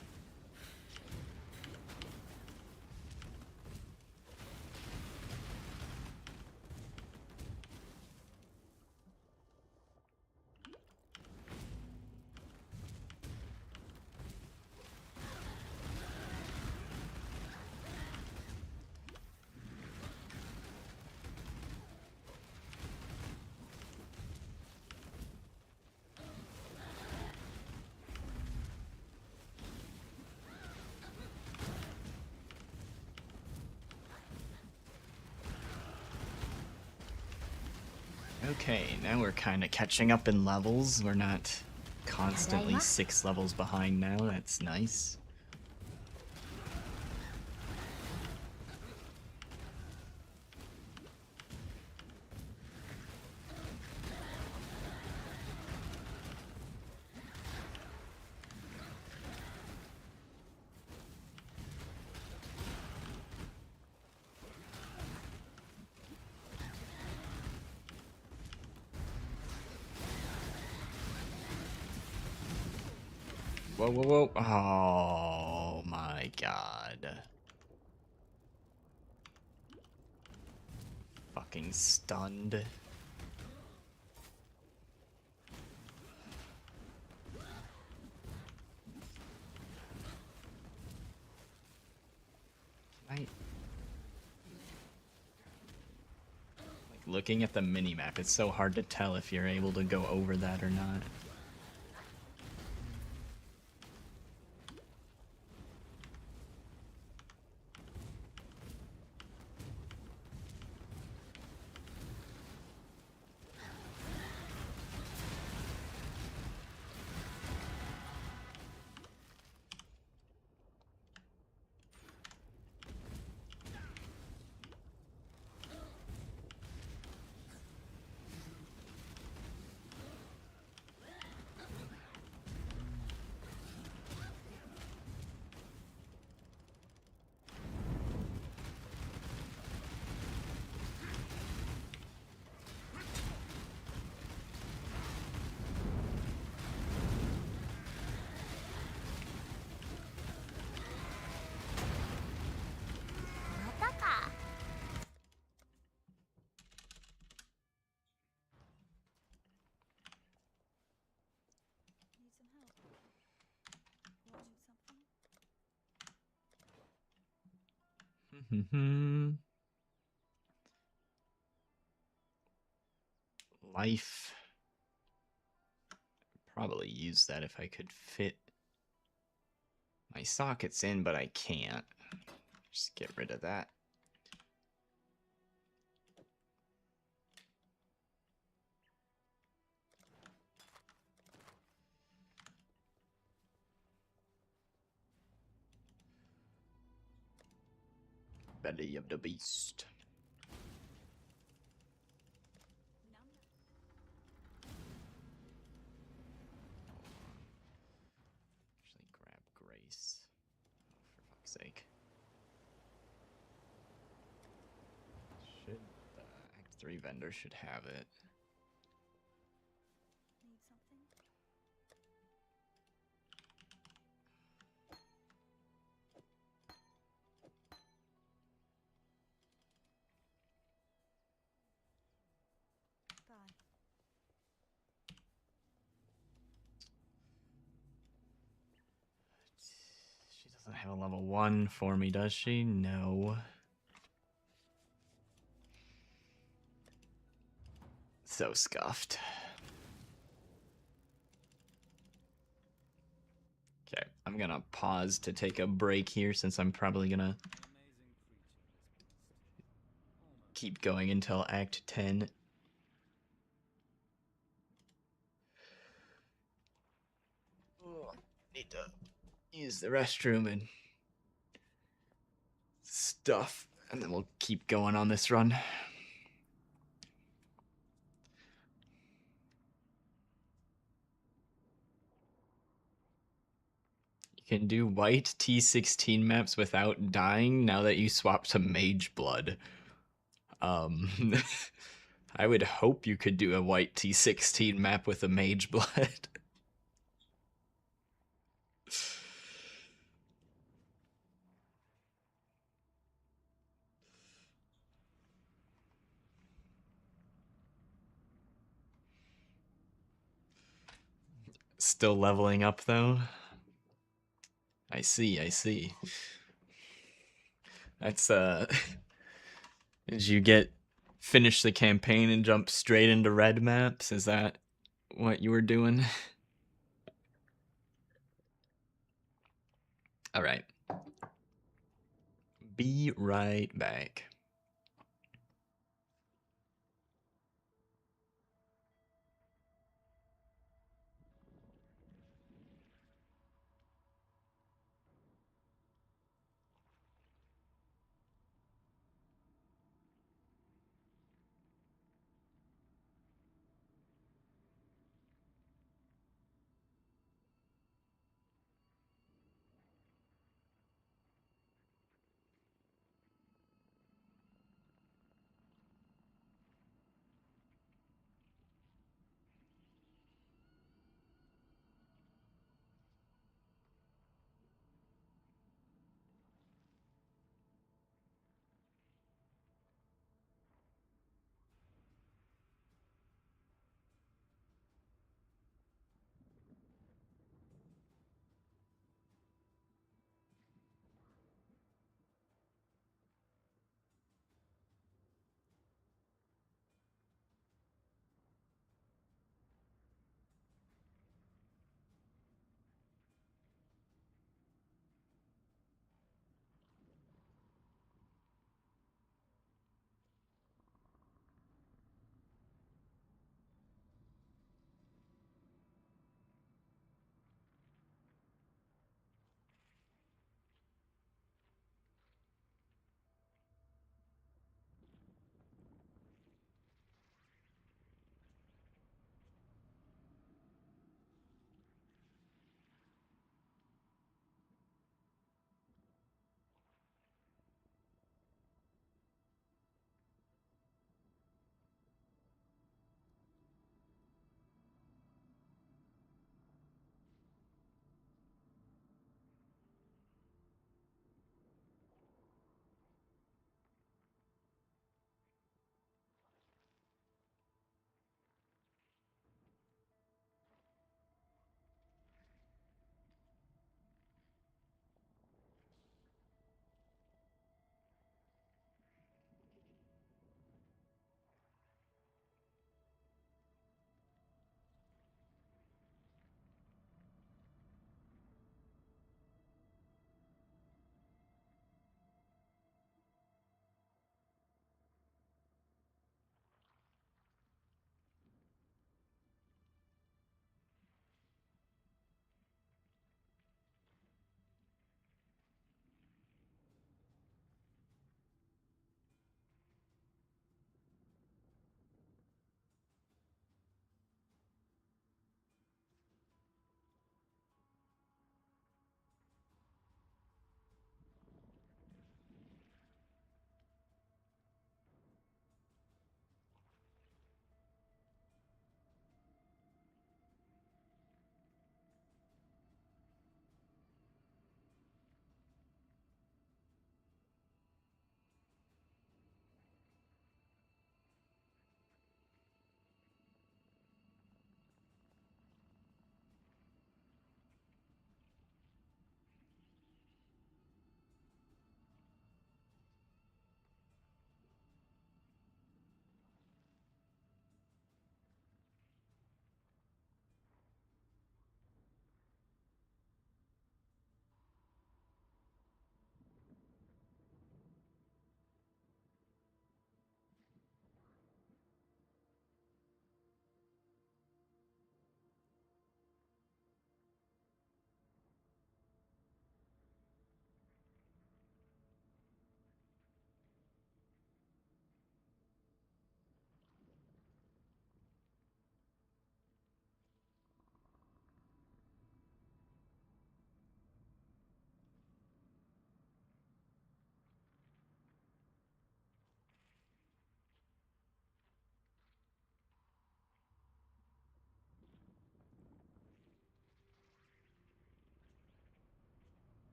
Okay, now we're kind of catching up in levels. We're not constantly 6 levels behind now. That's nice. Whoa, whoa, whoa. Oh my god. Fucking stunned. Like, looking at the minimap, it's so hard to tell if you're able to go over that or not. Need some help? Watching something? Life. Probably use that if I could fit my sockets in, but I can't. Just get rid of that. Belly of the beast. None? sake. Should the Act 3 vendor should have it. Need something? Bye. She doesn't have a level 1 for me, does she? No. So scuffed. Okay, I'm gonna pause to take a break here since I'm probably gonna keep going until Act 10. Need to use the restroom and stuff, and then we'll keep going on this run. You can do white T16 maps without dying now that you swap to Mage Blood. I would hope you could do a white T16 map with a Mage Blood. Still leveling up though. I see, I see. That's did you finish the campaign and jump straight into red maps? Is that what you were doing? All right. Be right back.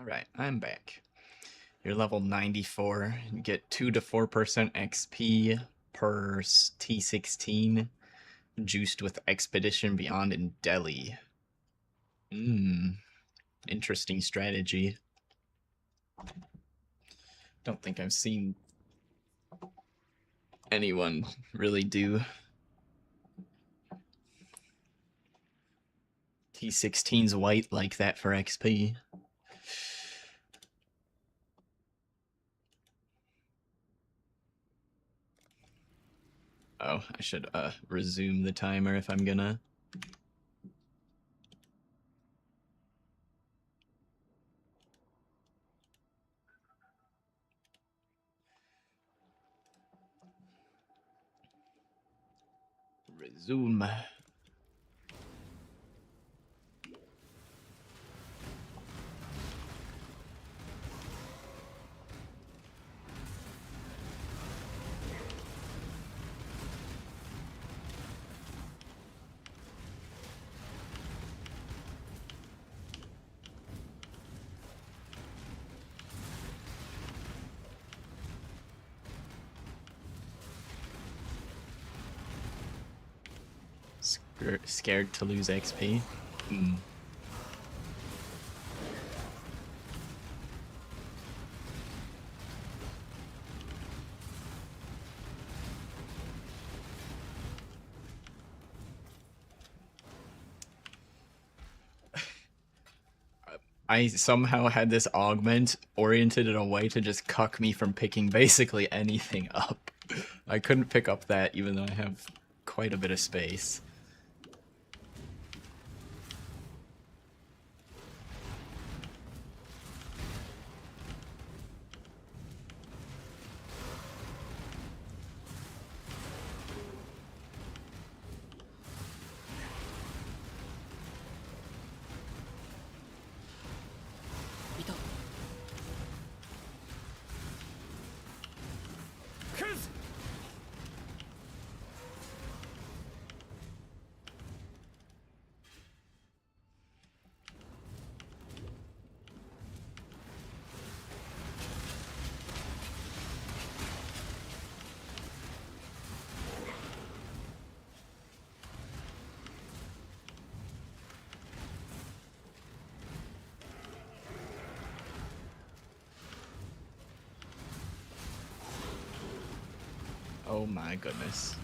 Alright, I'm back. You're level 94. You get 2 to 4% XP per T16, juiced with Expedition Beyond in Delhi. Interesting strategy. Don't think I've seen anyone really do T16's white like that for XP. Oh, I should resume the timer if I'm gonna. Resume. Scared to lose XP? I somehow had this augment oriented in a way to just cuck me from picking basically anything up. I couldn't pick up that even though I have quite a bit of space. Oh my goodness.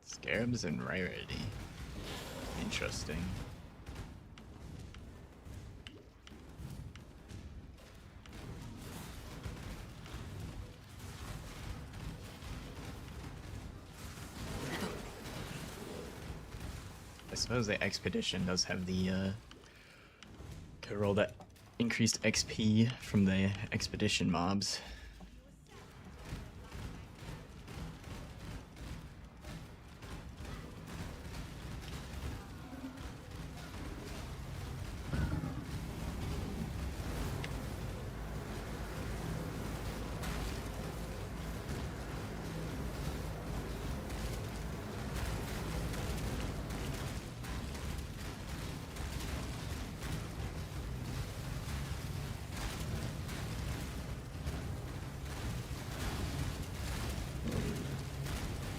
Scarabs and rarity. Interesting. I suppose the expedition does have the to roll that increased XP from the expedition mobs.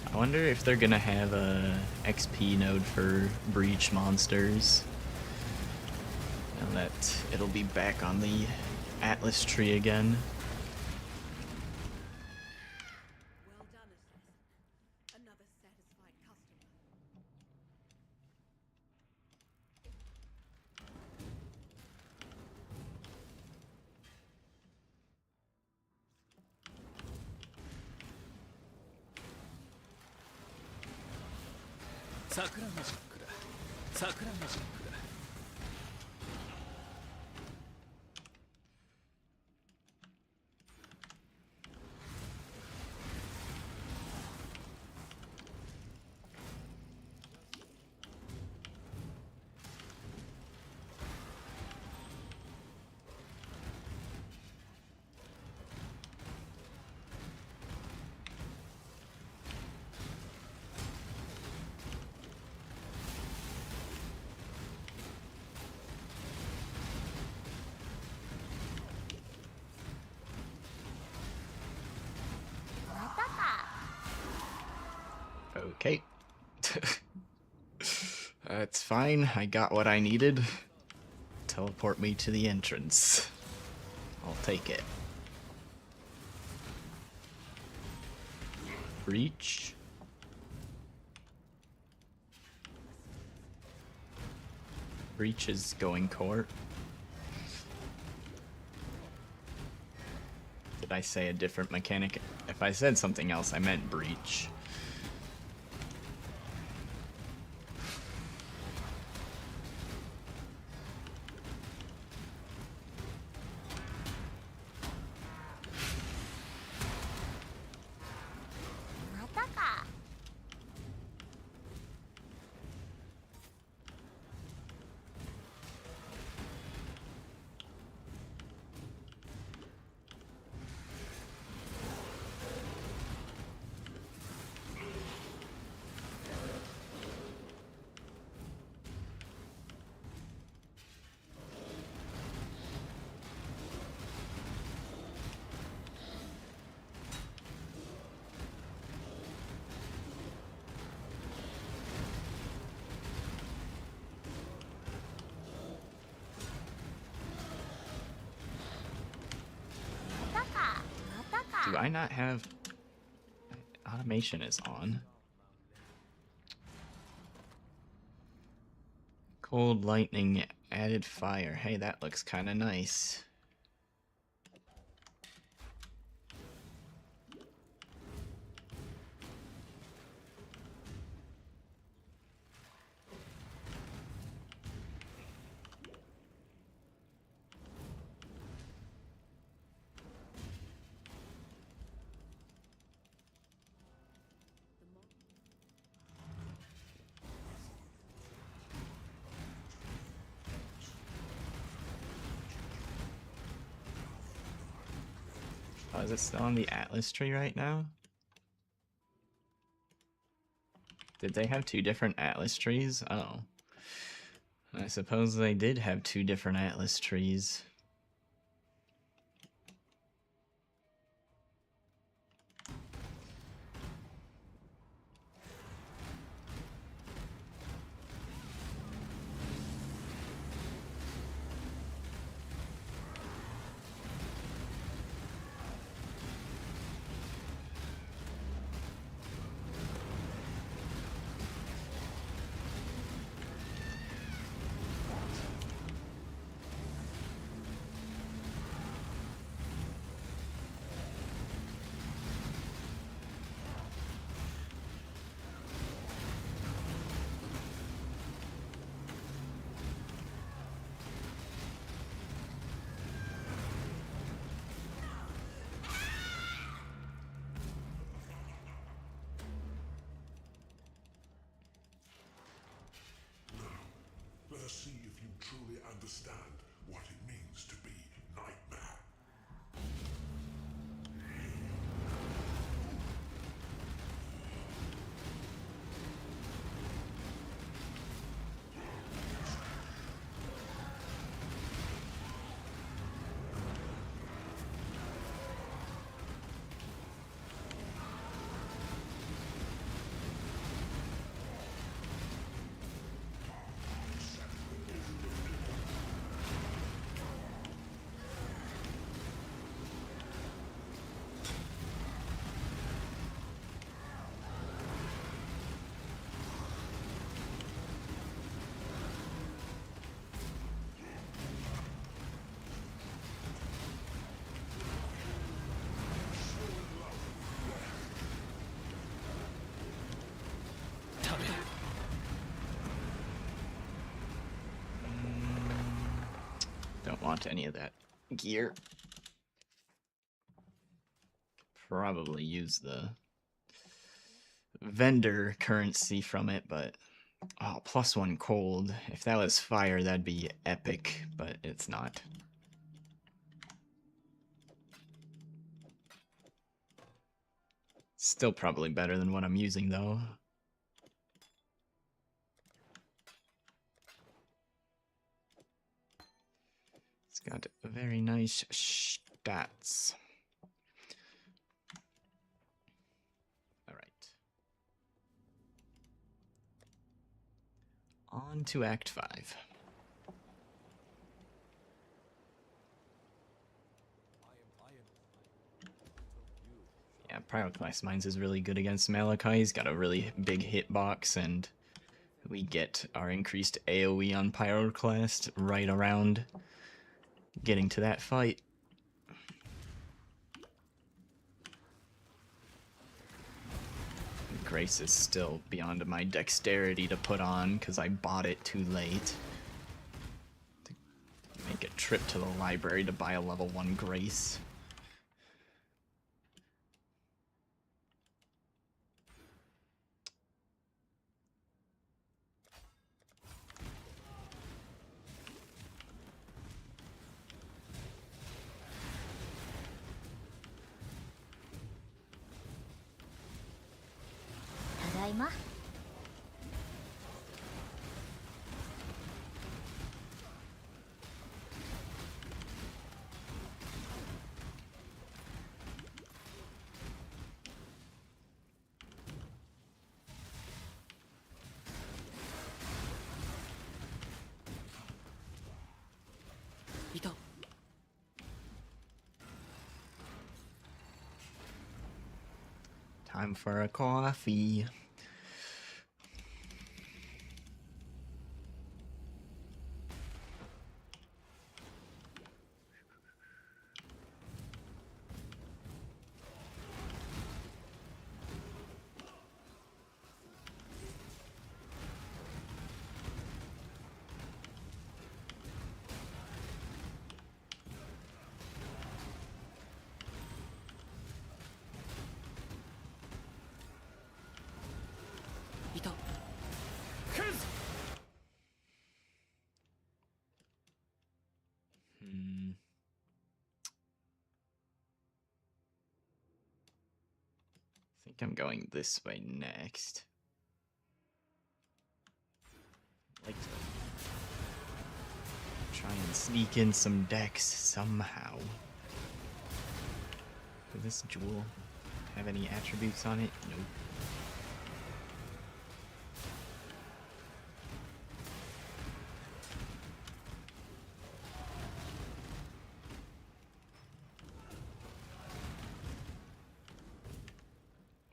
I wonder if they're gonna have a XP node for breach monsters. Now that it'll be back on the Atlas tree again. Well done, assassin. Another satisfied customer. 桜マジックだ。桜マジックだ。Okay. That's fine. I got what I needed. Teleport me to the entrance. I'll take it. Breach. Breach is going court. Did I say a different mechanic? If I said something else, I meant breach. Do I not have... Automation is on. Cold lightning, added fire. Hey, that looks kind of nice. Oh, is it still on the Atlas tree right now? Did they have two different Atlas trees? Oh. I suppose they did have two different Atlas trees. Let us see if you truly understand what it means to be Nightmare. Don't want any of that gear. Probably use the vendor currency from it, but oh, +1 cold. If that was fire, that'd be epic, but it's not. Still probably better than what I'm using though. It's got very nice stats. All right. On to Act 5. Yeah, Pyroclast Mines is really good against Malachi. He's got a really big hitbox, and we get our increased AoE on Pyroclast right around getting to that fight. Grace is still beyond my dexterity to put on because I bought it too late. To make a trip to the library to buy a level 1 Grace. Tadaima. Time for a coffee. I think I'm going this way next. I'd like to try and sneak in some decks somehow. Does this jewel have any attributes on it? Nope.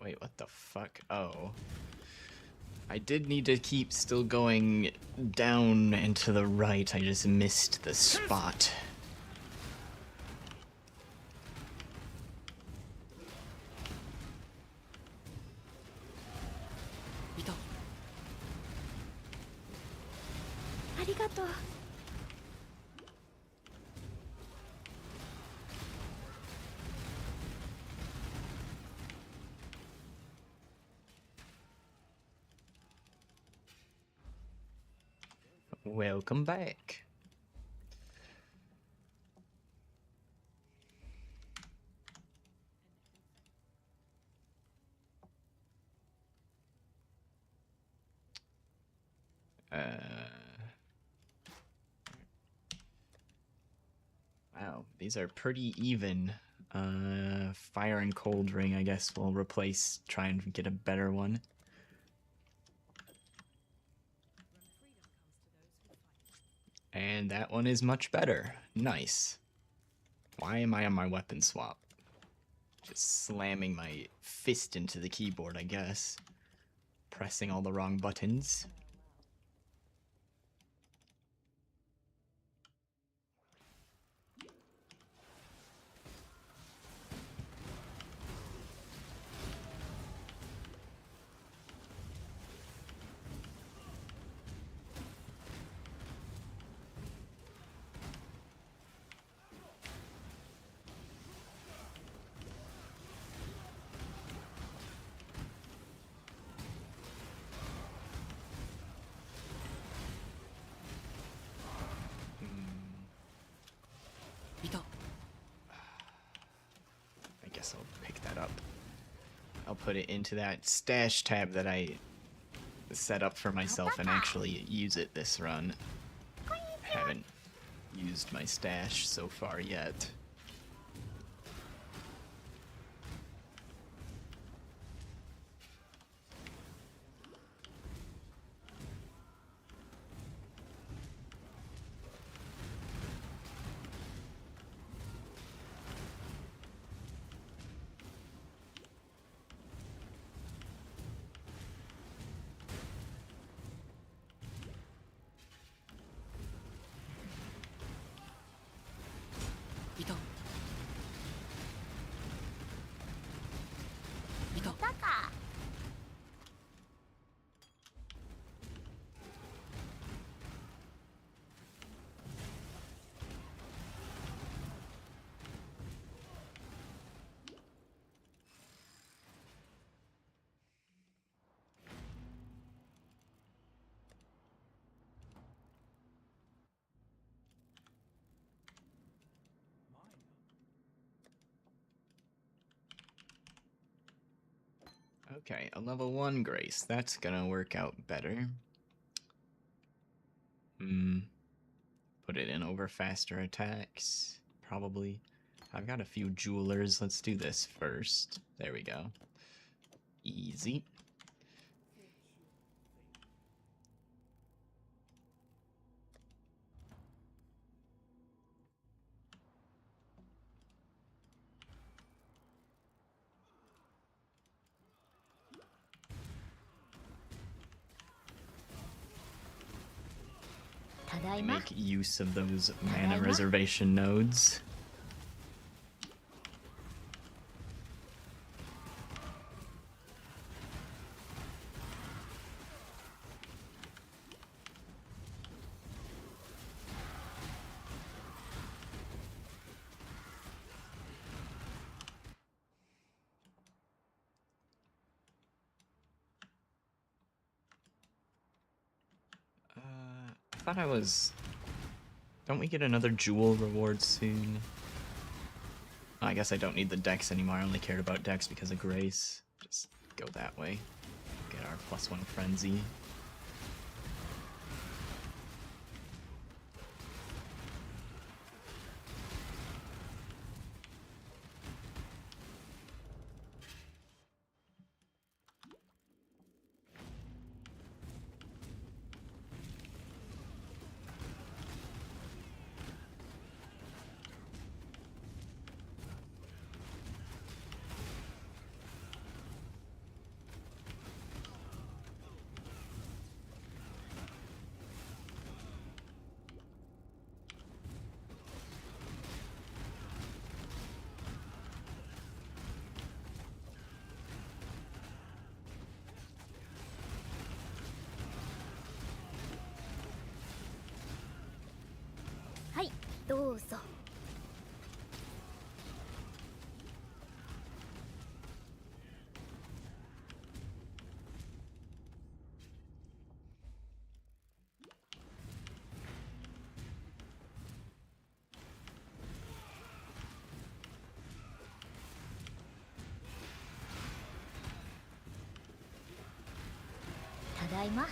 Wait, what the fuck? Oh. I did need to keep still going down and to the right. I just missed the spot. Arigato. Welcome back. Wow, these are pretty even. Fire and Cold Ring, I guess we'll replace, try and get a better one. And that one is much better. Nice. Why am I on my weapon swap? Just slamming my fist into the keyboard, I guess. Pressing all the wrong buttons. I guess I'll pick that up. I'll put it into that stash tab that I set up for myself and actually use it this run. Haven't used my stash so far yet. Okay, a level 1 Grace. That's gonna work out better. Put it in over faster attacks. Probably. I've got a few jewelers. Let's do this first. There we go. Easy. Make use of those mana reservation nodes. I thought I was... Don't we get another jewel reward soon? Oh, I guess I don't need the dex anymore. I only cared about dex because of Grace. Just go that way. Get our +1 frenzy.はいどうぞ。ただいま。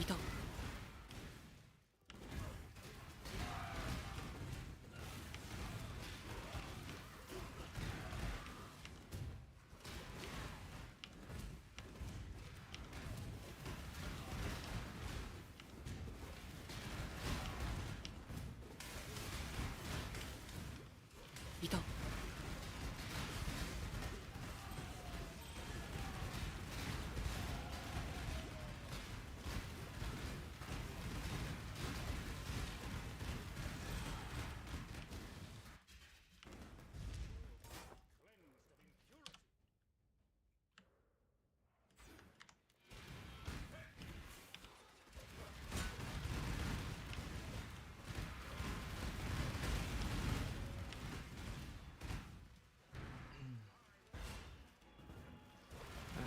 いた。いた。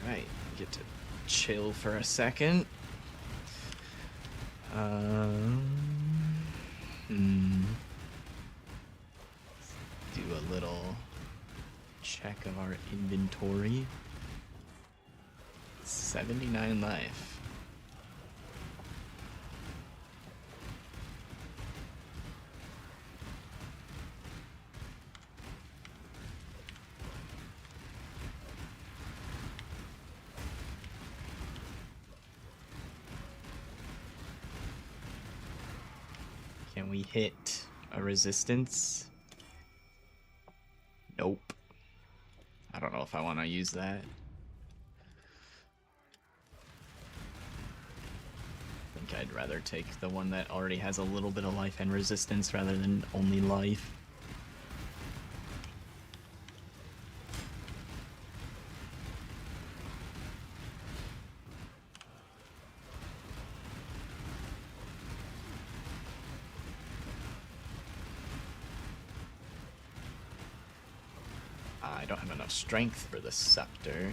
Alright, get to chill for a second. Do a little check of our inventory. 79 life. Can we hit a resistance? Nope. I don't know if I want to use that. I think I'd rather take the one that already has a little bit of life and resistance rather than only life. I don't have enough strength for the scepter.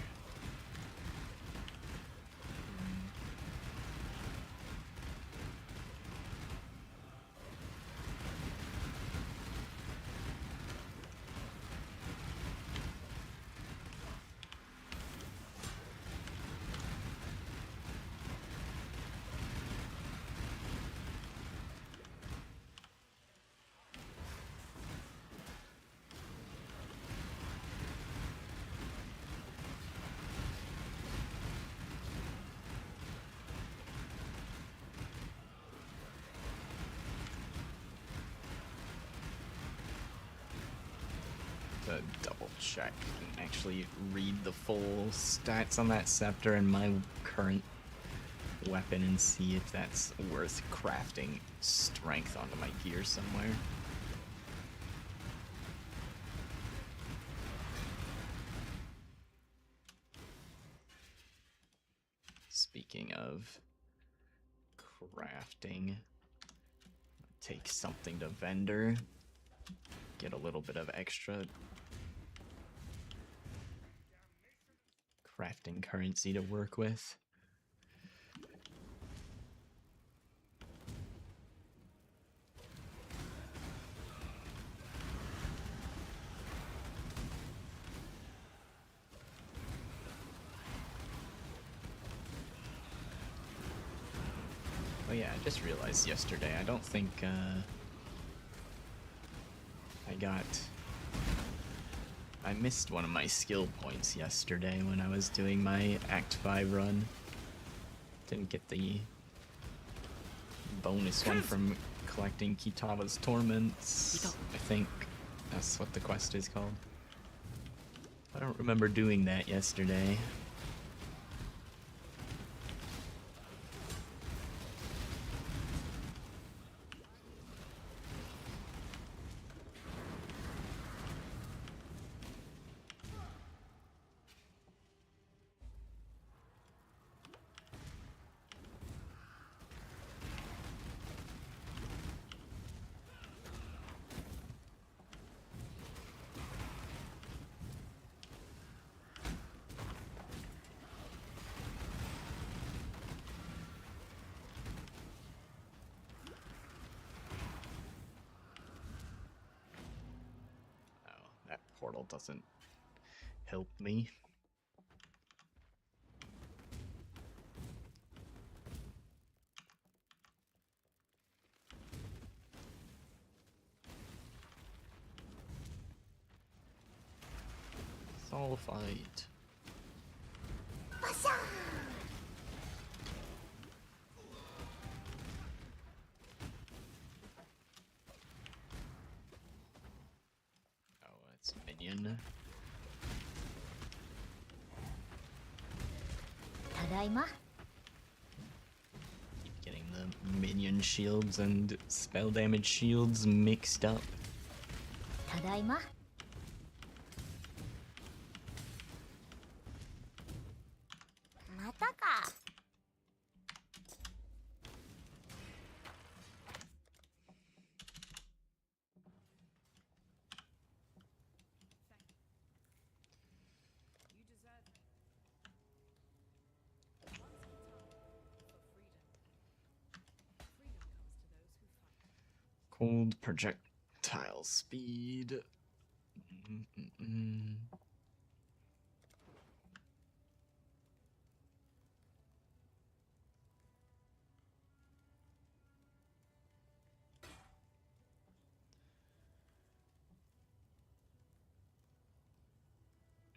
To double check and actually read the full stats on that scepter and my current weapon and see if that's worth crafting strength onto my gear somewhere. Speaking of crafting, take something to vendor, get a little bit of extra crafting currency to work with. Oh yeah, I just realized yesterday, I don't think I missed one of my skill points yesterday when I was doing my Act 5 run. Didn't get the bonus one from collecting Kitava's Torments. I think that's what the quest is called. I don't remember doing that yesterday. That portal doesn't help me. Sulfite. Oh, it's minion. ただいま Keep getting the minion shields and spell damage shields mixed up. ただいま またか You deserve it. Once in time for freedom. Freedom comes to those who fight. Cold projectile speed. Mm-mm-mm.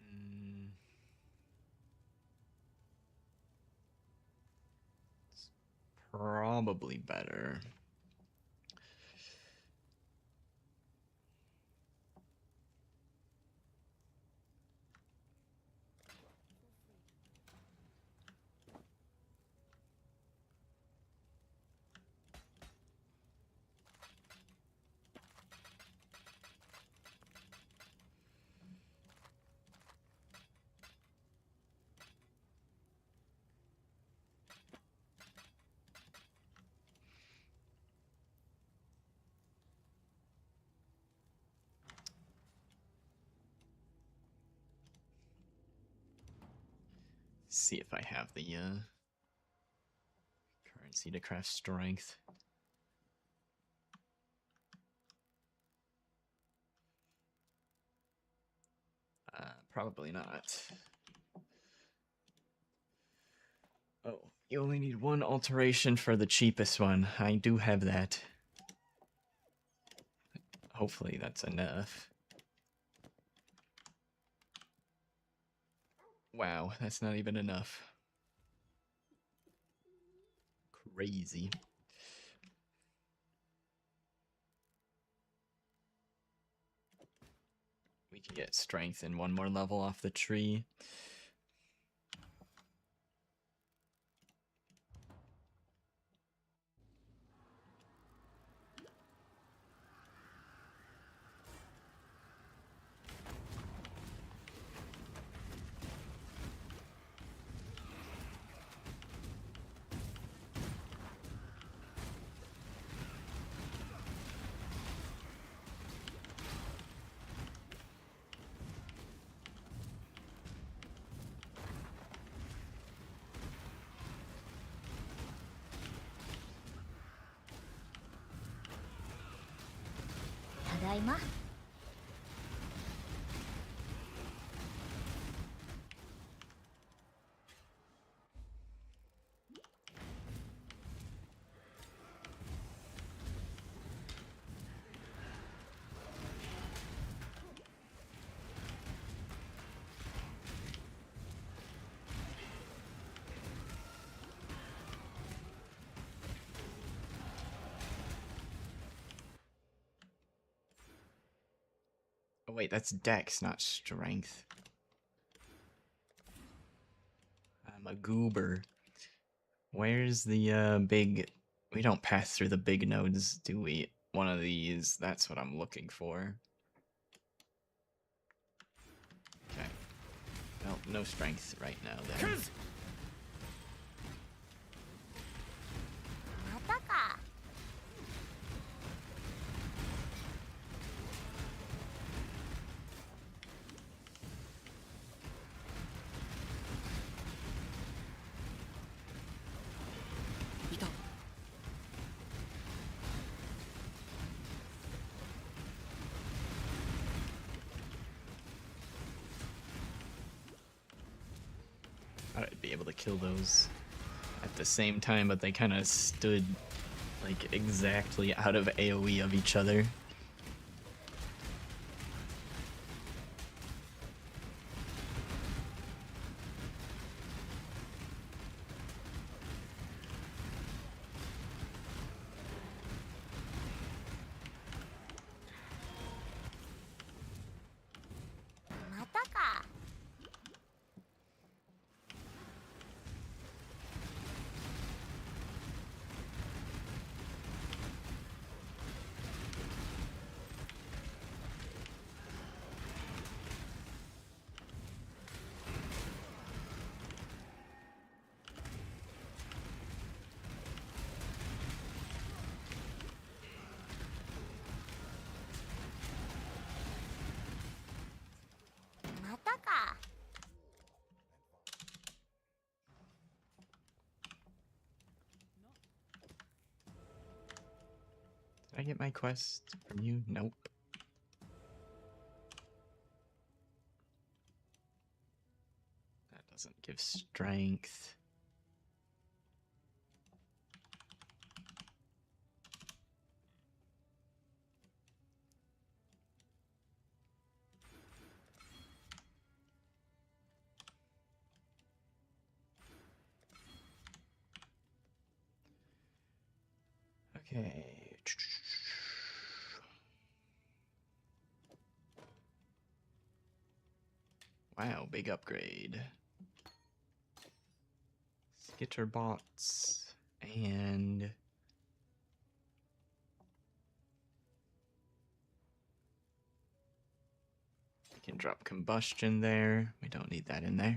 Mm. It's probably better. See if I have the currency to craft strength. Probably not. Oh, you only need one alteration for the cheapest one. I do have that. Hopefully that's enough. Wow, that's not even enough. Crazy. We can get strength in one more level off the tree. Tadaima. Oh wait, that's dex, not strength. I'm a goober. Where's the big... We don't pass through the big nodes, do we? One of these, that's what I'm looking for. Okay. Well, no strength right now then. またか。いた。 Thought I'd be able to kill those at the same time, but they kind of stood like exactly out of AoE of each other. Did I get my quest from you? Nope. That doesn't give strength. Okay. Wow, big upgrade. Skitter bots and we can drop combustion there. We don't need that in there.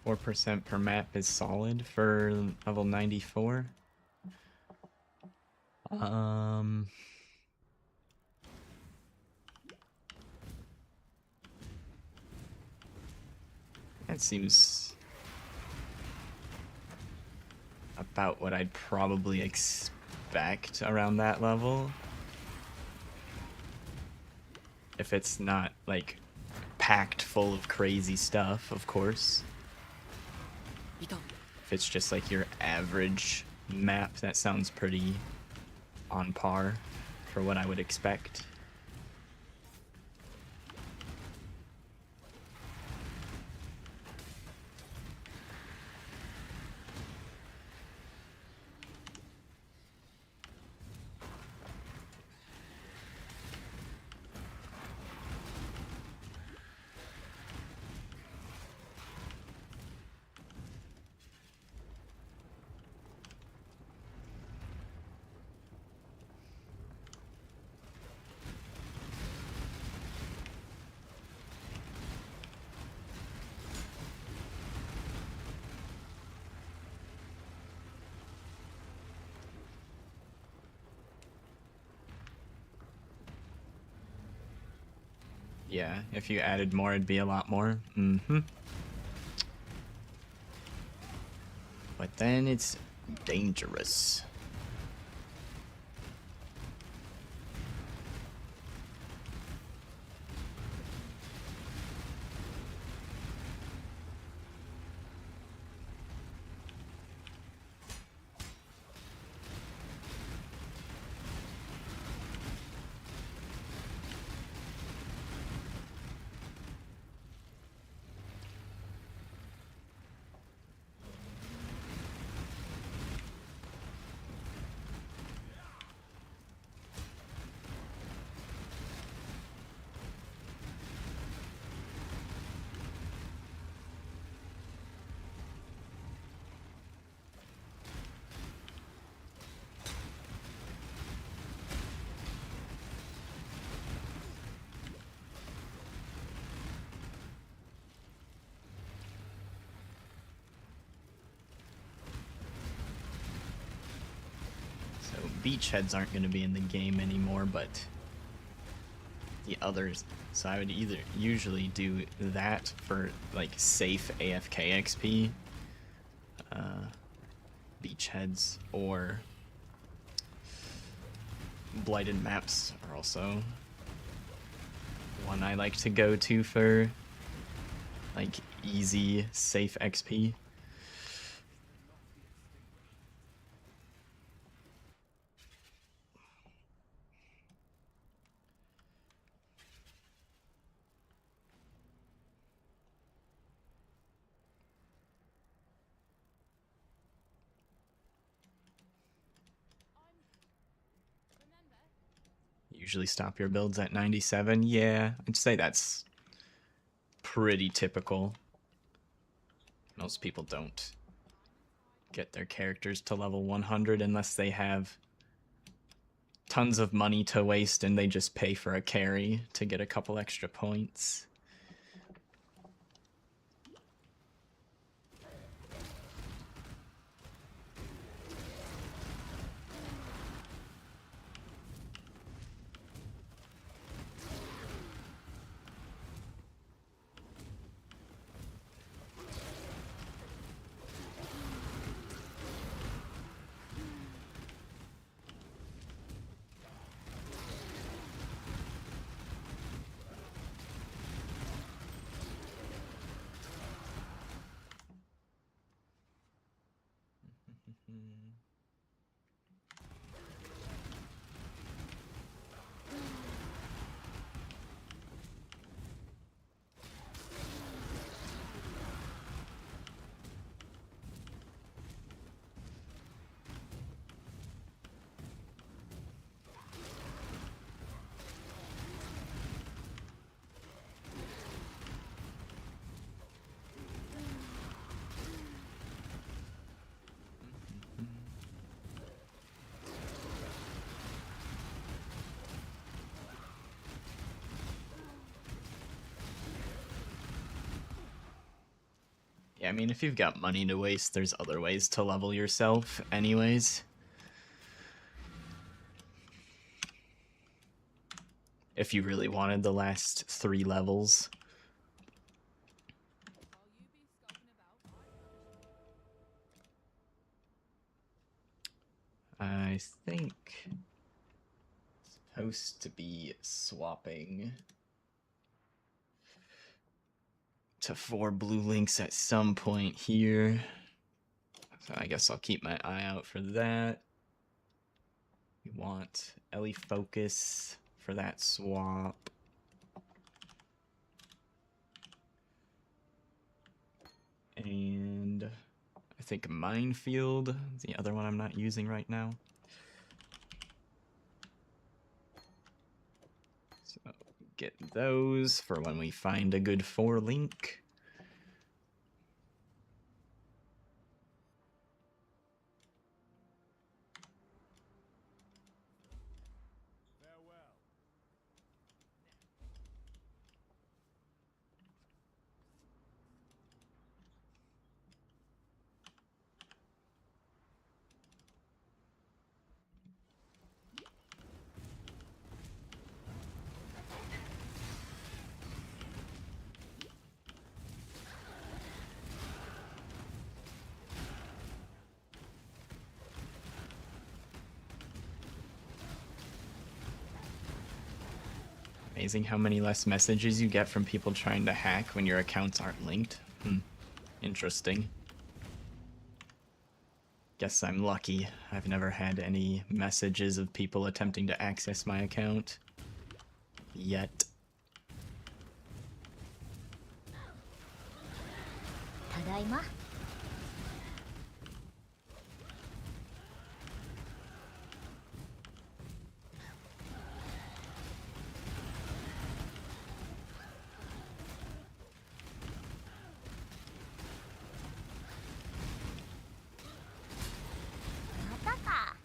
4% per map is solid for level 94. That seems about what I'd probably expect around that level. If it's not, like, packed full of crazy stuff, of course. If it's just, like, your average map, that sounds pretty on par for what I would expect. Yeah, if you added more, it'd be a lot more. But then it's dangerous. So beachheads aren't going to be in the game anymore, but the others. So I would either usually do that for like safe AFK XP, beachheads, or blighted maps are also one I like to go to for like easy, safe XP. Usually stop your builds at 97. Yeah, I'd say that's pretty typical. Most people don't get their characters to level 100 unless they have tons of money to waste and they just pay for a carry to get a couple extra points. I mean, if you've got money to waste, there's other ways to level yourself anyways. If you really wanted the last 3 levels. While you be scoping about, I think it's supposed to be swapping to 4 blue links at some point here. So I guess I'll keep my eye out for that. We want Ellie Focus for that swap. And I think Minefield is the other one I'm not using right now. So get those for when we find a good 4 link. Farewell. Amazing how many less messages you get from people trying to hack when your accounts aren't linked. Interesting. Guess I'm lucky. I've never had any messages of people attempting to access my account. Yet. ただいま またか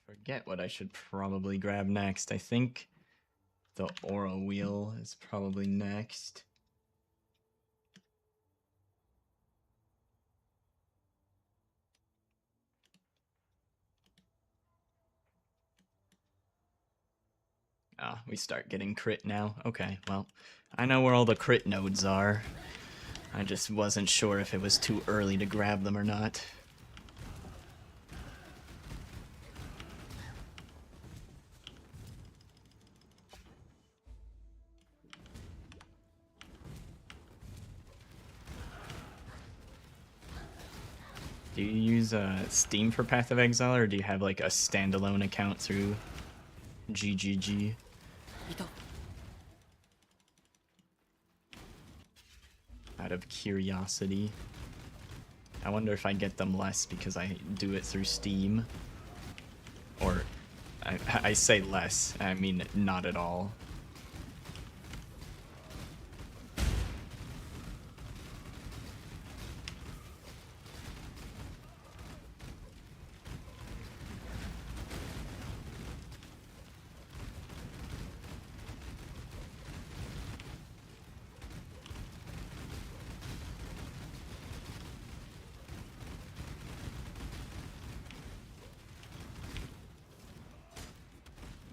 Forget what I should probably grab next. I think the Aura Wheel is probably next. Ah, we start getting crit now. Okay, well, I know where all the crit nodes are. I just wasn't sure if it was too early to grab them or not. Do you use Steam for Path of Exile, or do you have like a standalone account through GGG? いた。 Out of curiosity. I wonder if I get them less because I do it through Steam. Or, I say less, I mean not at all.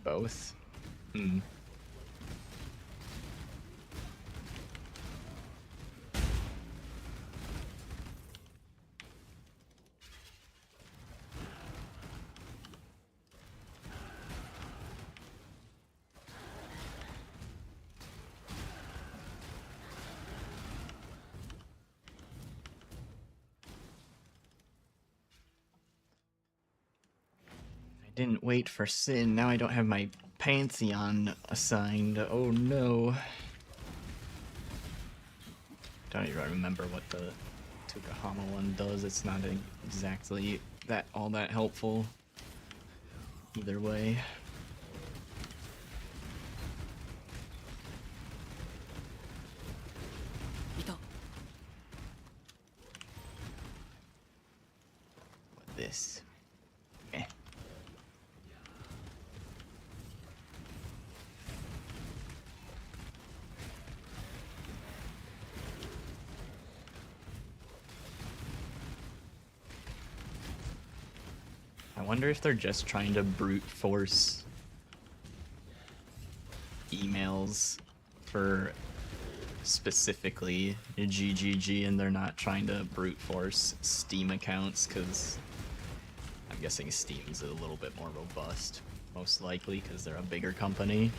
Both? Hmm. Didn't wait for Sin. Now I don't have my Pantheon assigned. Oh no. Don't even remember what the Tukahama one does. It's not exactly all that helpful. Either way. this. Eh. I wonder if they're just trying to brute force emails for specifically GGG, and they're not trying to brute force Steam accounts, because I'm guessing Steam's a little bit more robust, most likely, because they're a bigger company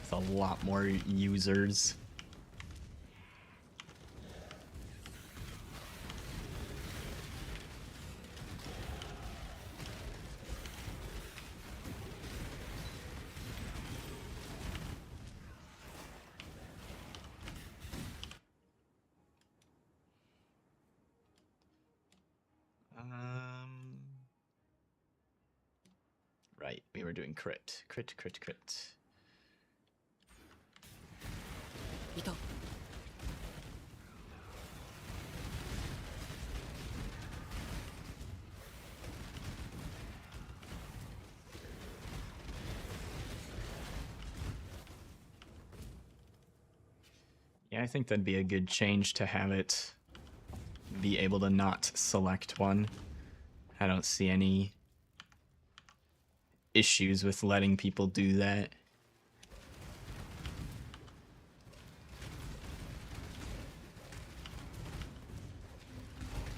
with a lot more users. Right, we were doing crit. Crit. いた Yeah, I think that'd be a good change to have it be able to not select one. I don't see any issues with letting people do that.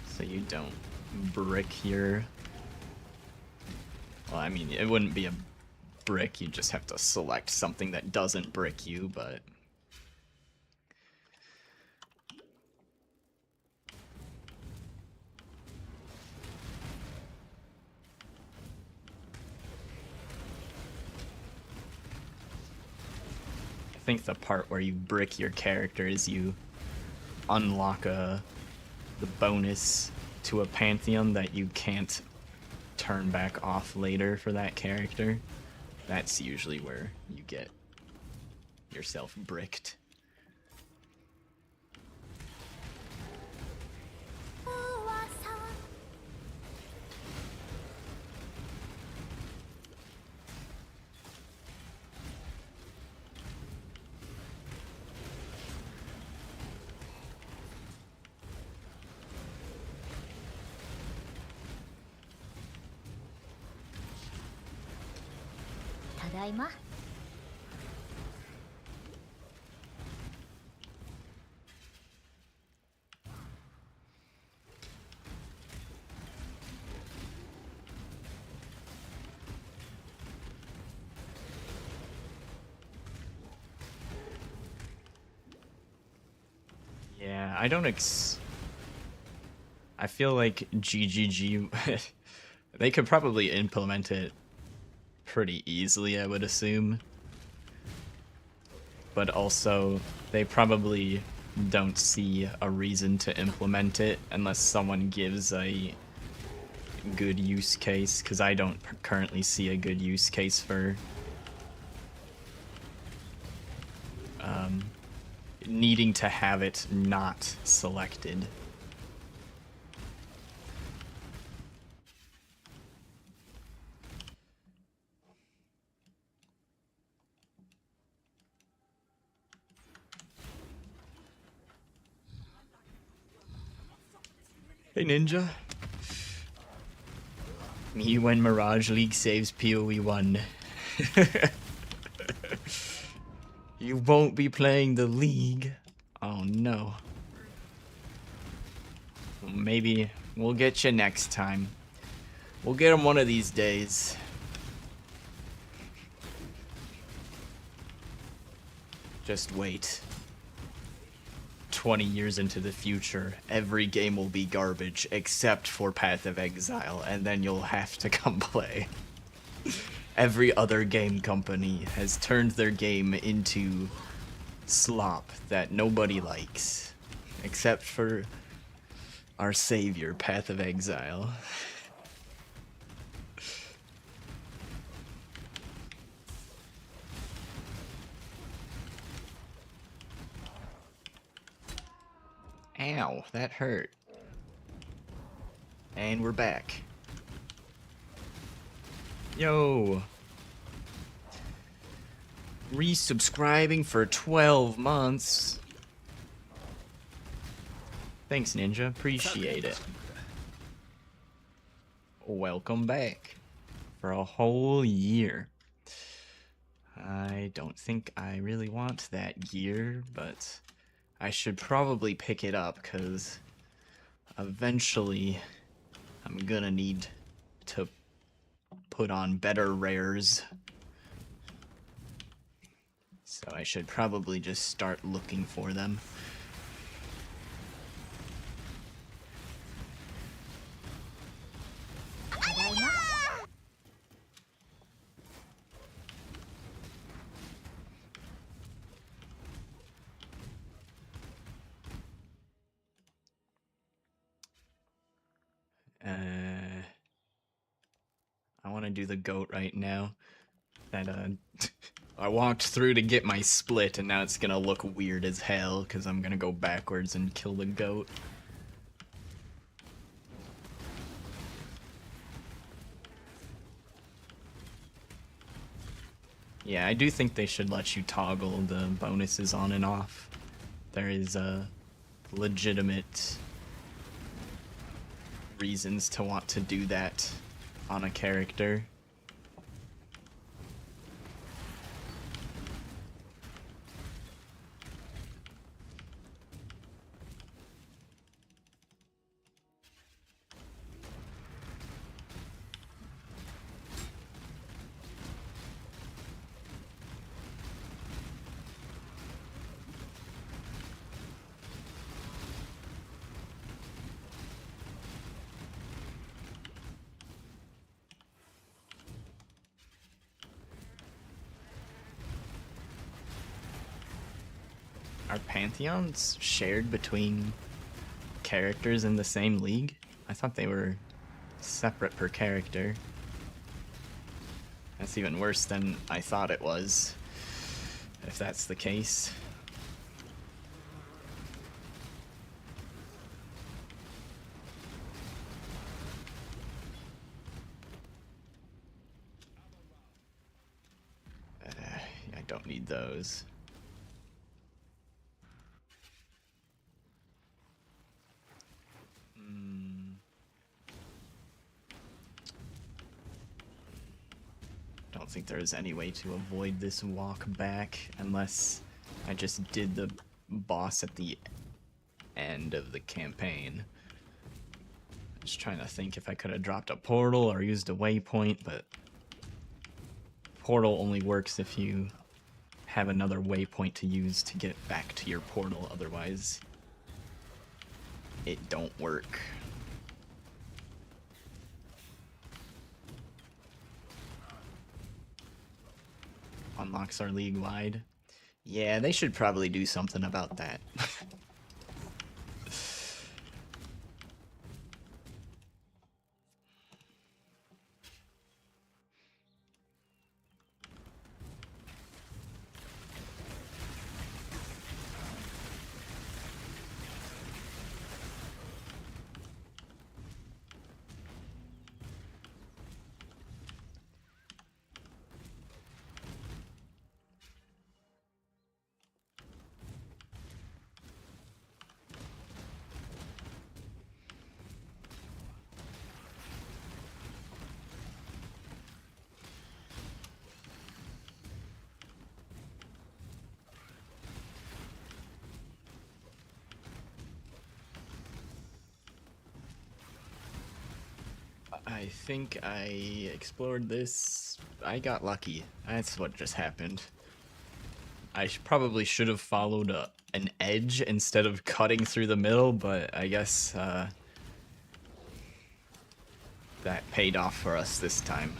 So you don't brick your... Well, I mean, it wouldn't be a brick, you just have to select something that doesn't brick you, but... I think the part where you brick your character is you unlock the bonus to a pantheon that you can't turn back off later for that character. That's usually where you get yourself bricked. Tadaima. Yeah, I don't I feel like GGG, they could probably implement it pretty easily, I would assume. But also, they probably don't see a reason to implement it unless someone gives a good use case, because I don't currently see a good use case for needing to have it not selected. Hey Ninja. Me when Mirage League saves PoE 1. You won't be playing the league. Oh no. Well, maybe we'll get you next time. We'll get him one of these days. Just wait. 20 years into the future, every game will be garbage except for Path of Exile, and then you'll have to come play. Every other game company has turned their game into slop that nobody likes, except for our savior, Path of Exile. Ow, that hurt. And we're back. Yo. Resubscribing for 12 months. Thanks, Ninja. Appreciate it. Welcome back for a whole year. I don't think I really want that gear, but I should probably pick it up because eventually I'm gonna need to put on better rares. So I should probably just start looking for them. I want to do the goat right now. That I walked through to get my split, and now it's gonna look weird as hell because I'm gonna go backwards and kill the goat. Yeah, I do think they should let you toggle the bonuses on and off. There is legitimate reasons to want to do that on a character. Are pantheons shared between characters in the same league? I thought they were separate per character. That's even worse than I thought it was, if that's the case. I don't need those. Don't think there's any way to avoid this walk back unless I just did the boss at the end of the campaign. Just trying to think if I could have dropped a portal or used a waypoint, but portal only works if you have another waypoint to use to get back to your portal, otherwise it don't work. Unlocks are league wide. Yeah, they should probably do something about that. I think I explored this. I got lucky. That's what just happened. I probably should have followed an edge instead of cutting through the middle, but I guess that paid off for us this time.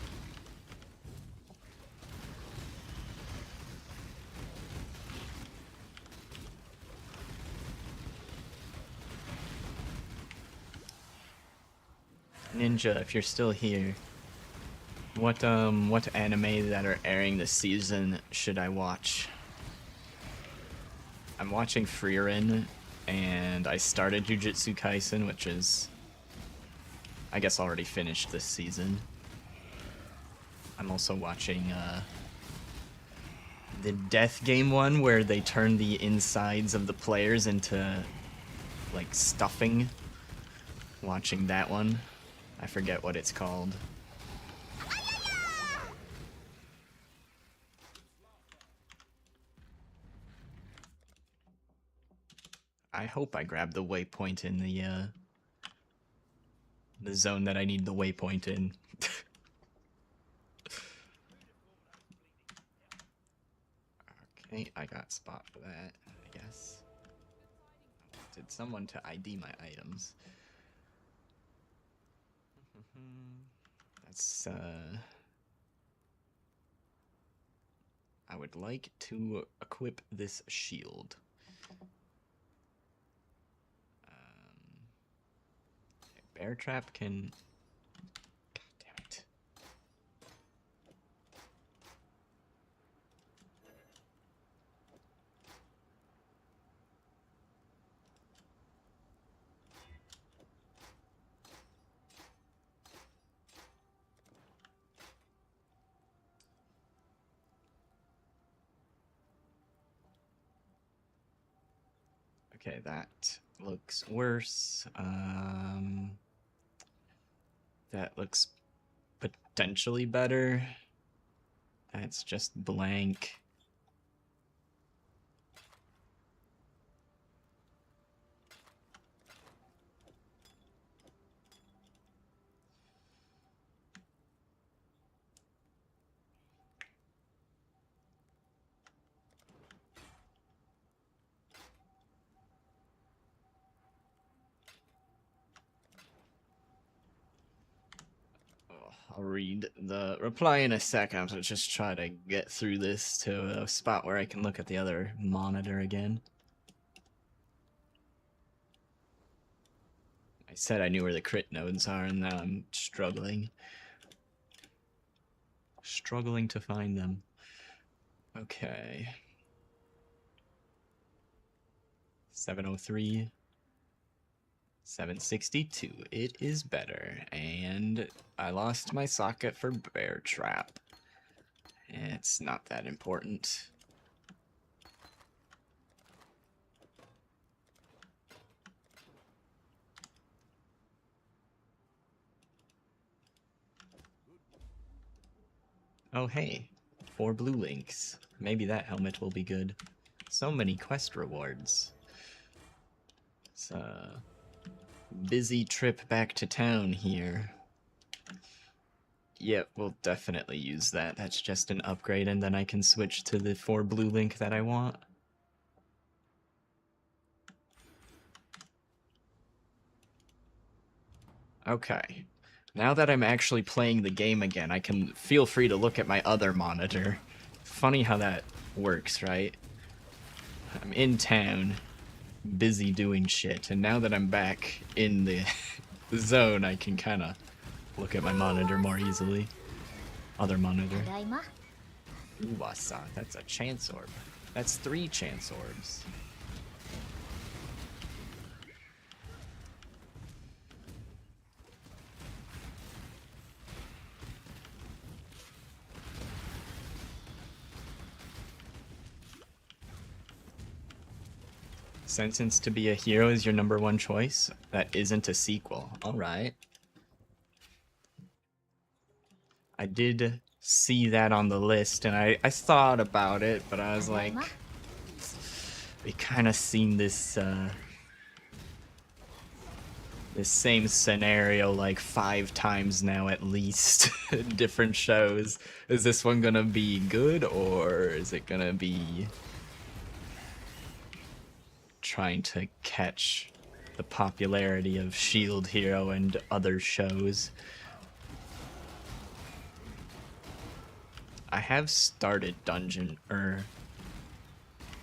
Ninja, if you're still here, what anime that are airing this season should I watch? I'm watching Frieren, and I started Jujutsu Kaisen, which is, I guess, already finished this season. I'm also watching the death game one where they turn the insides of the players into like stuffing. Watching that one. I forget what it's called. I hope I grab the waypoint in the zone that I need the waypoint in. Okay, I got spot for that, I guess. I wanted someone to ID my items. That's, I would like to equip this shield. Okay, bear trap can... God damn it. Okay, that looks worse. That looks potentially better. That's just blank. I'll read the reply in a second, so just try to get through this to a spot where I can look at the other monitor again. I said I knew where the crit nodes are, and now I'm struggling. Struggling to find them. Okay. 703. 762. It is better. And I lost my socket for bear trap. It's not that important. Oh hey, 4 blue links. Maybe that helmet will be good. So many quest rewards. It's a busy trip back to town here. Yep, we'll definitely use that. That's just an upgrade, and then I can switch to the 4 blue link that I want. Okay. Now that I'm actually playing the game again, I can feel free to look at my other monitor. Funny how that works, right? I'm in town, busy doing shit, and now that I'm back in the zone, I can kind of look at my monitor more easily. Other monitor. ただいま Uwasa, that's a chance orb. That's 3 chance orbs. Sentenced to be a hero is your #1 choice? That isn't a sequel. Alright. I did see that on the list, and I thought about it, but I was like, we kind of seen this, this same scenario like 5 times now at least in different shows. Is this one gonna be good, or is it gonna be trying to catch the popularity of Shield Hero and other shows? I have started I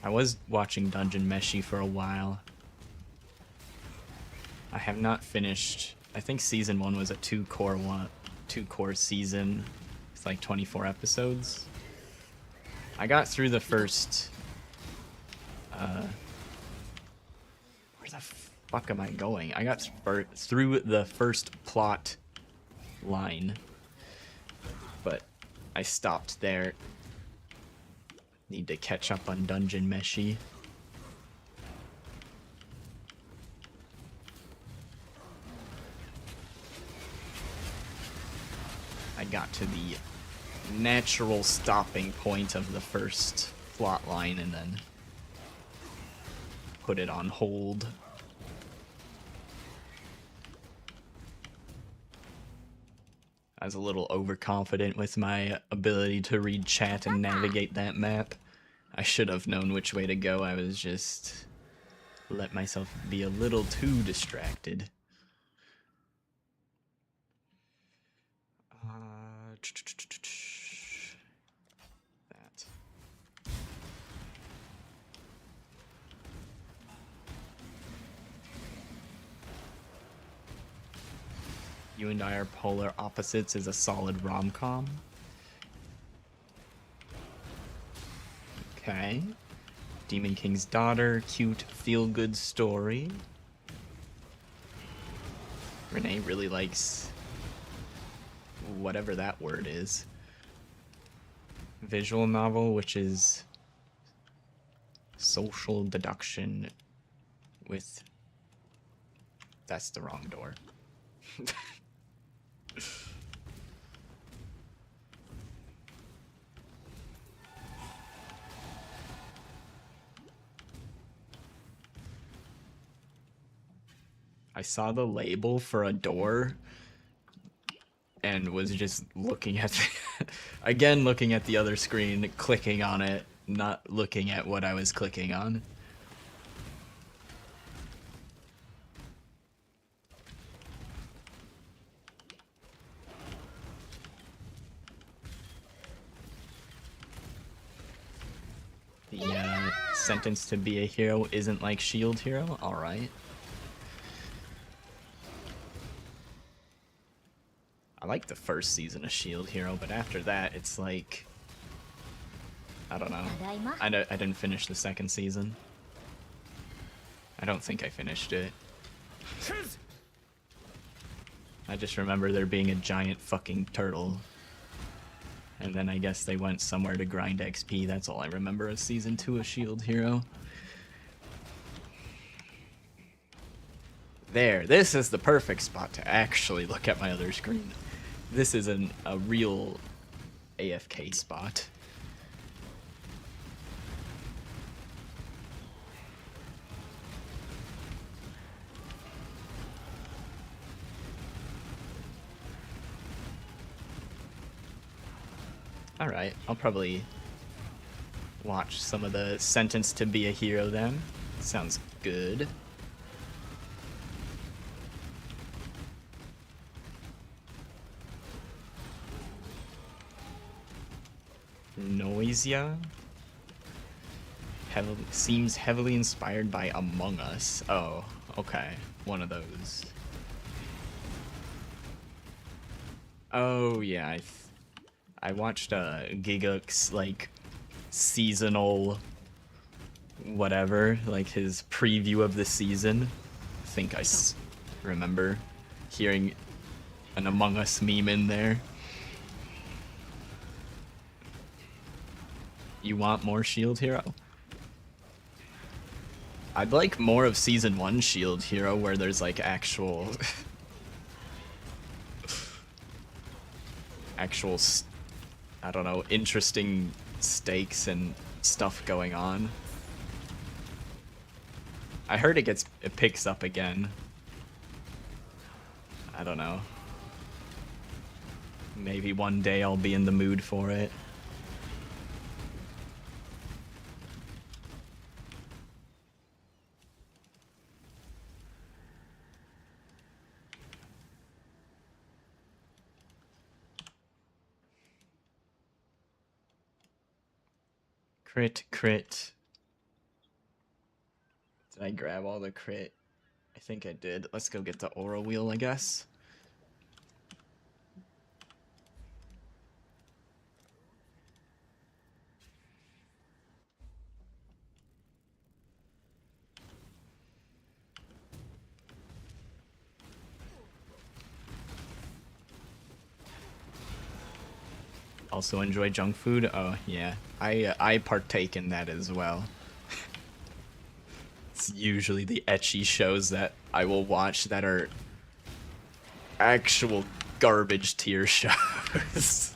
was watching Dungeon Meshi for a while. I have not finished. I think season 1 was a 2-core season. It's like 24 episodes. I got through the first where the fuck am I going? I got through the first plot line, but I stopped there. Need to catch up on Dungeon Meshi. I got to the natural stopping point of the first plot line and then put it on hold. I was a little overconfident with my ability to read chat and navigate that map. I should have known which way to go. I was just let myself be a little too distracted. That. You and I are polar opposites is a solid rom-com. Okay. Demon King's Daughter, cute, feel-good story. Renee really likes whatever that word is. Visual novel, which is social deduction with... That's the wrong door. I saw the label for a door and was just looking at again looking at the other screen, clicking on it, not looking at what I was clicking on. The sentence to be a hero isn't like Shield Hero? Alright. I like the first season of Shield Hero, but after that, it's like... I don't know. I didn't finish the second season. I don't think I finished it. I just remember there being a giant fucking turtle. And then I guess they went somewhere to grind XP. That's all I remember of Season 2 of Shield Hero. There, this is the perfect spot to actually look at my other screen. This is a real AFK spot. Alright, I'll probably watch some of the Sentence to be a Hero then. Sounds good. Noisia seems heavily inspired by Among Us. Oh, okay. One of those. Oh, yeah. I watched Giguk's, like, seasonal whatever, like his preview of the season. I think I remember hearing an Among Us meme in there. You want more Shield Hero? I'd like more of Season 1 Shield Hero where there's like actual... I don't know, interesting stakes and stuff going on. I heard it picks up again. I don't know. Maybe one day I'll be in the mood for it. Crit, crit. Did I grab all the crit? I think I did. Let's go get the aura wheel, I guess. also enjoy junk food? Oh yeah, I partake in that as well. It's usually the ecchi shows that I will watch that are actual garbage tier shows.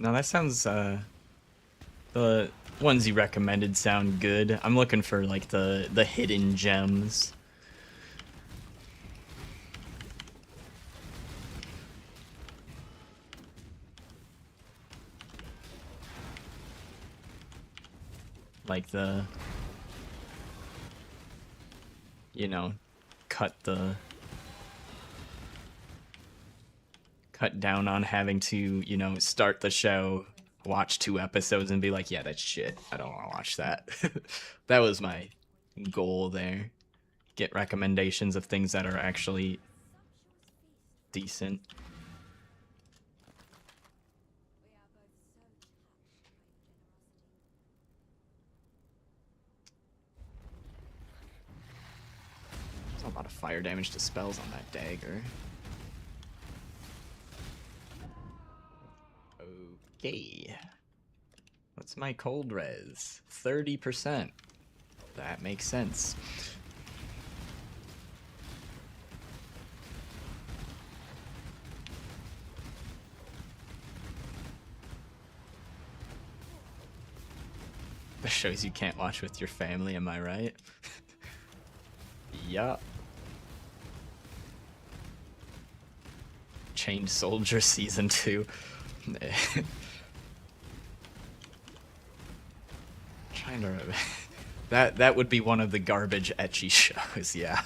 No, that sounds, the ones you recommended sound good. I'm looking for, like, the hidden gems. Like the, you know, cut down on having to, you know, start the show, watch 2 episodes, and be like, yeah, that's shit. I don't want to watch that. That was my goal there. Get recommendations of things that are actually decent. There's a lot of fire damage to spells on that dagger. Okay. What's my cold res? 30%. That makes sense. The shows you can't watch with your family, am I right? Yup. Chained Soldier Season 2. Trying to remember. That would be one of the garbage ecchi shows, yeah.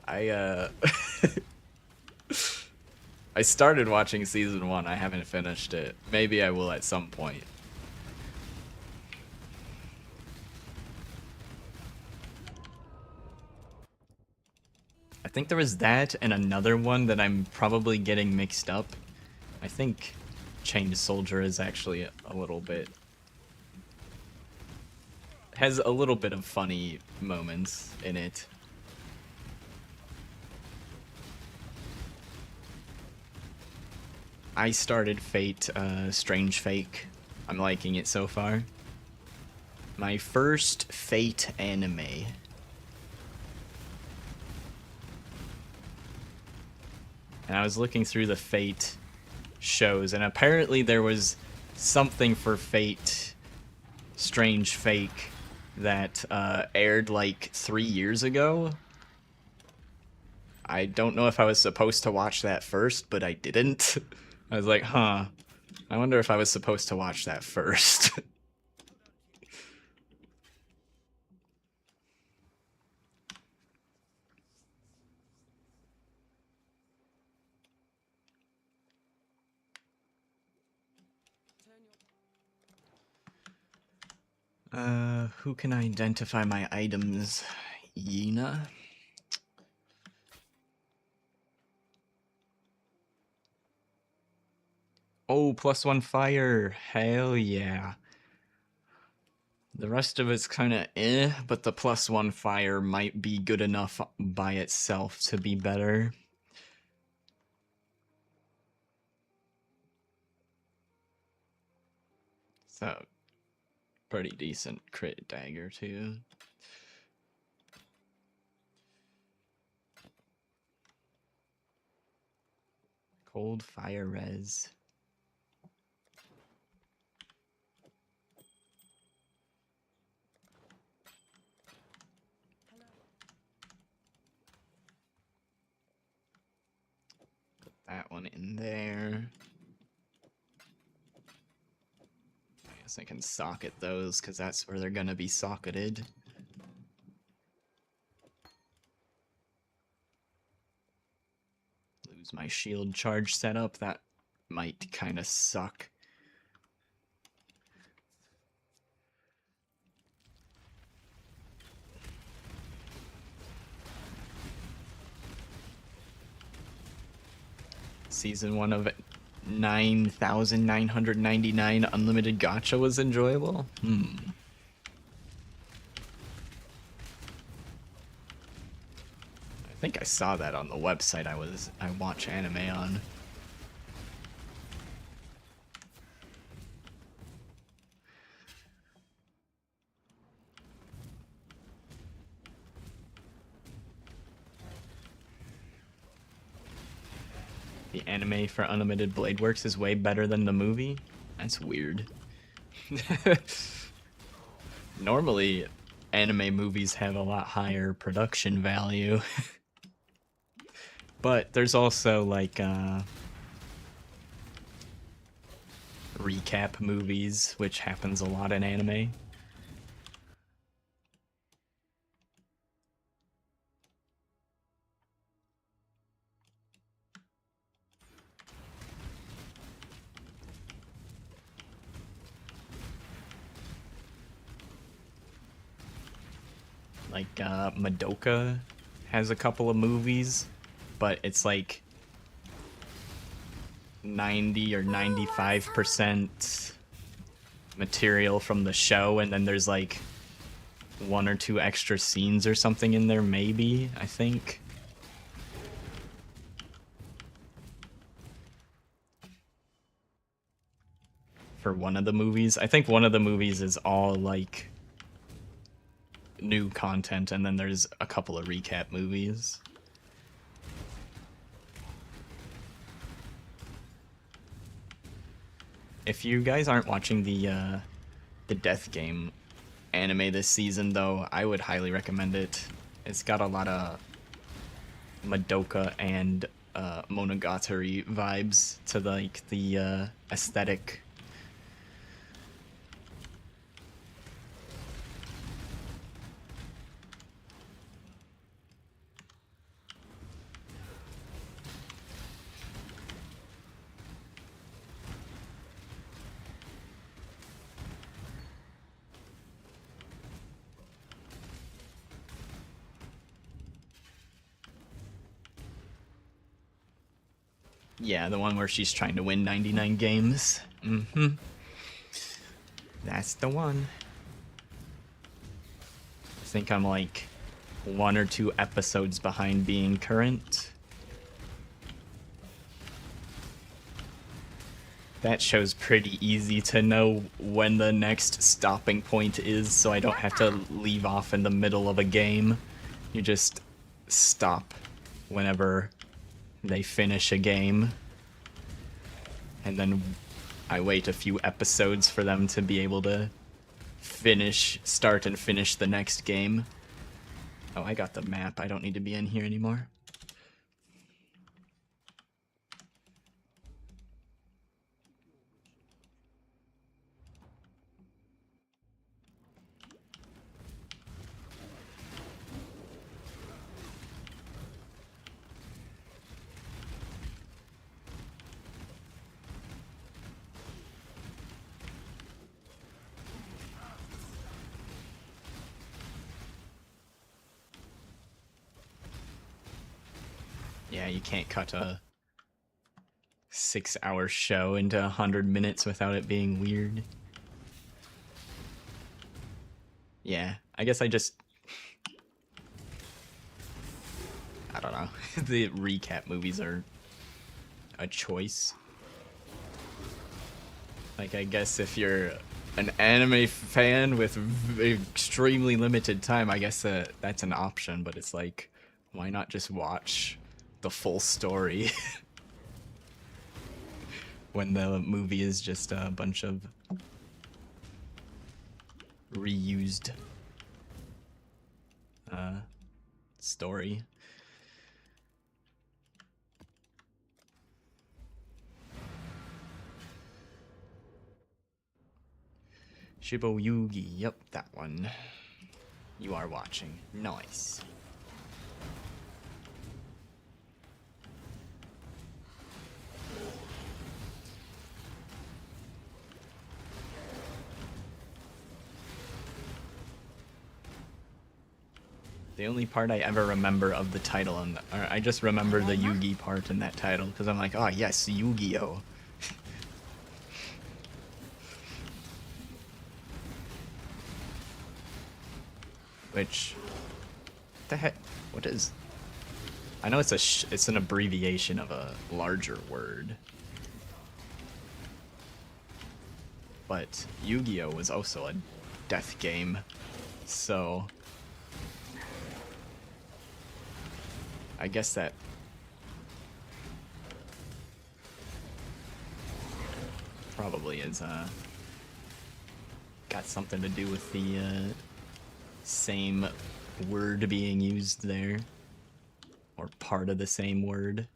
I started watching season 1, I haven't finished it. Maybe I will at some point. I think there was that and another one that I'm probably getting mixed up. I think Chained Soldier is actually a little bit... has a little bit of funny moments in it. I started Fate, Strange Fake. I'm liking it so far. My first Fate anime. And I was looking through the Fate shows, and apparently there was something for Fate Strange Fake that aired like 3 years ago. I don't know if I was supposed to watch that first, but I didn't. I was like, huh, I wonder if I was supposed to watch that first. Who can identify my items? Yena? Oh, +1 fire. Hell yeah. The rest of it's kind of eh, but the +1 fire might be good enough by itself to be better. So, pretty decent crit dagger too. Cold fire res. Put that one in there. Guess I can socket those, because that's where they're gonna be socketed. Lose my shield charge setup, that might kind of suck. Season 1 of 9,999 Unlimited Gacha was enjoyable? I think I saw that on the website I watch anime on. The anime for Unlimited Blade Works is way better than the movie? That's weird. Normally, anime movies have a lot higher production value. But there's also, like, recap movies, which happens a lot in anime. Like, Madoka has a couple of movies, but it's like 90 or 95% material from the show, and then there's like 1 or 2 extra scenes or something in there, maybe, I think. For one of the movies. I think one of the movies is all like new content, and then there's a couple of recap movies. If you guys aren't watching the Death Game anime this season, though, I would highly recommend it. It's got a lot of Madoka and Monogatari vibes to like the aesthetic. Yeah, the one where she's trying to win 99 games. That's the one. I think I'm like 1 or 2 episodes behind being current. That show's pretty easy to know when the next stopping point is, so I don't have to leave off in the middle of a game. You just stop whenever they finish a game, and then I wait a few episodes for them to be able to start and finish the next game. Oh, I got the map. I don't need to be in here anymore. Yeah, you can't cut a 6-hour show into 100 minutes without it being weird. Yeah, I guess I don't know. The recap movies are a choice. Like, I guess if you're an anime fan with extremely limited time, I guess that's an option, but it's like, why not just watch the full story when the movie is just a bunch of reused story. Shibo Yugi, yep, that one. You are watching. Nice. The only part I ever remember of the title, or I just remember the Yugi part in that title, because I'm like, oh yes, Yu-Gi-Oh! Which, what the heck? What is? I know it's it's an abbreviation of a larger word, but Yu-Gi-Oh was also a death game, so I guess that probably is got something to do with the same word being used there, or part of the same word.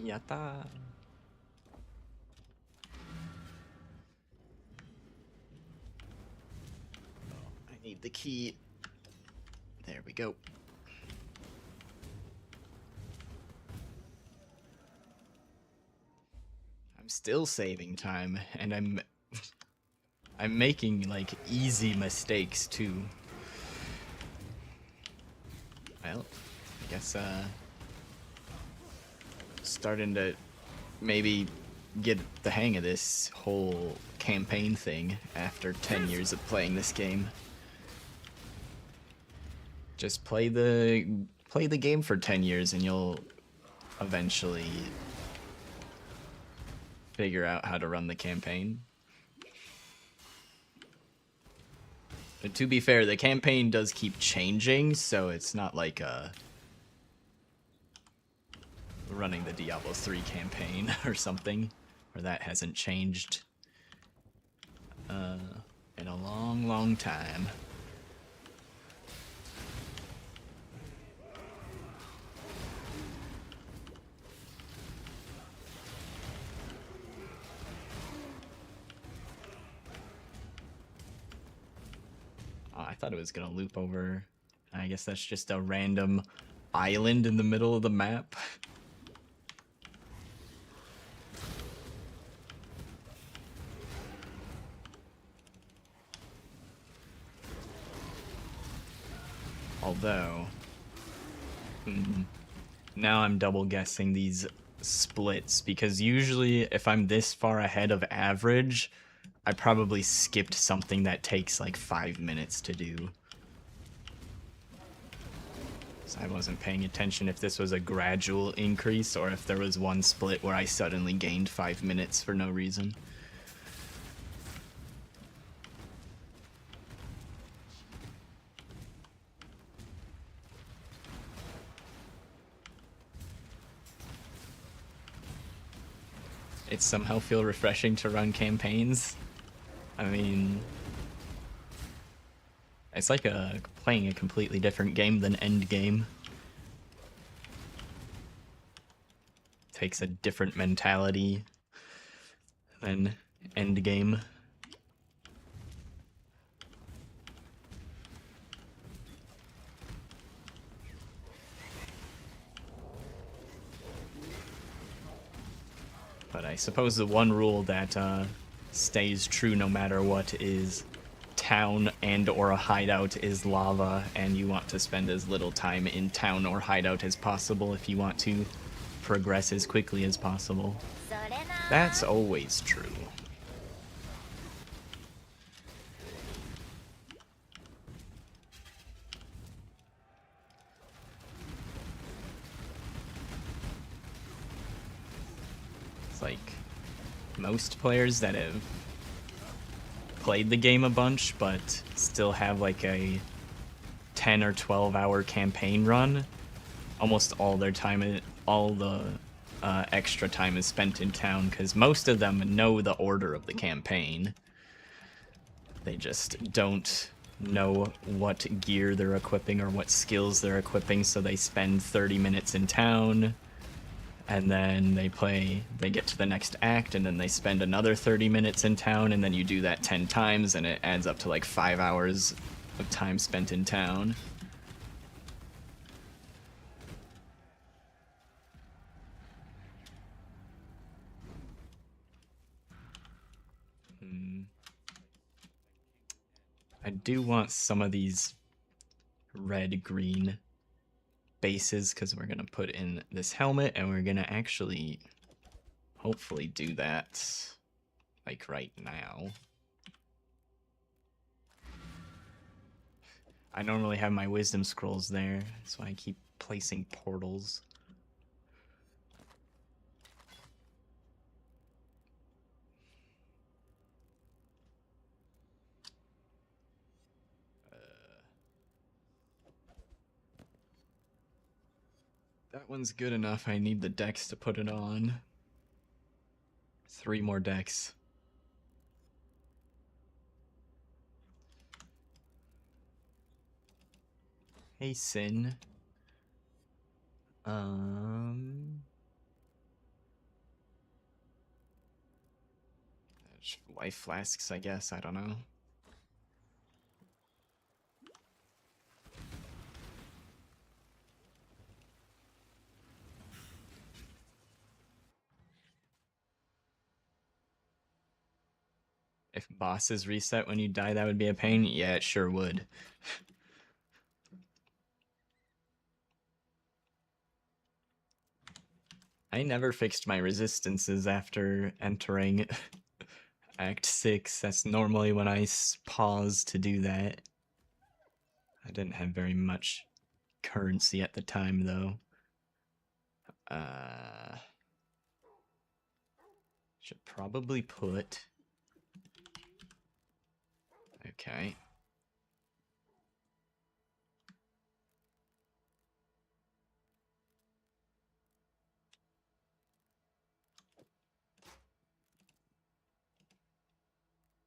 Yatta! I need the key. There we go. I'm still saving time, and I'm making like easy mistakes too. Well, I guess starting to maybe get the hang of this whole campaign thing after 10 years of playing this game. Just play the game for 10 years and you'll eventually figure out how to run the campaign. But to be fair, the campaign does keep changing, so it's not like running the Diablo 3 campaign or something, where that hasn't changed in a long, long time. Oh, I thought it was gonna loop over. I guess that's just a random island in the middle of the map. Although, now I'm double guessing these splits, because usually if I'm this far ahead of average, I probably skipped something that takes like 5 minutes to do. So I wasn't paying attention if this was a gradual increase or if there was one split where I suddenly gained 5 minutes for no reason. It somehow feel refreshing to run campaigns. I mean, it's like playing a completely different game than Endgame. Takes a different mentality than Endgame. But I suppose the one rule that stays true no matter what, is town and or a hideout is lava, and you want to spend as little time in town or hideout as possible if you want to progress as quickly as possible. それな That's always true. It's like most players that have played the game a bunch but still have like a 10 or 12 hour campaign run, almost all their time, all the extra time is spent in town, because most of them know the order of the campaign. They just don't know what gear they're equipping or what skills they're equipping, so they spend 30 minutes in town, and then they get to the next act, and then they spend another 30 minutes in town, and then you do that 10 times, and it adds up to like 5 hours of time spent in town. I do want some of these red-green bases, because we're going to put in this helmet, and we're going to actually hopefully do that like right now. I normally have my wisdom scrolls there, so I keep placing portals. That one's good enough. I need the decks to put it on. 3 more decks. Hey, Sin. Life flasks, I guess. I don't know. If bosses reset when you die, that would be a pain? Yeah, it sure would. I never fixed my resistances after entering Act 6. That's normally when I pause to do that. I didn't have very much currency at the time, though. Should probably put... Okay.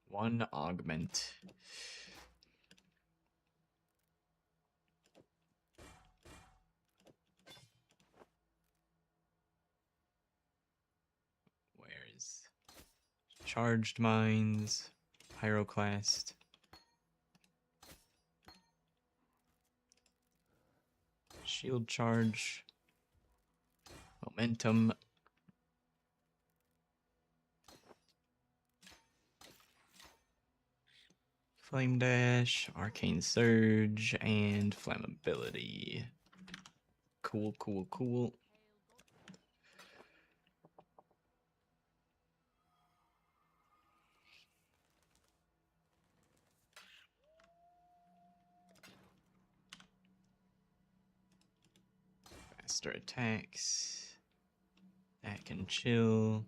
One augment. Where's charged mines, pyroclast, shield charge, momentum, flame dash, arcane surge, and flammability. Cool, cool, cool. Faster attacks. That can chill.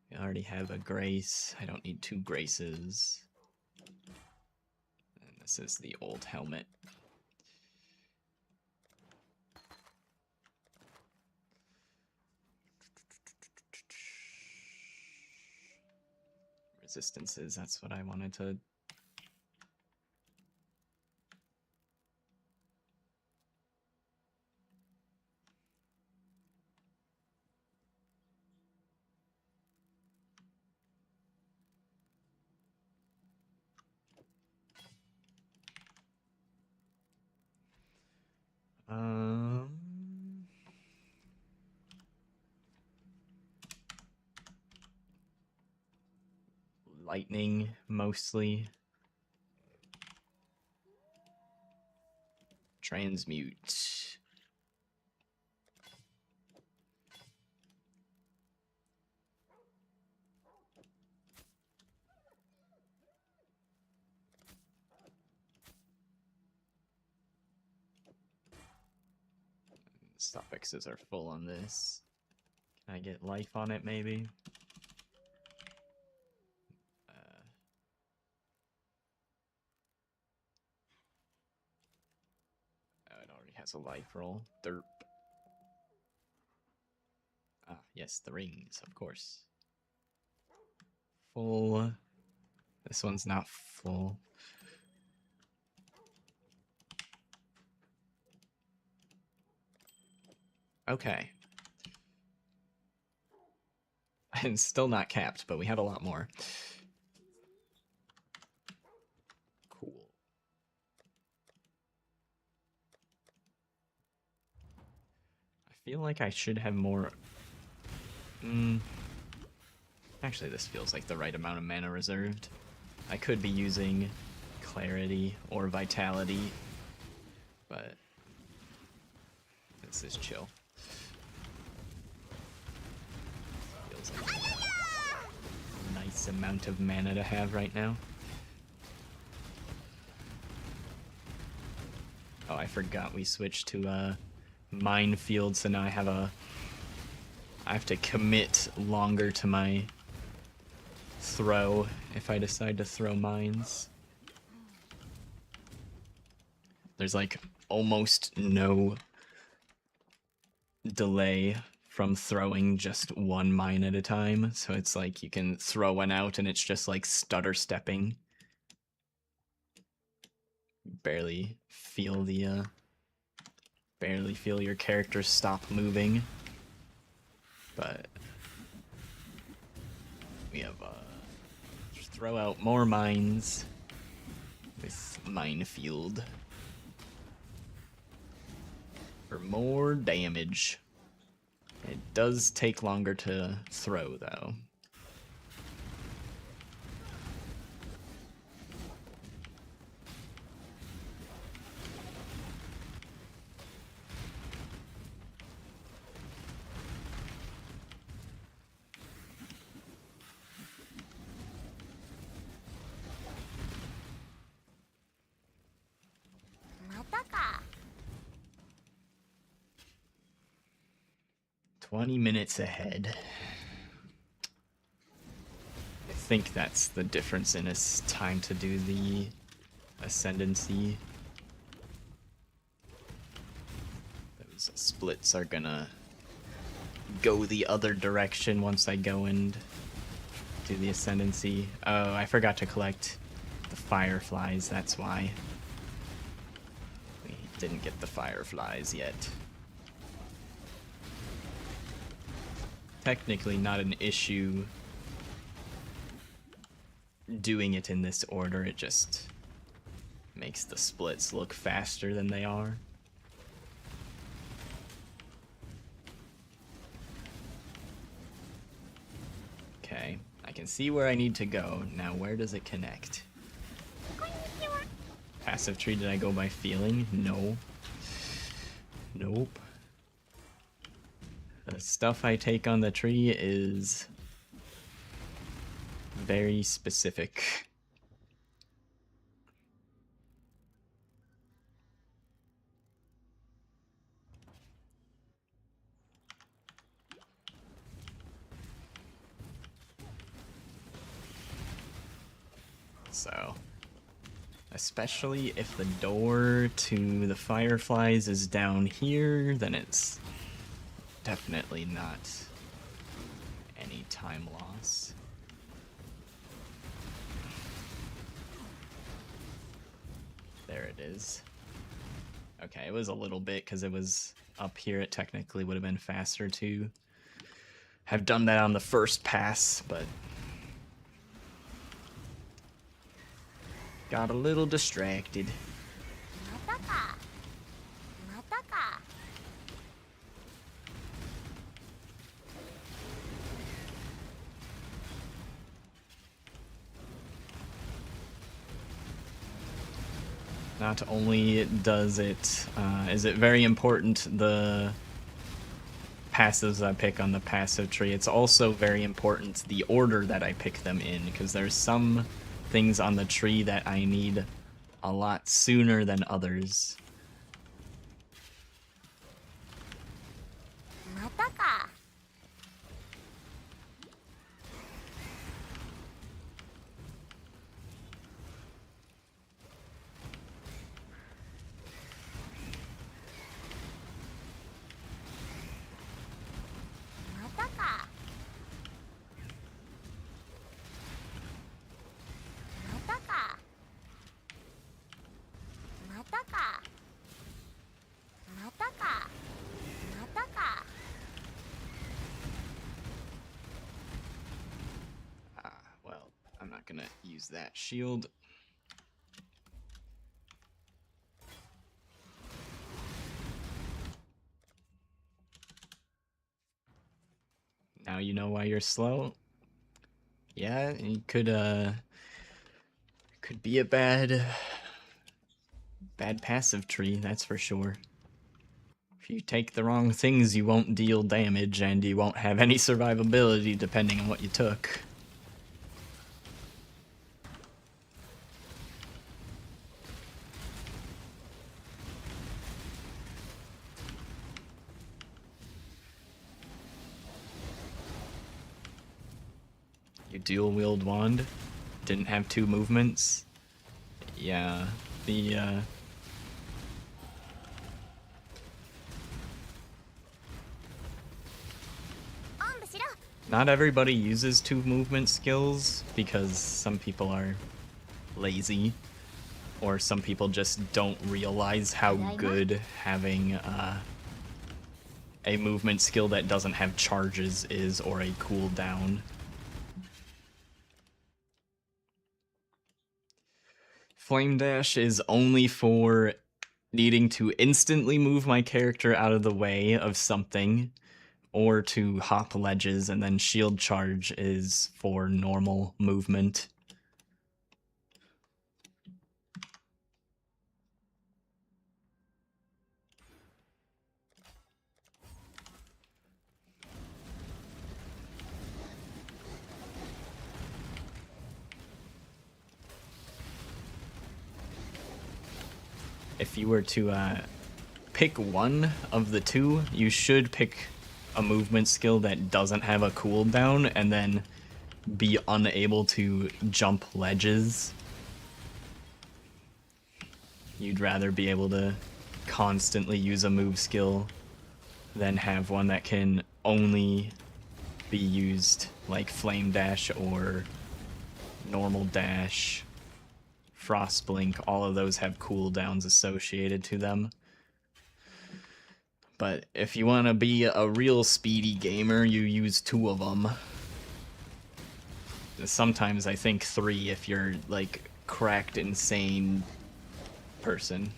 We already have a grace. I don't need 2 graces. And this is the old helmet. Resistances, that's what I wanted to... lightning mostly. Transmute. Suffixes are full on this. Can I get life on it, maybe? Oh, it already has a life roll. Derp. Ah, yes, the rings, of course. Full. This one's not full. Okay. And still not capped, but we have a lot more. Cool. I feel like I should have more... Actually, this feels like the right amount of mana reserved. I could be using Clarity or Vitality, but this is chill. Feels like a nice amount of mana to have right now. Oh, I forgot we switched to Minefield, so now I have to commit longer to my throw if I decide to throw mines. There's like almost no delay from throwing just one mine at a time, so it's like you can throw one out and it's just like stutter stepping. Barely feel your character stop moving. But we have just throw out more mines with Minefield for more damage. It does take longer to throw though. Mataka. 20 minutes ahead. I think that's the difference in its time to do the ascendancy. Those splits are gonna go the other direction once I go and do the ascendancy. Oh, I forgot to collect the fireflies, that's why. We didn't get the fireflies yet. Technically not an issue doing it in this order, it just makes the splits look faster than they are. Okay, I can see where I need to go. Now where does it connect? Passive tree, did I go by feeling? No. Nope. The stuff I take on the tree is very specific. So, especially if the door to the fireflies is down here, then it's definitely not any time loss. There it is. Okay, it was a little bit because it was up here. It technically would have been faster to have done that on the first pass, but got a little distracted. Mataka. Mataka. Not only does it, is it very important, the passives I pick on the passive tree, it's also very important the order that I pick them in, because there's some things on the tree that I need a lot sooner than others. またか。またか。またか。またか。またか。またか。 Well, I'm not gonna use that shield. Now you know why you're slow. Yeah, it could be a bad passive tree, that's for sure. If you take the wrong things, you won't deal damage and you won't have any survivability depending on what you took. You dual wield wand, didn't have 2 movements. Yeah, the not everybody uses 2 movement skills because some people are lazy, or some people just don't realize how good having a movement skill that doesn't have charges is, or a cooldown. Flame Dash is only for needing to instantly move my character out of the way of something, or to hop ledges, and then Shield Charge is for normal movement. If you were to pick one of the 2, you should pick a movement skill that doesn't have a cooldown and then be unable to jump ledges. You'd rather be able to constantly use a move skill than have one that can only be used like Flame Dash or normal dash. Frost Blink, all of those have cooldowns associated to them. But if you want to be a real speedy gamer, you use 2 of them. Sometimes I think 3 if you're like cracked insane person.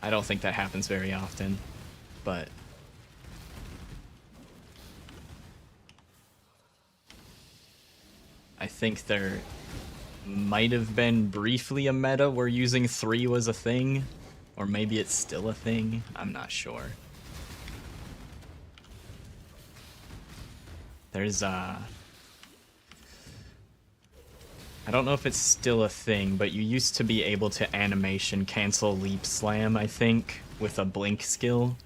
I don't think that happens very often, but I think there might have been briefly a meta where using 3 was a thing, or maybe it's still a thing, I'm not sure. There's I don't know if it's still a thing, but you used to be able to animation cancel Leap Slam, I think, with a blink skill.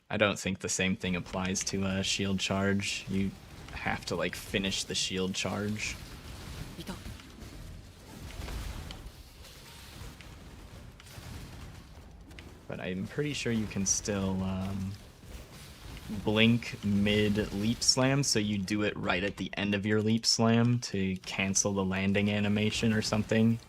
I don't think the same thing applies to a shield charge. You have to like finish the shield charge. But I'm pretty sure you can still blink mid leap slam, so you do it right at the end of your leap slam to cancel the landing animation or something.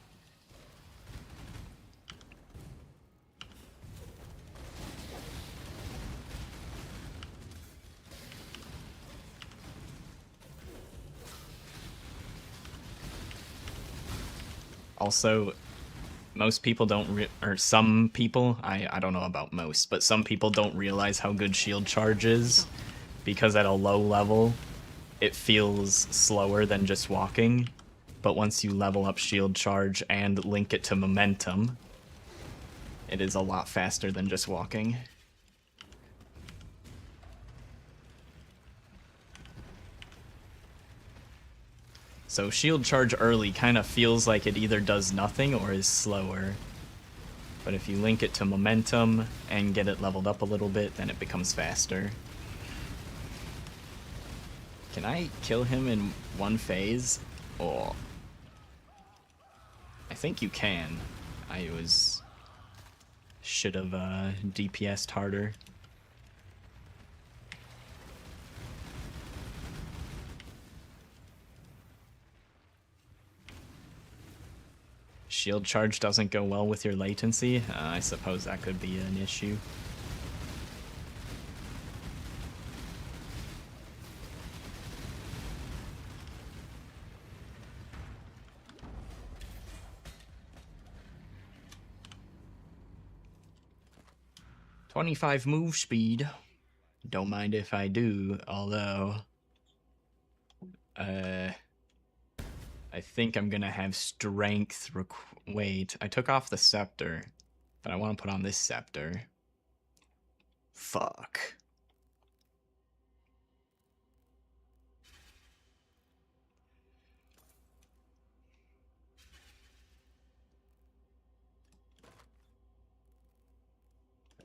Also, most people don't, or some people, I don't know about most, but some people don't realize how good shield charge is, because at a low level, it feels slower than just walking. but once you level up shield charge and link it to momentum, it is a lot faster than just walking. So shield charge early kind of feels like it either does nothing or is slower. But if you link it to momentum and get it leveled up a little bit, then it becomes faster. Can I kill him in one phase? Oh. I think you can. Should have DPS'd harder. Shield charge doesn't go well with your latency. I suppose that could be an issue. "25 move speed. Don't mind if I do, although I think I'm gonna have strength. Wait, I took off the scepter, but I want to put on this scepter. Fuck.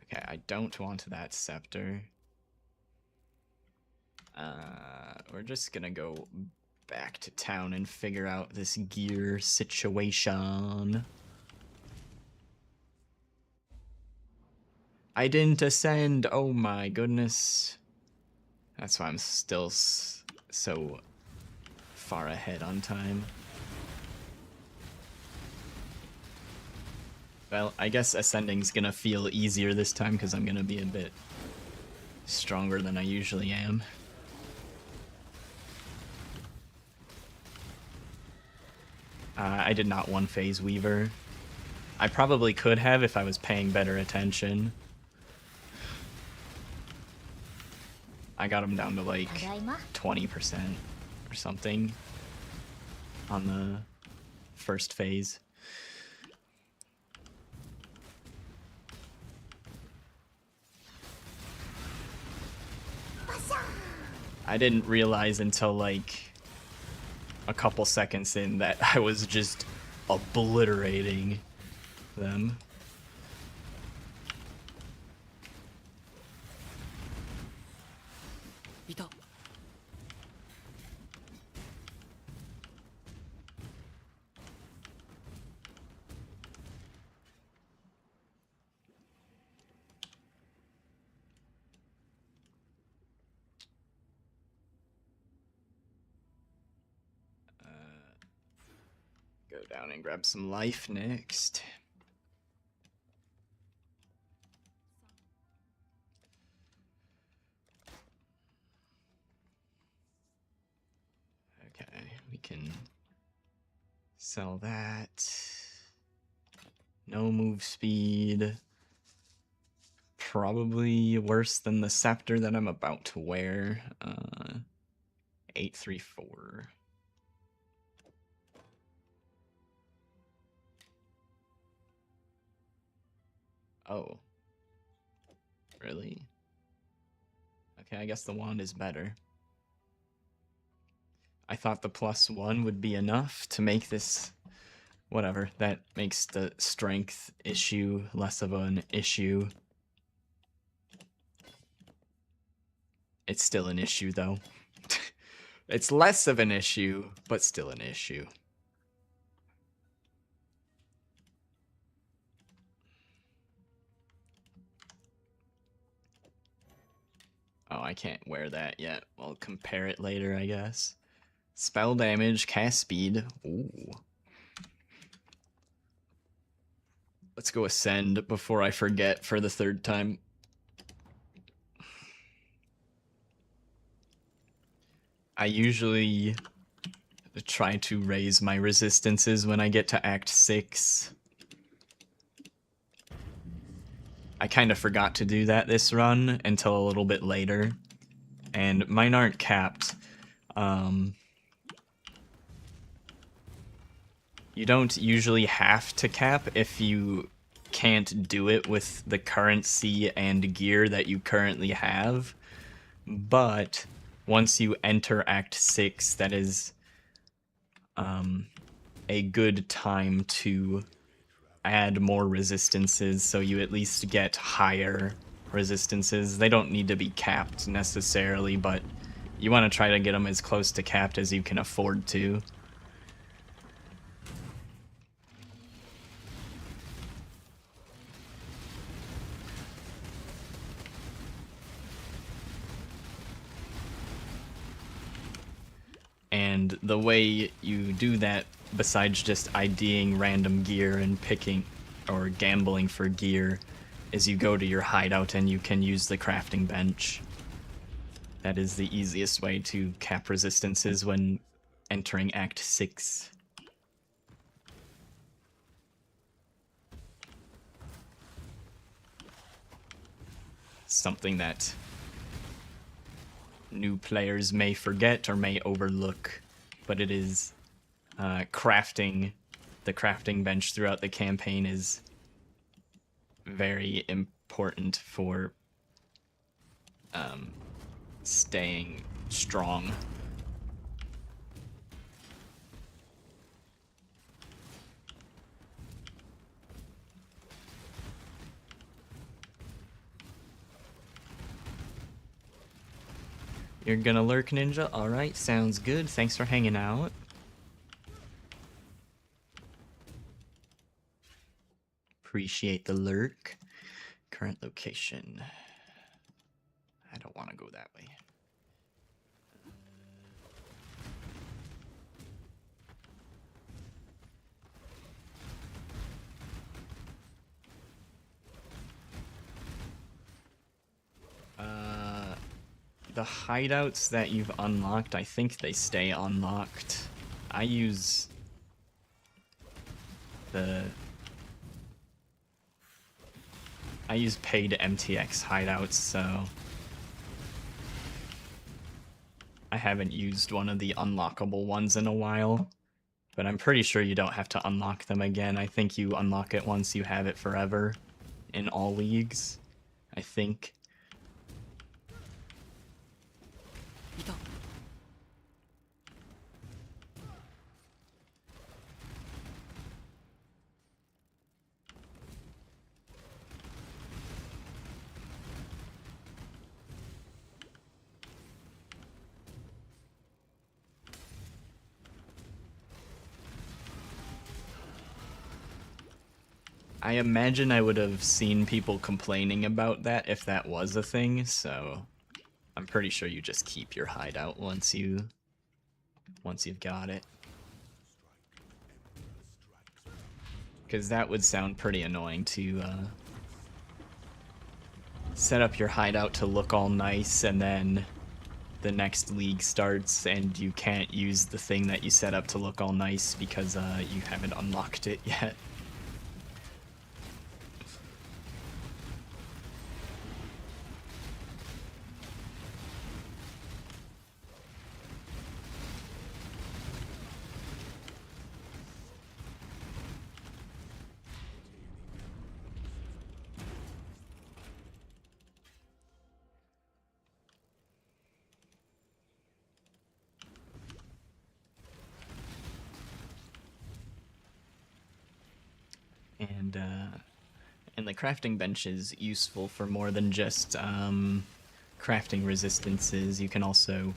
Okay, I don't want that scepter. We're just gonna go back to town and figure out this gear situation. I didn't ascend. Oh my goodness. That's why I'm still so far ahead on time. Well, I guess ascending's gonna feel easier this time because I'm gonna be a bit stronger than I usually am. I did not one phase Weaver. I probably could have if I was paying better attention. I got him down to like 20% or something on the first phase. I didn't realize until like a couple seconds in that I was just obliterating them. Go down and grab some life next. Okay, we can sell that. No move speed. Probably worse than the scepter that I'm about to wear. 834. Oh. Really? Okay, I guess the wand is better. I thought the +1 would be enough to make this... Whatever, that makes the strength issue less of an issue. It's still an issue, though. It's less of an issue, but still an issue. Oh, I can't wear that yet. I'll compare it later, I guess. Spell damage, cast speed. Ooh. Let's go ascend before I forget for the third time. I usually try to raise my resistances when I get to Act 6. I kind of forgot to do that this run until a little bit later, and mine aren't capped. You don't usually have to cap if you can't do it with the currency and gear that you currently have. But once you enter Act 6, that is a good time to add more resistances so you at least get higher resistances. They don't need to be capped necessarily, but you want to try to get them as close to capped as you can afford to. And the way you do that, besides just IDing random gear and picking or gambling for gear, is you go to your hideout and you can use the crafting bench. That is the easiest way to cap resistances when entering Act 6. Something that new players may forget or may overlook, but it is crafting. The crafting bench throughout the campaign is very important for staying strong. You're gonna lurk, Ninja? Alright, sounds good. Thanks for hanging out. Appreciate the lurk. Current location. I don't want to go that way. The hideouts that you've unlocked, I think they stay unlocked. I use paid MTX hideouts, so I haven't used one of the unlockable ones in a while, but I'm pretty sure you don't have to unlock them again. I think you unlock it once, you have it forever in all leagues, I think. I imagine I would have seen people complaining about that if that was a thing, so I'm pretty sure you just keep your hideout once you've got it. Because that would sound pretty annoying to set up your hideout to look all nice and then the next league starts and you can't use the thing that you set up to look all nice because you haven't unlocked it yet. And the crafting bench is useful for more than just crafting resistances. You can also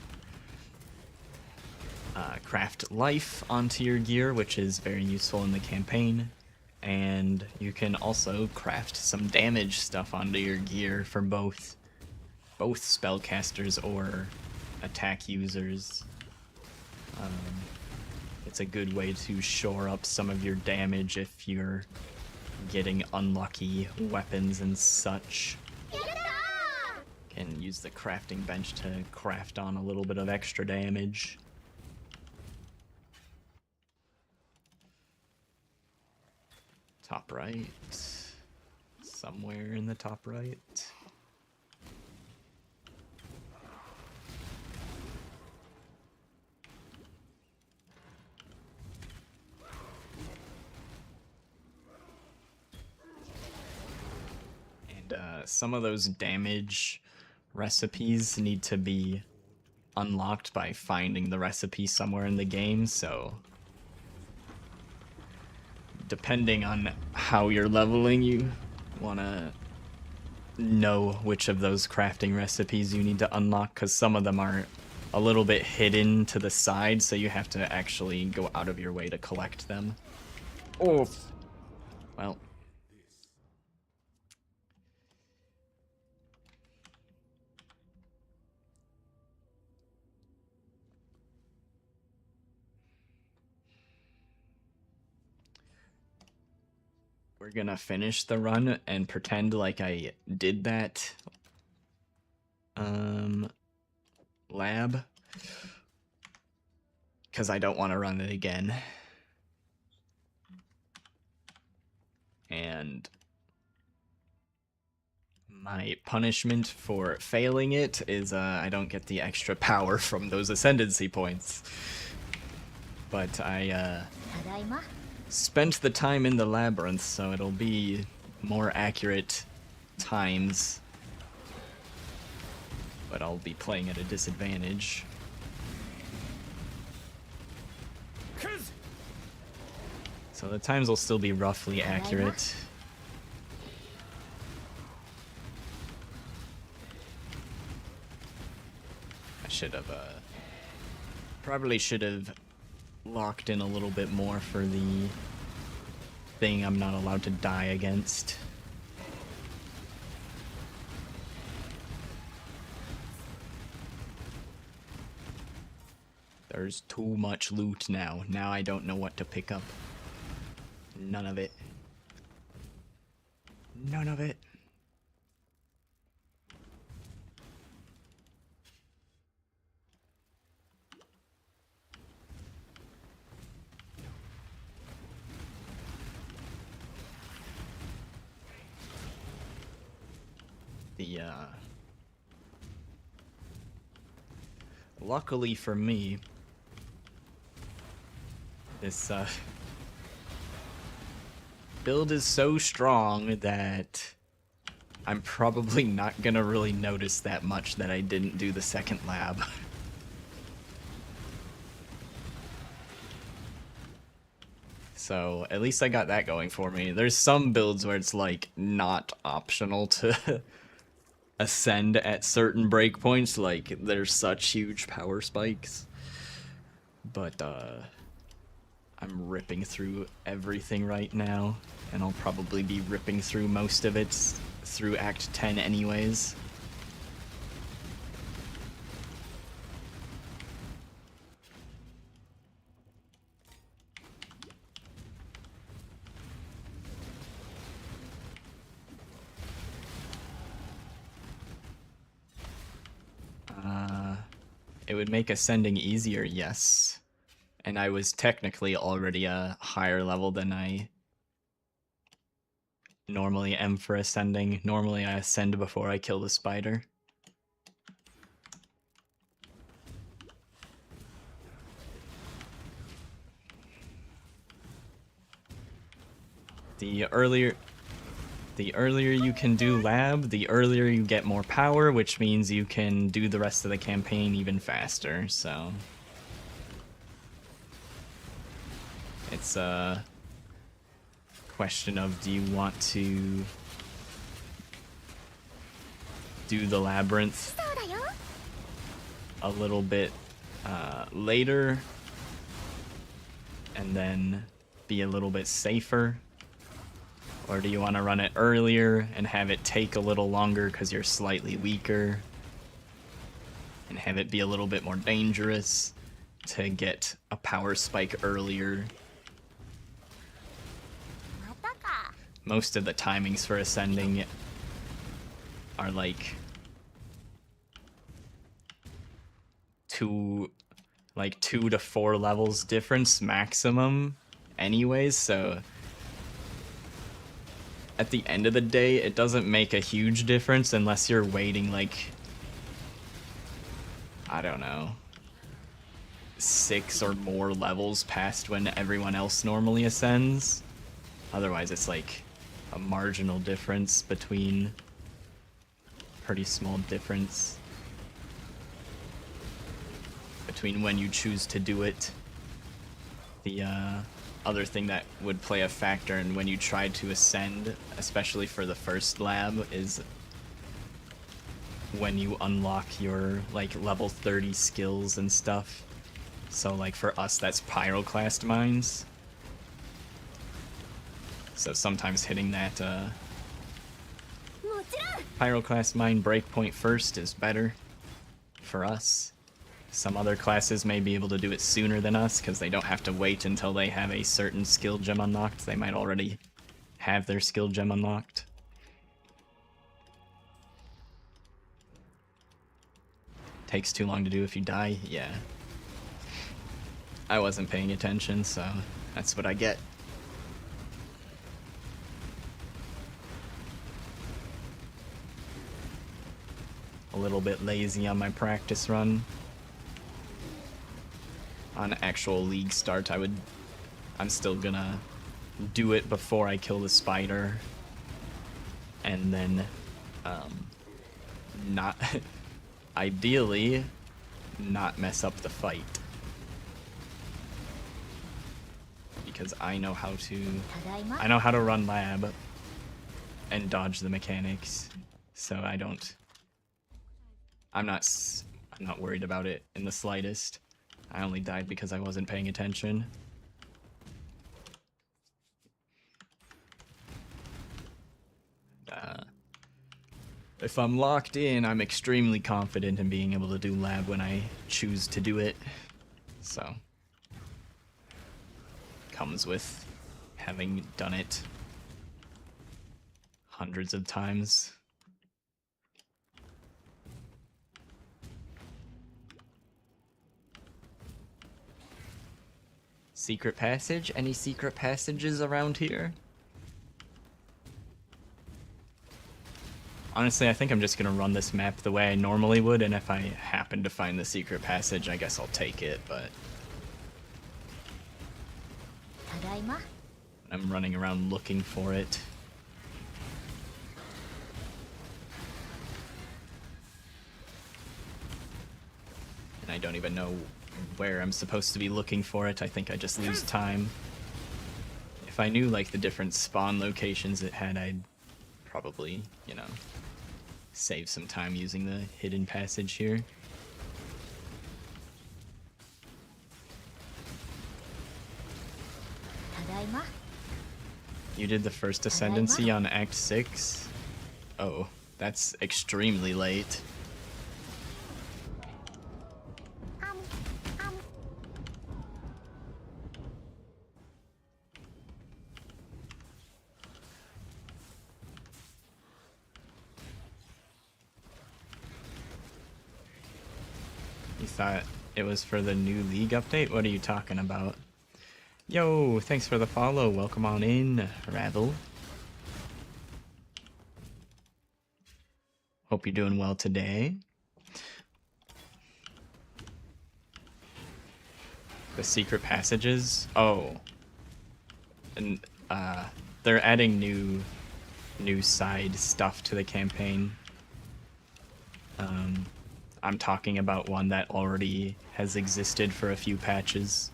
craft life onto your gear, which is very useful in the campaign. And you can also craft some damage stuff onto your gear for both spellcasters or attack users. It's a good way to shore up some of your damage if you're getting unlucky weapons and such. Can use the crafting bench to craft on a little bit of extra damage. Top right. Somewhere in the top right. some of those damage recipes need to be unlocked by finding the recipe somewhere in the game, so depending on how you're leveling, you want to know which of those crafting recipes you need to unlock, because some of them are a little bit hidden to the side, so you have to actually go out of your way to collect them. Oh, well. We're gonna finish the run and pretend like I did that lab, because I don't want to run it again. And my punishment for failing it is I don't get the extra power from those ascendancy points. But I ただいま spent the time in the labyrinth, so it'll be more accurate times. But I'll be playing at a disadvantage. So the times will still be roughly accurate. I should have, probably should have locked in a little bit more for the thing I'm not allowed to die against. There's too much loot now. Now I don't know what to pick up. None of it. None of it. Luckily for me, this build is so strong that I'm probably not gonna really notice that much that I didn't do the second lab. So at least I got that going for me. There's some builds where it's like not optional to ascend at certain breakpoints, like there's such huge power spikes. But I'm ripping through everything right now, and I'll probably be ripping through most of it through Act 10 anyways. It would make ascending easier, yes. And I was technically already a higher level than I normally am for ascending. Normally I ascend before I kill the spider. The earlier you can do lab, the earlier you get more power, which means you can do the rest of the campaign even faster, so it's a question of, do you want to do the labyrinth そうだよ a little bit later and then be a little bit safer? Or do you want to run it earlier and have it take a little longer because you're slightly weaker? And have it be a little bit more dangerous to get a power spike earlier? またか Most of the timings for ascending are like 2 to 4 levels difference maximum anyways, so at the end of the day, it doesn't make a huge difference unless you're waiting, like, I don't know, 6 or more levels past when everyone else normally ascends. Otherwise, it's like a marginal difference between pretty small difference between when you choose to do it. The other thing that would play a factor in when you try to ascend, especially for the first lab, is when you unlock your like level 30 skills and stuff. So like for us, that's pyroclast mines. So sometimes hitting that もちろん pyroclast mine breakpoint first is better for us. Some other classes may be able to do it sooner than us because they don't have to wait until they have a certain skill gem unlocked. They might already have their skill gem unlocked. Takes too long to do if you die? Yeah. I wasn't paying attention, so that's what I get. A little bit lazy on my practice run. On actual league start, I'm still gonna do it before I kill the spider, and then not ideally not mess up the fight, because I know how to ただいま I know how to run lab and dodge the mechanics, so I'm not worried about it in the slightest. I only died because I wasn't paying attention. If I'm locked in, I'm extremely confident in being able to do lab when I choose to do it. So, comes with having done it hundreds of times. Secret passage? Any secret passages around here? Honestly, I think I'm just gonna run this map the way I normally would, and if I happen to find the secret passage, I guess I'll take it, but ただいま I'm running around looking for it. And I don't even know where I'm supposed to be looking for it. I think I just lose time. If I knew like the different spawn locations it had, I'd probably, you know, save some time using the hidden passage here. Tadaima. You did the first ascendancy on Act 6? Oh, that's extremely late. You thought it was for the new League update? What are you talking about? Yo, thanks for the follow. Welcome on in, Ravel. Hope you're doing well today. The secret passages? Oh. And they're adding new side stuff to the campaign. I'm talking about one that already has existed for a few patches.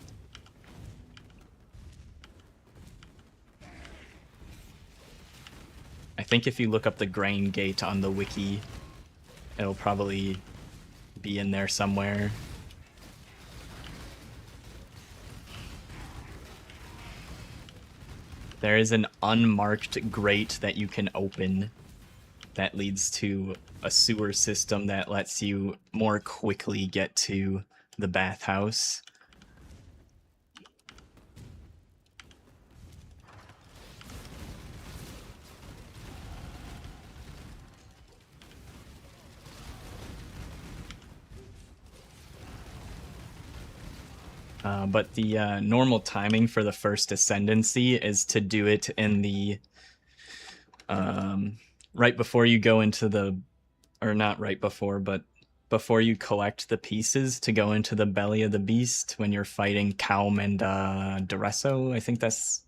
I think if you look up the Grain Gate on the wiki, it'll probably be in there somewhere. There is an unmarked grate that you can open that leads to a sewer system that lets you more quickly get to the bathhouse. But the normal timing for the first ascendancy is to do it in the right before you go into the, or not right before, but before you collect the pieces to go into the belly of the beast when you're fighting Kaum and Duresso. I think that's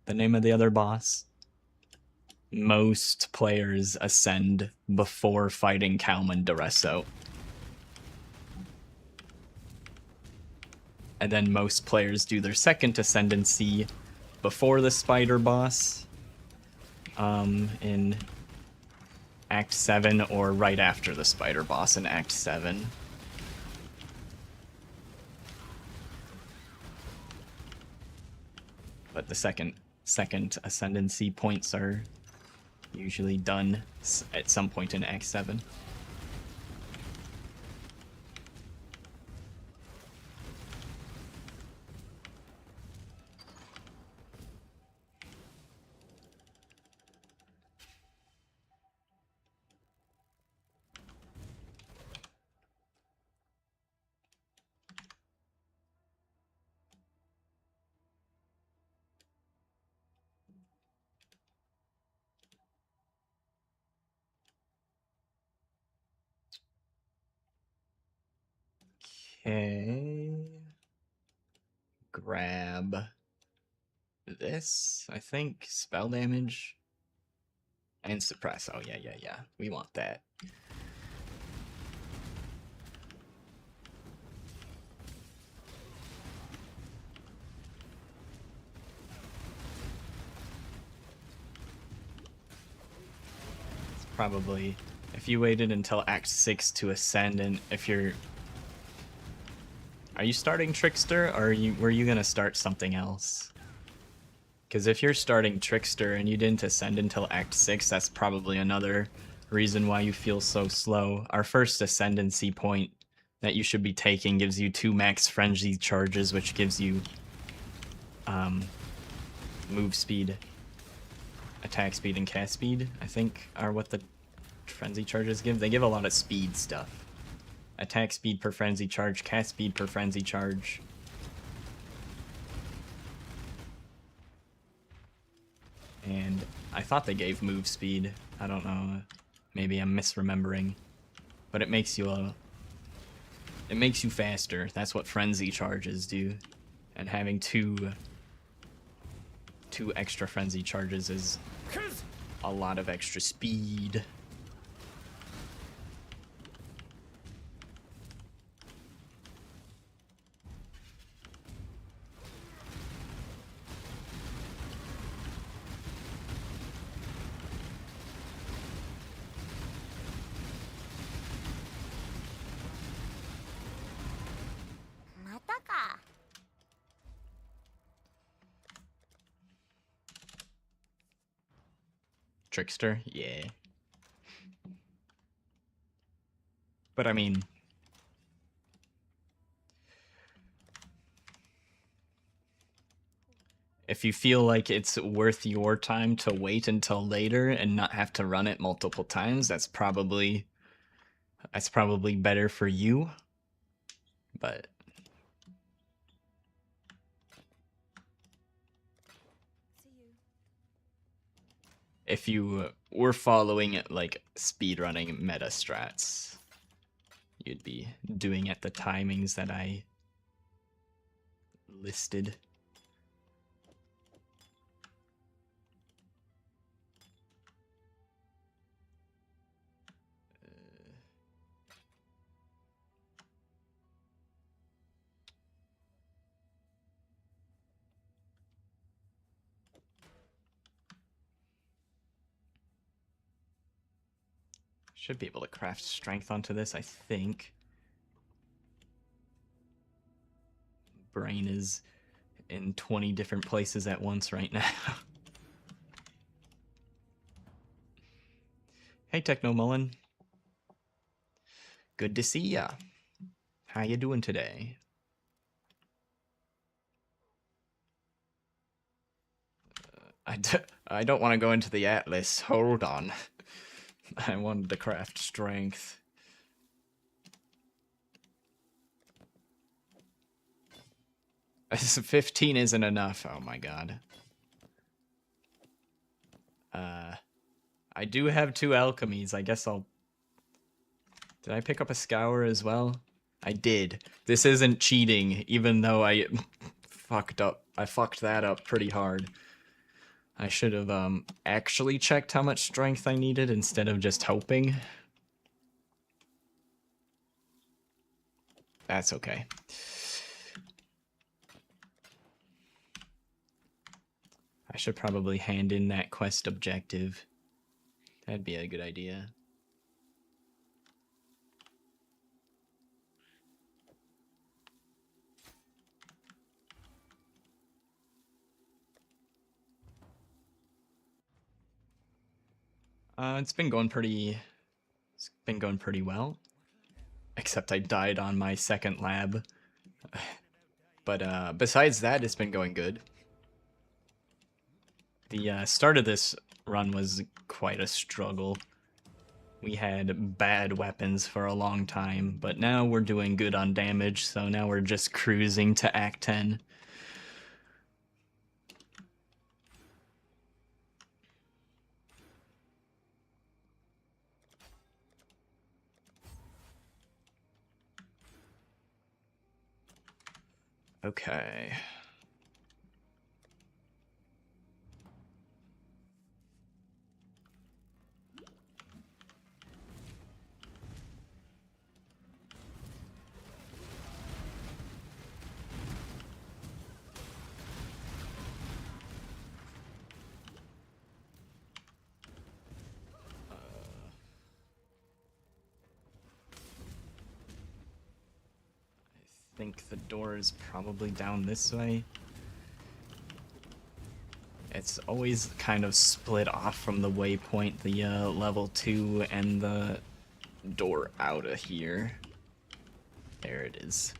the name of the other boss. most players ascend before fighting Kalman Duresso. And then most players do their second ascendancy before the spider boss in Act 7 or right after the spider boss in Act 7. But the second ascendancy points are usually done at some point in Act 7. Okay. Grab this, I think. Spell damage. And suppress. Oh, yeah. We want that. It's probably... If you waited until Act 6 to ascend, and if you're... Are you starting Trickster, or were you gonna start something else? Because if you're starting Trickster and you didn't ascend until Act 6, that's probably another reason why you feel so slow. Our first ascendancy point that you should be taking gives you 2 max frenzy charges, which gives you move speed, attack speed, and cast speed, I think, are what the frenzy charges give. They give a lot of speed stuff. Attack speed per frenzy charge, cast speed per frenzy charge. And I thought they gave move speed. I don't know. Maybe I'm misremembering. But it makes you faster. That's what frenzy charges do. And having two extra frenzy charges is a lot of extra speed. Trickster? Yeah. But I mean... If you feel like it's worth your time to wait until later and not have to run it multiple times, that's probably better for you. But... If you were following it like speedrunning meta strats, you'd be doing it the timings that I listed. Should be able to craft strength onto this, I think. Brain is in 20 different places at once right now. Hey, Techno Mullen. Good to see ya. How you doing today? I don't want to go into the Atlas. Hold on. I wanted to craft strength. This 15 isn't enough. Oh my god. I do have 2 alchemies. I guess I'll... Did I pick up a scour as well? I did. This isn't cheating, even though I fucked up. I fucked that up pretty hard. I should have actually checked how much strength I needed instead of just hoping. That's okay. I should probably hand in that quest objective. That'd be a good idea. It's been going pretty well. Except I died on my second lab. But besides that, it's been going good. The start of this run was quite a struggle. We had bad weapons for a long time, but now we're doing good on damage, so now we're just cruising to Act 10. Okay. I think the door is probably down this way. It's always kind of split off from the waypoint, the level 2 and the door out of here. There it is.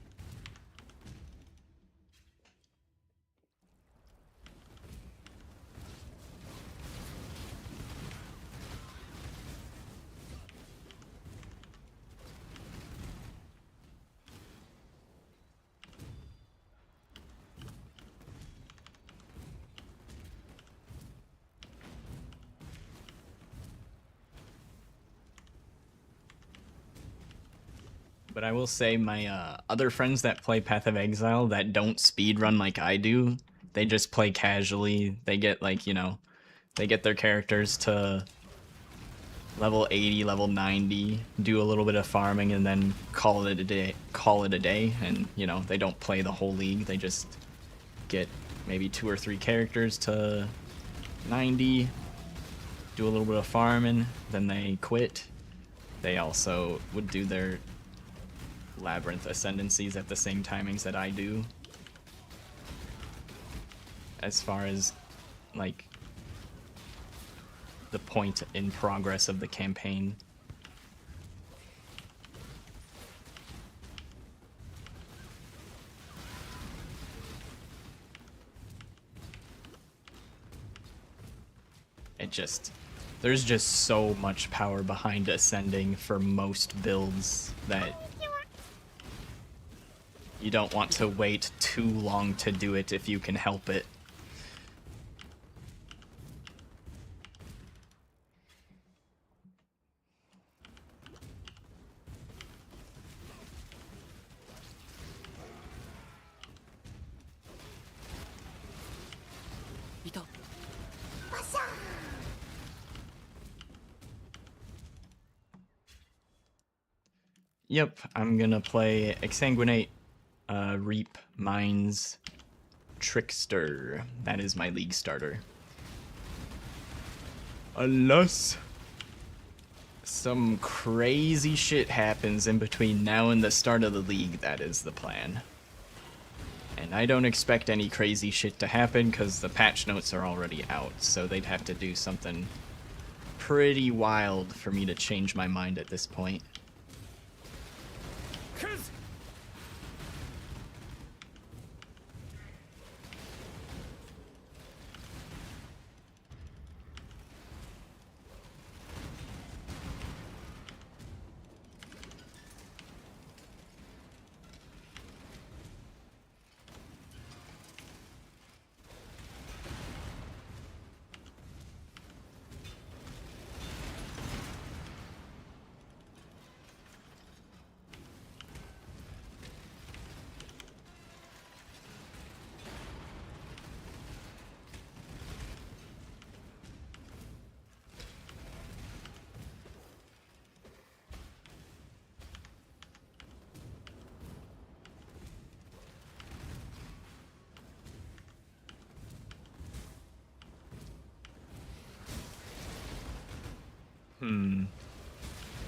But I will say my other friends that play Path of Exile that don't speedrun like I do, they just play casually. They get like, you know, they get their characters to level 80, level 90, do a little bit of farming and then call it a day, and you know, they don't play the whole league. They just get maybe 2 or 3 characters to 90, do a little bit of farming, then they quit. They also would do their Labyrinth ascendancies at the same timings that I do. As far as like the point in progress of the campaign. There's just so much power behind ascending for most builds that you don't want to wait too long to do it if you can help it. Yep, I'm gonna play Exsanguinate, Reap, Mines, Trickster. That is my league starter. Unless some crazy shit happens in between now and the start of the league, that is the plan. And I don't expect any crazy shit to happen because the patch notes are already out, so they'd have to do something pretty wild for me to change my mind at this point.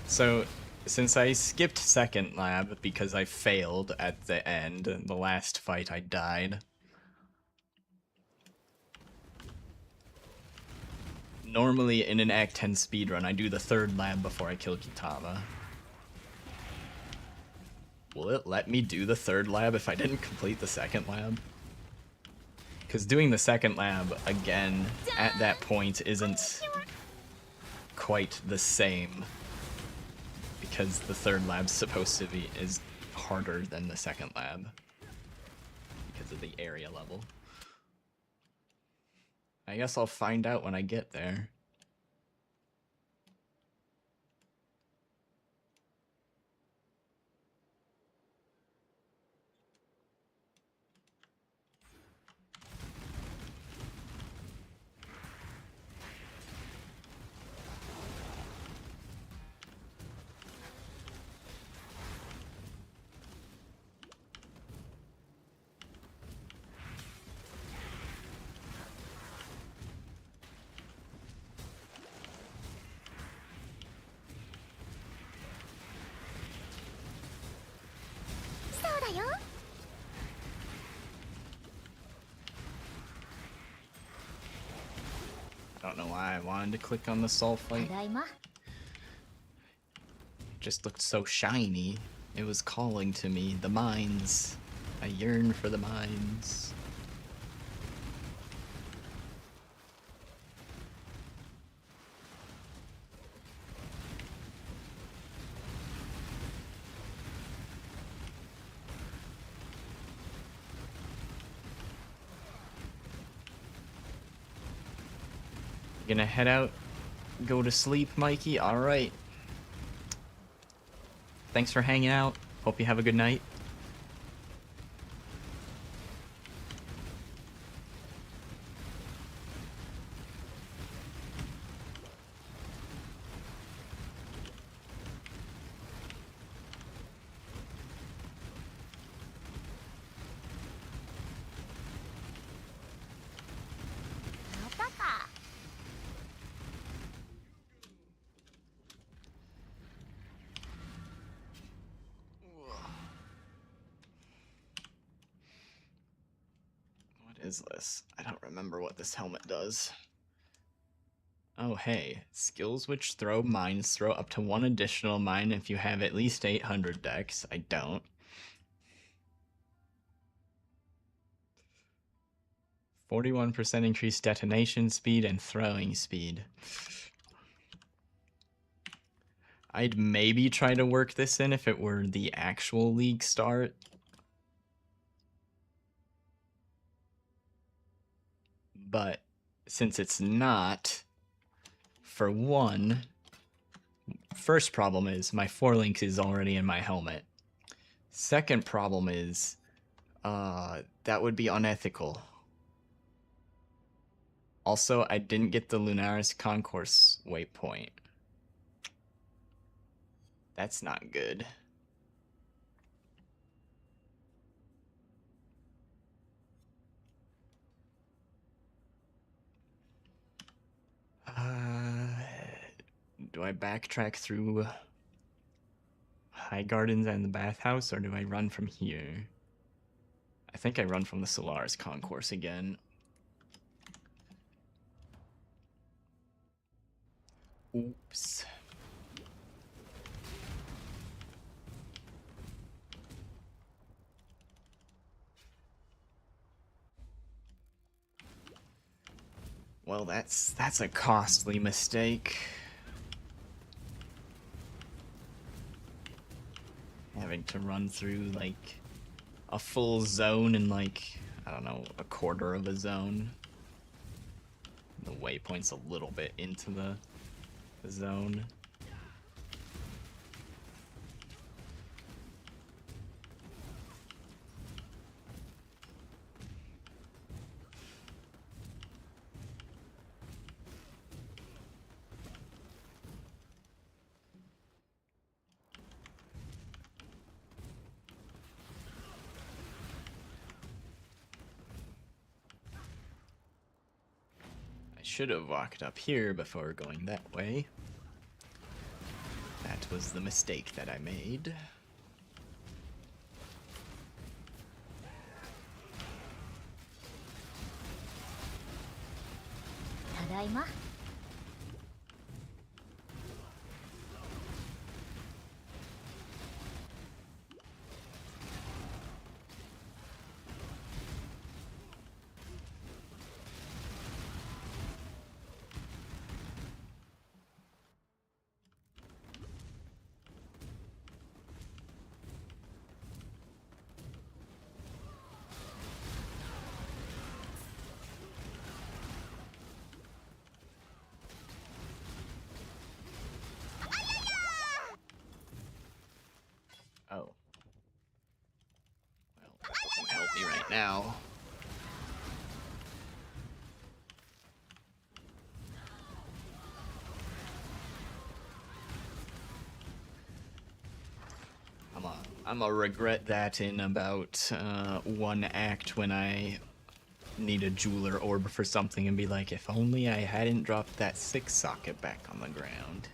So, since I skipped second lab because I failed at the end, the last fight I died. Normally in an Act 10 speedrun, I do the third lab before I kill Kitama. Will it let me do the third lab if I didn't complete the second lab? Because doing the second lab again at that point isn't quite the same. Because the third lab's supposed to be is harder than the second lab. Because of the area level. I guess I'll find out when I get there. I don't know why I wanted to click on the sulfite. Just looked so shiny. It was calling to me. The mines. I yearn for the mines. Gonna head out, go to sleep, Mikey? Alright. Thanks for hanging out. Hope you have a good night. What is this? I don't remember what this helmet does. Oh, hey. Skills which throw mines throw up to one additional mine if you have at least 800 dex. I don't. %41 increased detonation speed and throwing speed. I'd maybe try to work this in if it were the actual league start. But since it's not, for one, first problem is my 4-link is already in my helmet. Second problem is that would be unethical. Also, I didn't get the Lunaris Concourse waypoint. That's not good. Do I backtrack through High Gardens and the bathhouse, or do I run from here? I think I run from the Solaris Concourse again. Oops. Well, that's a costly mistake. Having to run through, like, a full zone in, like, I don't know, a quarter of a zone. The waypoint's a little bit into the zone. Should have walked up here before going that way. That was the mistake that I made. ただいま。Oh. Well, that doesn't help me right now. I'ma regret that in about one act when I need a jeweler orb for something and be like, if only I hadn't dropped that 6 socket back on the ground.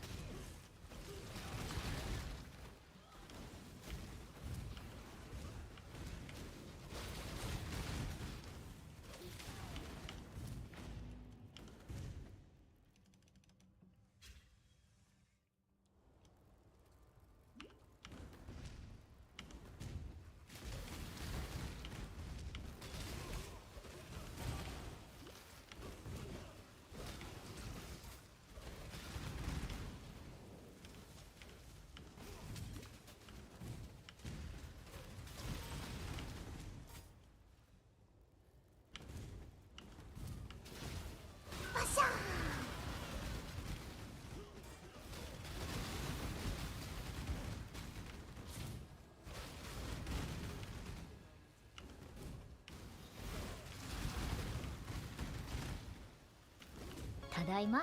ただいま。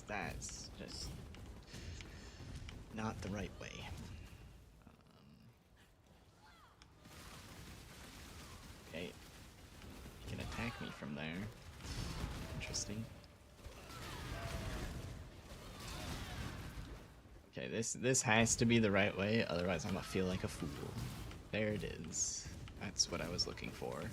That's just not the right way. Okay. You can attack me from there. Interesting. Okay, this has to be the right way, otherwise I'm gonna feel like a fool. There it is. That's what I was looking for.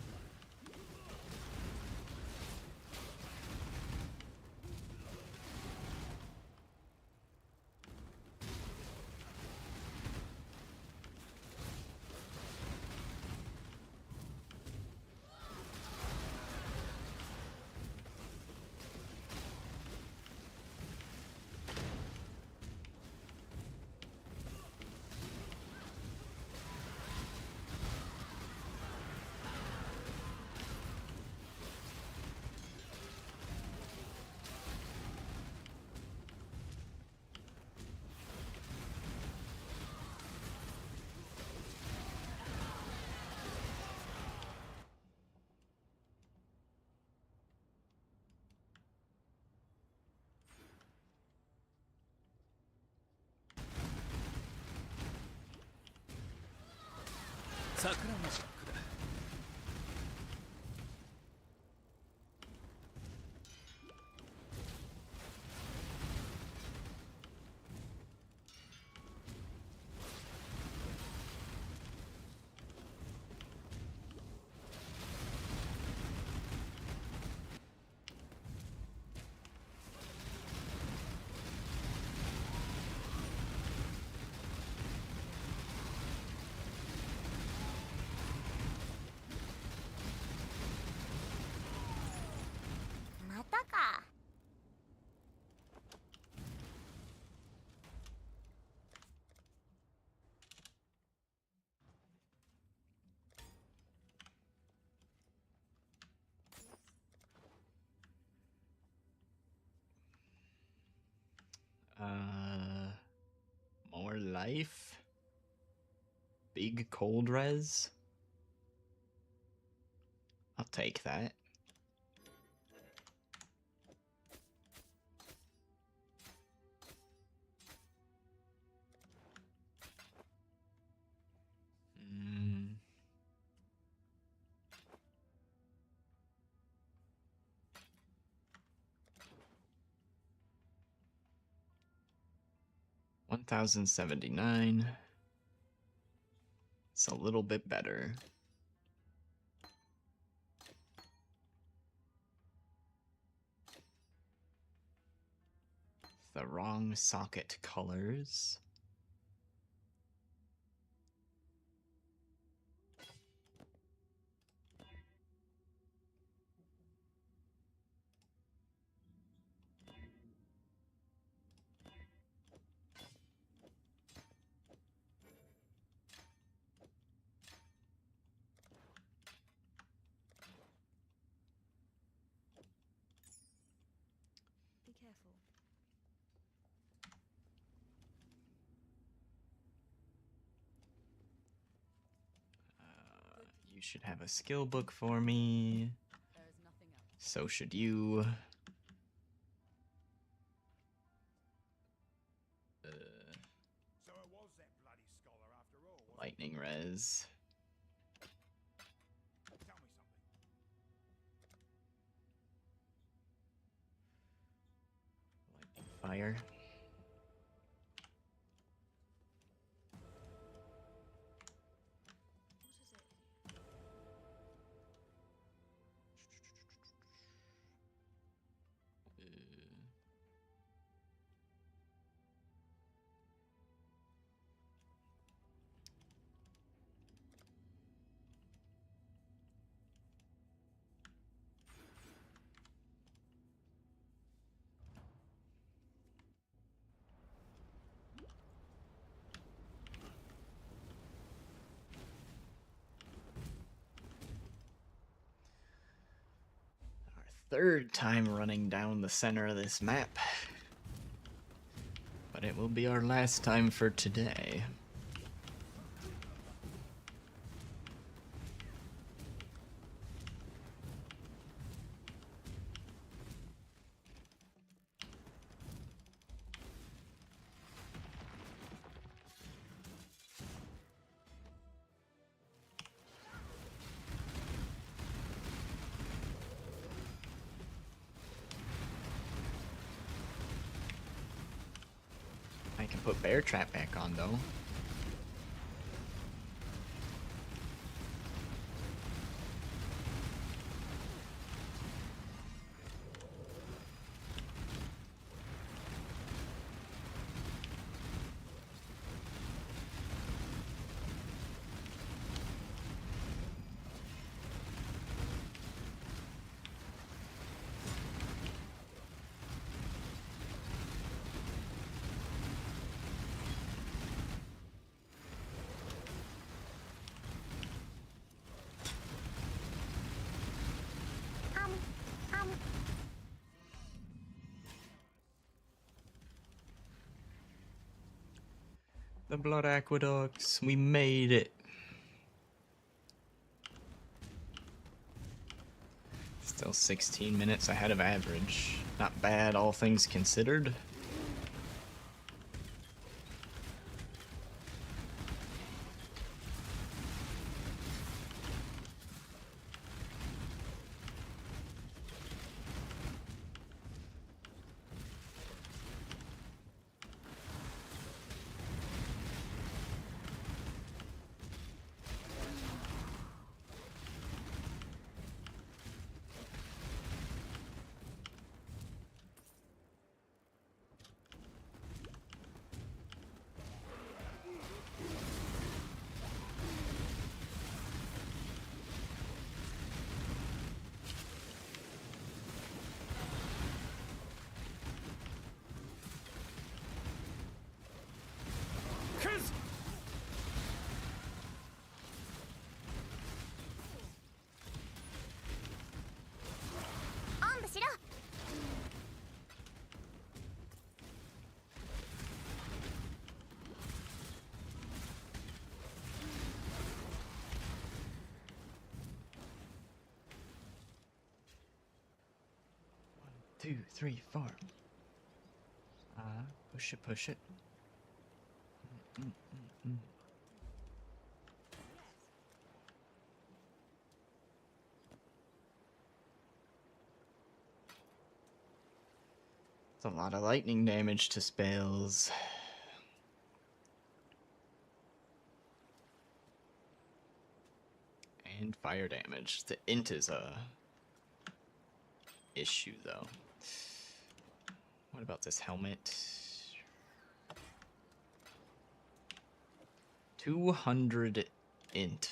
Sakuraマジックだ。またか。More life? Big cold res? I'll take that. 1079. It's a little bit better. The wrong socket colors. Be careful. You should have a skill book for me. There is nothing else. So should you. So it was that bloody scholar after all, was it? Lightning res. Tell me something. Lightning fire. What is it? Our third time running down the center of this map. But it will be our last time for today. I can put bear trap back on though. The blood aqueducts, we made it. Still 16 minutes ahead of average. Not bad, all things considered. Two, three, four. Push it, push it. It's a lot of lightning damage to spells. And fire damage. The int is a issue though. What about this helmet? 200 int.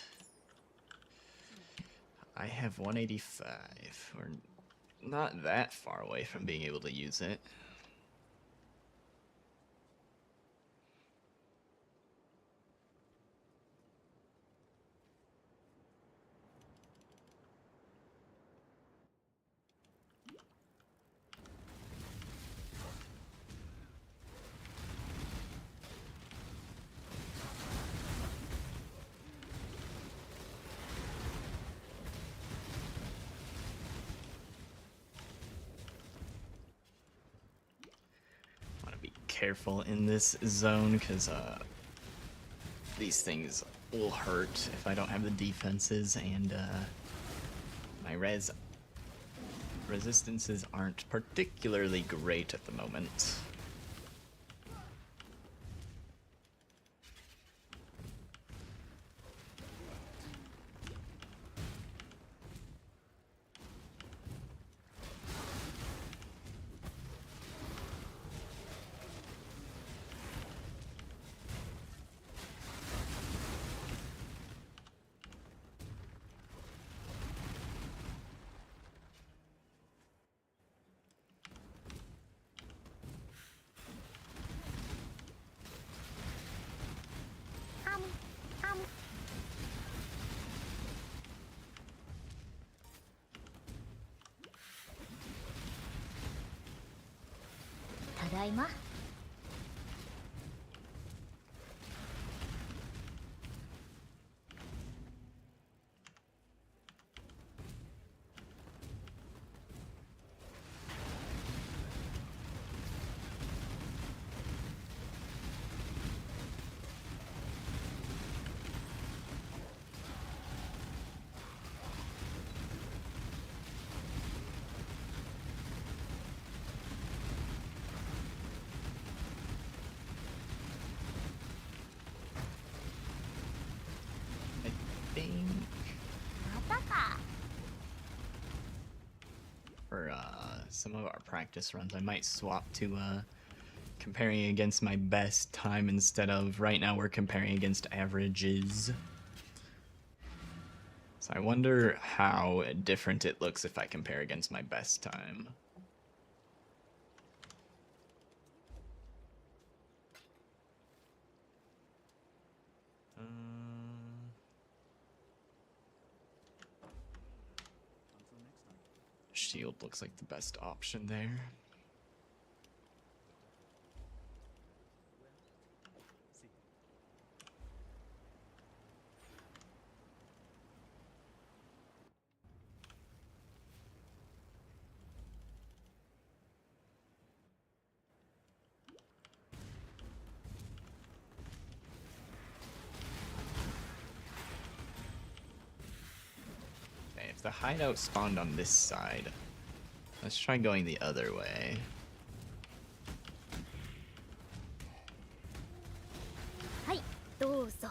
I have 185. We're not that far away from being able to use it. Careful in this zone because these things will hurt if I don't have the defenses, and my resistances aren't particularly great at the moment. Um. ただいま。またか。 For some of our practice runs, I might swap to comparing against my best time instead of right now we're comparing against averages. So I wonder how different it looks if I compare against my best time. Shield looks like the best option there. If the hideout spawned on this side, let's try going the other way. Hi, どうぞ。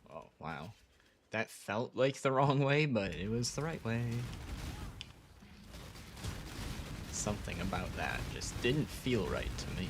Oh, wow. That felt like the wrong way, but it was the right way. Something about that just didn't feel right to me.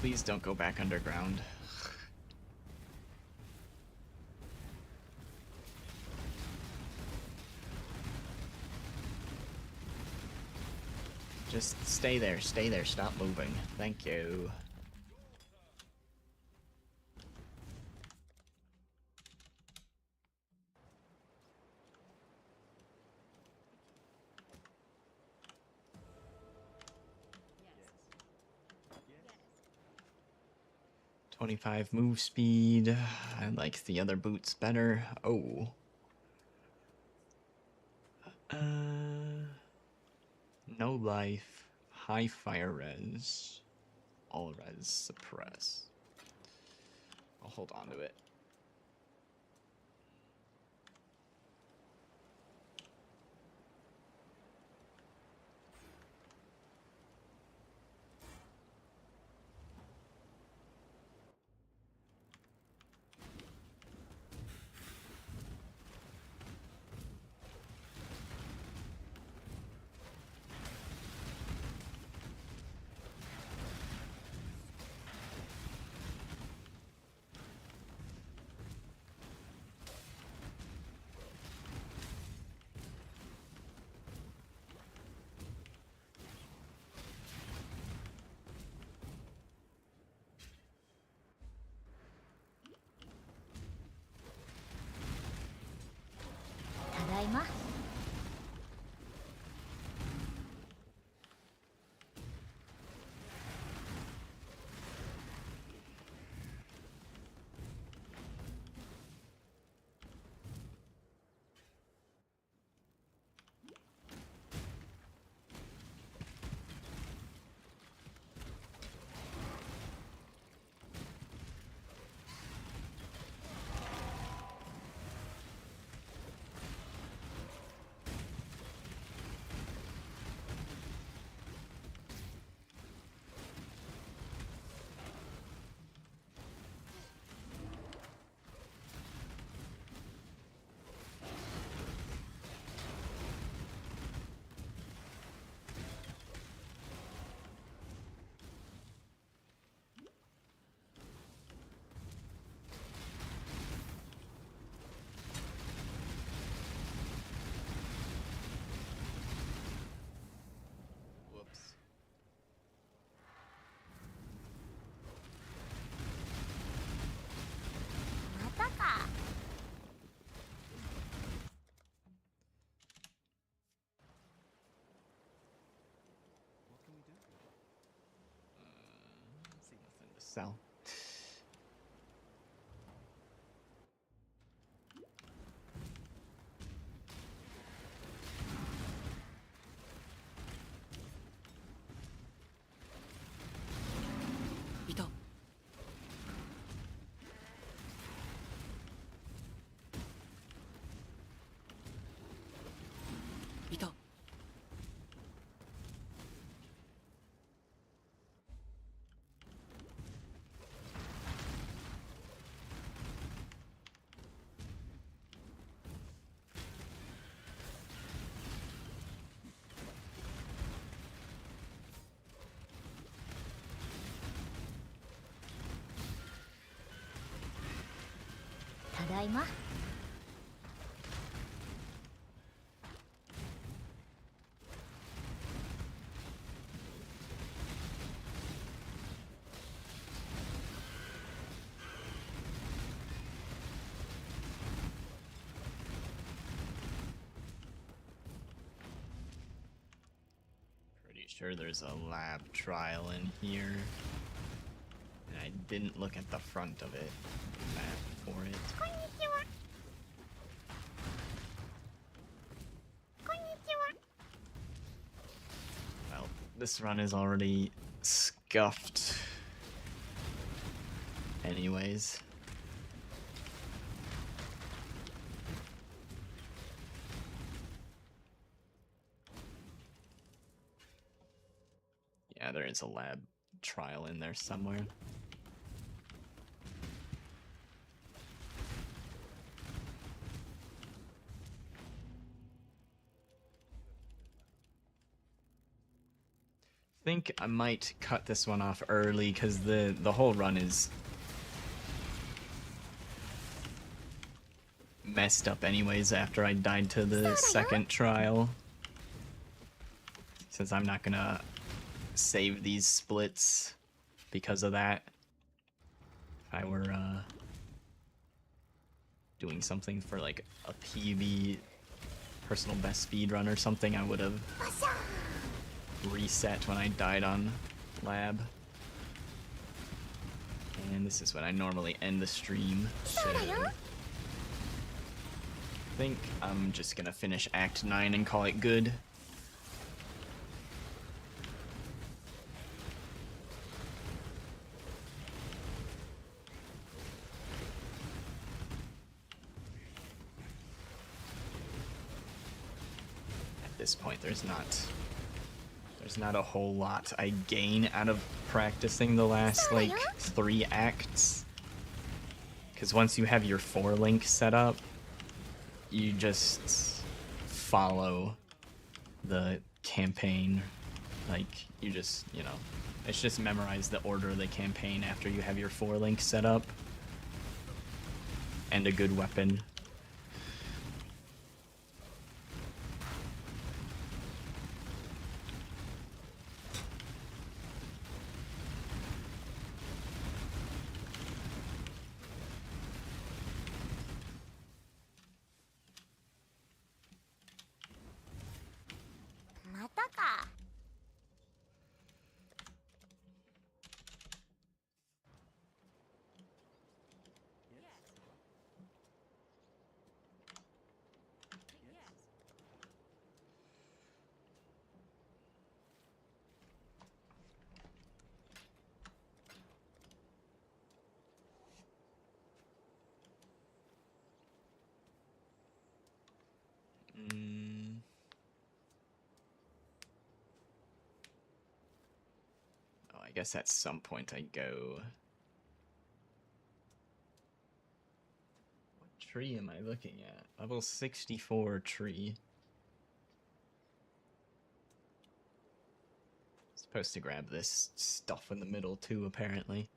Please don't go back underground. Just stay there, stop moving. Thank you. Yes. 25 move speed. I like the other boots better. Oh. No life. High fire res. All res suppress. I'll hold on to it. Tadaima. またか。See nothing to sell. Tadaima. Pretty sure there's a lab trial in here. And I didn't look at the front of it. Map for it. こんにちは。こんにちは。 Well, this run is already scuffed. Anyways. Yeah, there is a lab trial in there somewhere. think I might cut this one off early because the whole run is messed up anyways after I died to the second trial. Since I'm not gonna save these splits because of that. If I were doing something for like a PB personal best speed run or something, I would have reset when I died on lab. And this is when I normally end the stream. So I think I'm just gonna finish Act 9 and call it good. At this point, there's not a whole lot I gain out of practicing the last like 3 acts. Because once you have your 4-link set up, you just follow the campaign. Like, you just, you know, it's just memorize the order of the campaign after you have your 4-link set up. And a good weapon. Oh, I guess at some point I go... What tree am I looking at? Level 64 tree. Supposed to grab this stuff in the middle too, apparently.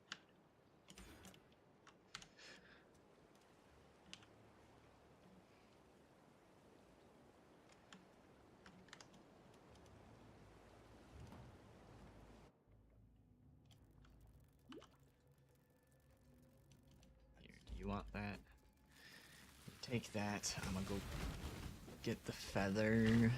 Here, do you want that? Take that. I'm gonna go get the feather.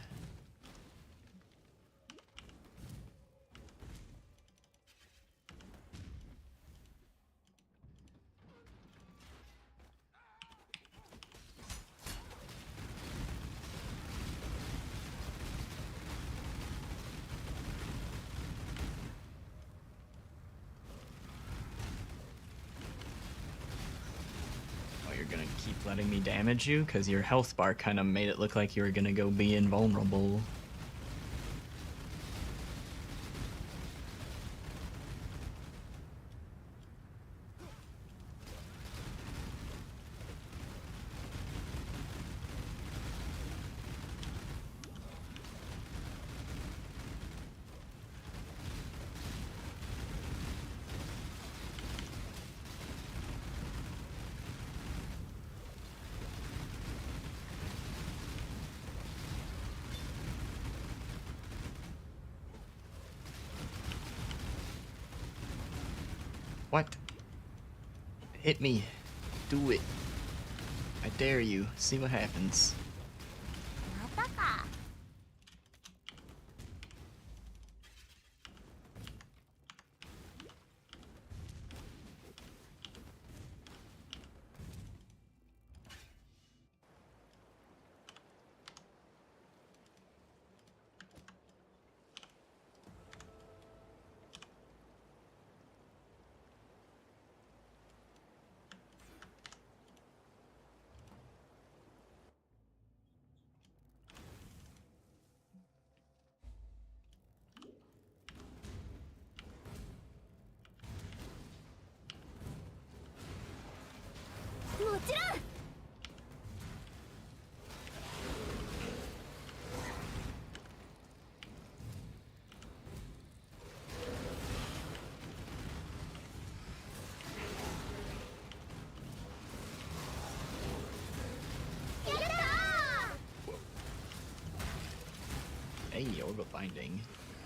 Gonna keep letting me damage you because your health bar kind of made it look like you were gonna go be invulnerable. What? Hit me. Do it. I dare you. See what happens. Hey, Orb of Binding.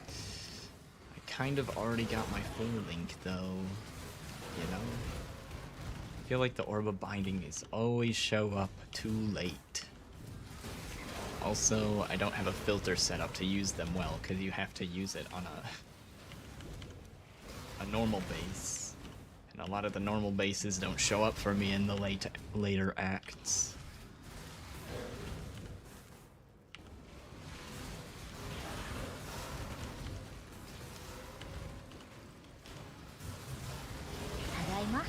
I kind of already got my full link, though. You know? I feel like the Orb of Binding is always show up too late. Also, I don't have a filter set up to use them well, because you have to use it on a normal base. And a lot of the normal bases don't show up for me in the later acts. Tadaima.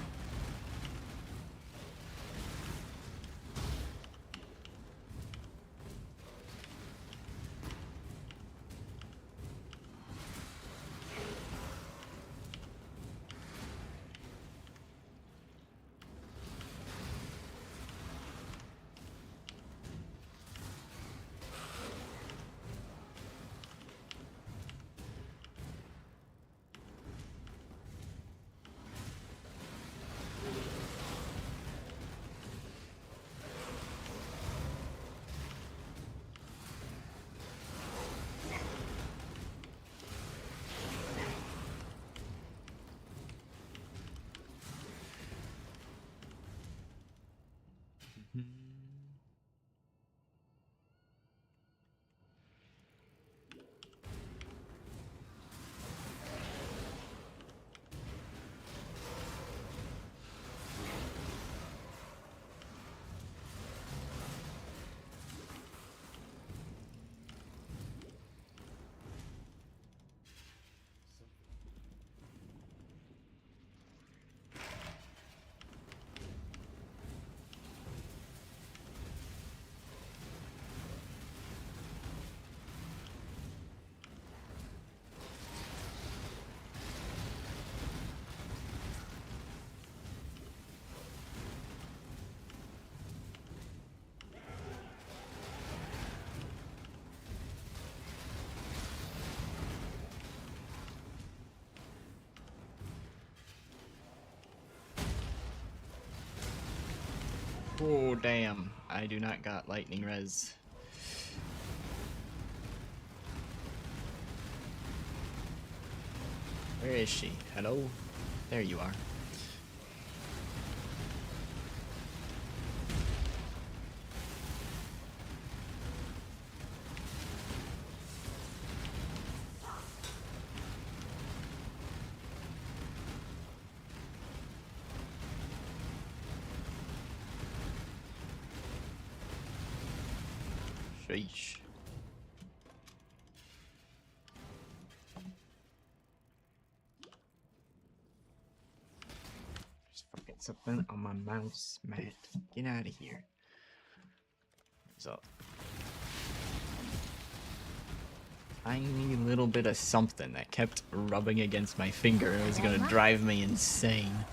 Oh, damn. I do not got lightning res. Where is she? Hello? There you are. Sheesh. Just fucking something on my mouse, Matt. Get out of here. So, tiny little bit of something that kept rubbing against my finger. It was gonna drive me insane.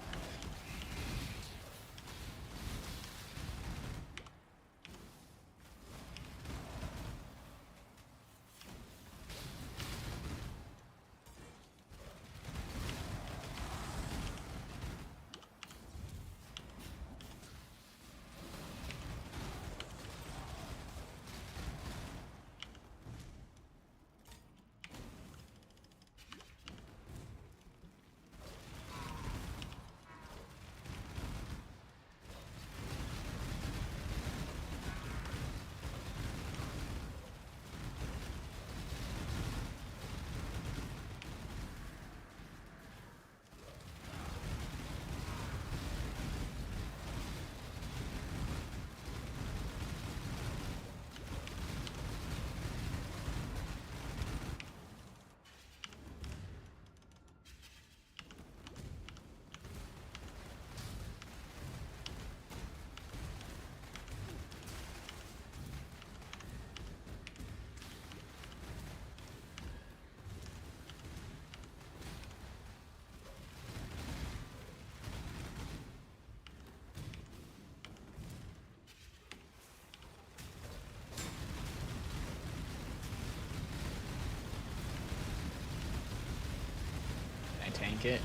Tank it.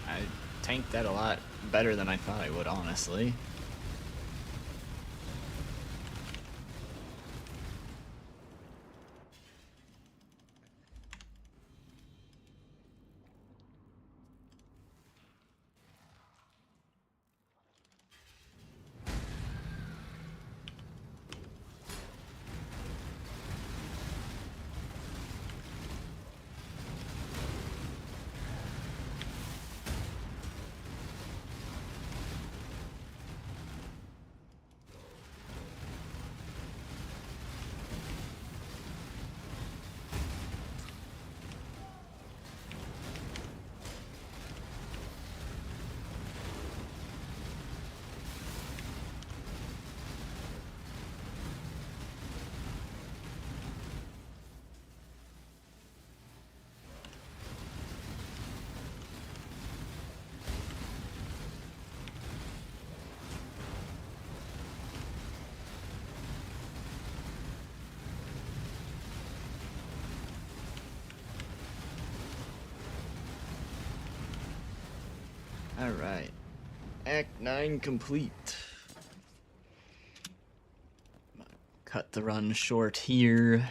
I tanked that a lot better than I thought I would, honestly. Alright. Act 9 complete. Cut the run short here.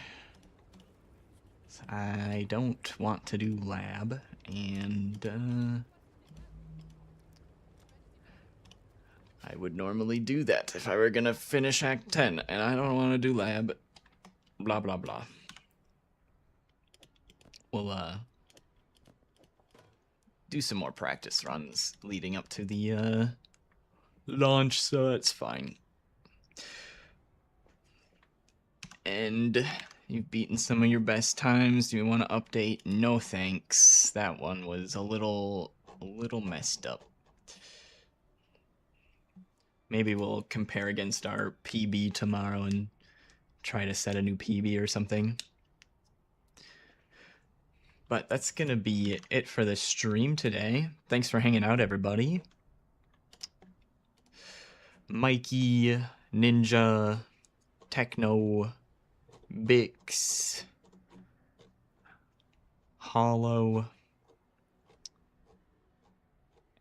I don't want to do lab, and I would normally do that if I were gonna finish Act 10, and I don't want to do lab. Blah blah blah. We'll do some more practice runs leading up to the launch, so that's fine. And you've beaten some of your best times. Do you want to update? No thanks. That one was a little messed up. Maybe we'll compare against our PB tomorrow and try to set a new PB or something. But that's gonna be it for the stream today. Thanks for hanging out, everybody. Mikey, Ninja, Techno, Bix, Hollow,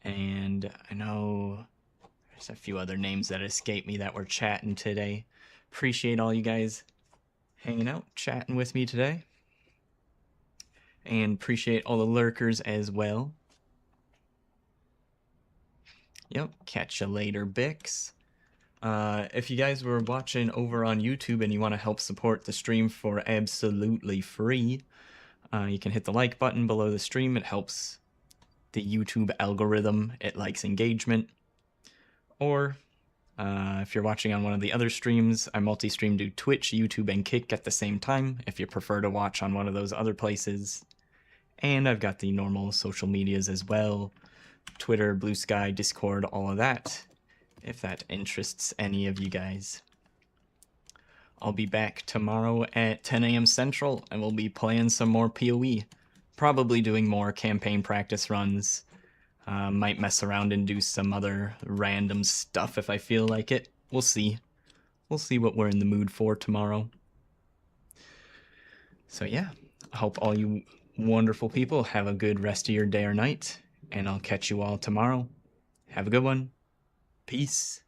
and I know there's a few other names that escape me that were chatting today. Appreciate all you guys hanging out, chatting with me today. And appreciate all the lurkers as well. Yep, catch you later, Bix. If you guys were watching over on YouTube and you want to help support the stream for absolutely free, you can hit the like button below the stream. It helps the YouTube algorithm. It likes engagement. Or if you're watching on one of the other streams, I multi-stream to Twitch, YouTube, and Kick at the same time if you prefer to watch on one of those other places. And I've got the normal social medias as well. Twitter, Blue Sky, Discord, all of that, if that interests any of you guys. I'll be back tomorrow at 10 a.m. Central, and we'll be playing some more PoE. Probably doing more campaign practice runs. Might mess around and do some other random stuff if I feel like it. We'll see. We'll see what we're in the mood for tomorrow. So yeah, I hope all you wonderful people have a good rest of your day or night, and I'll catch you all tomorrow. Have a good one. Peace.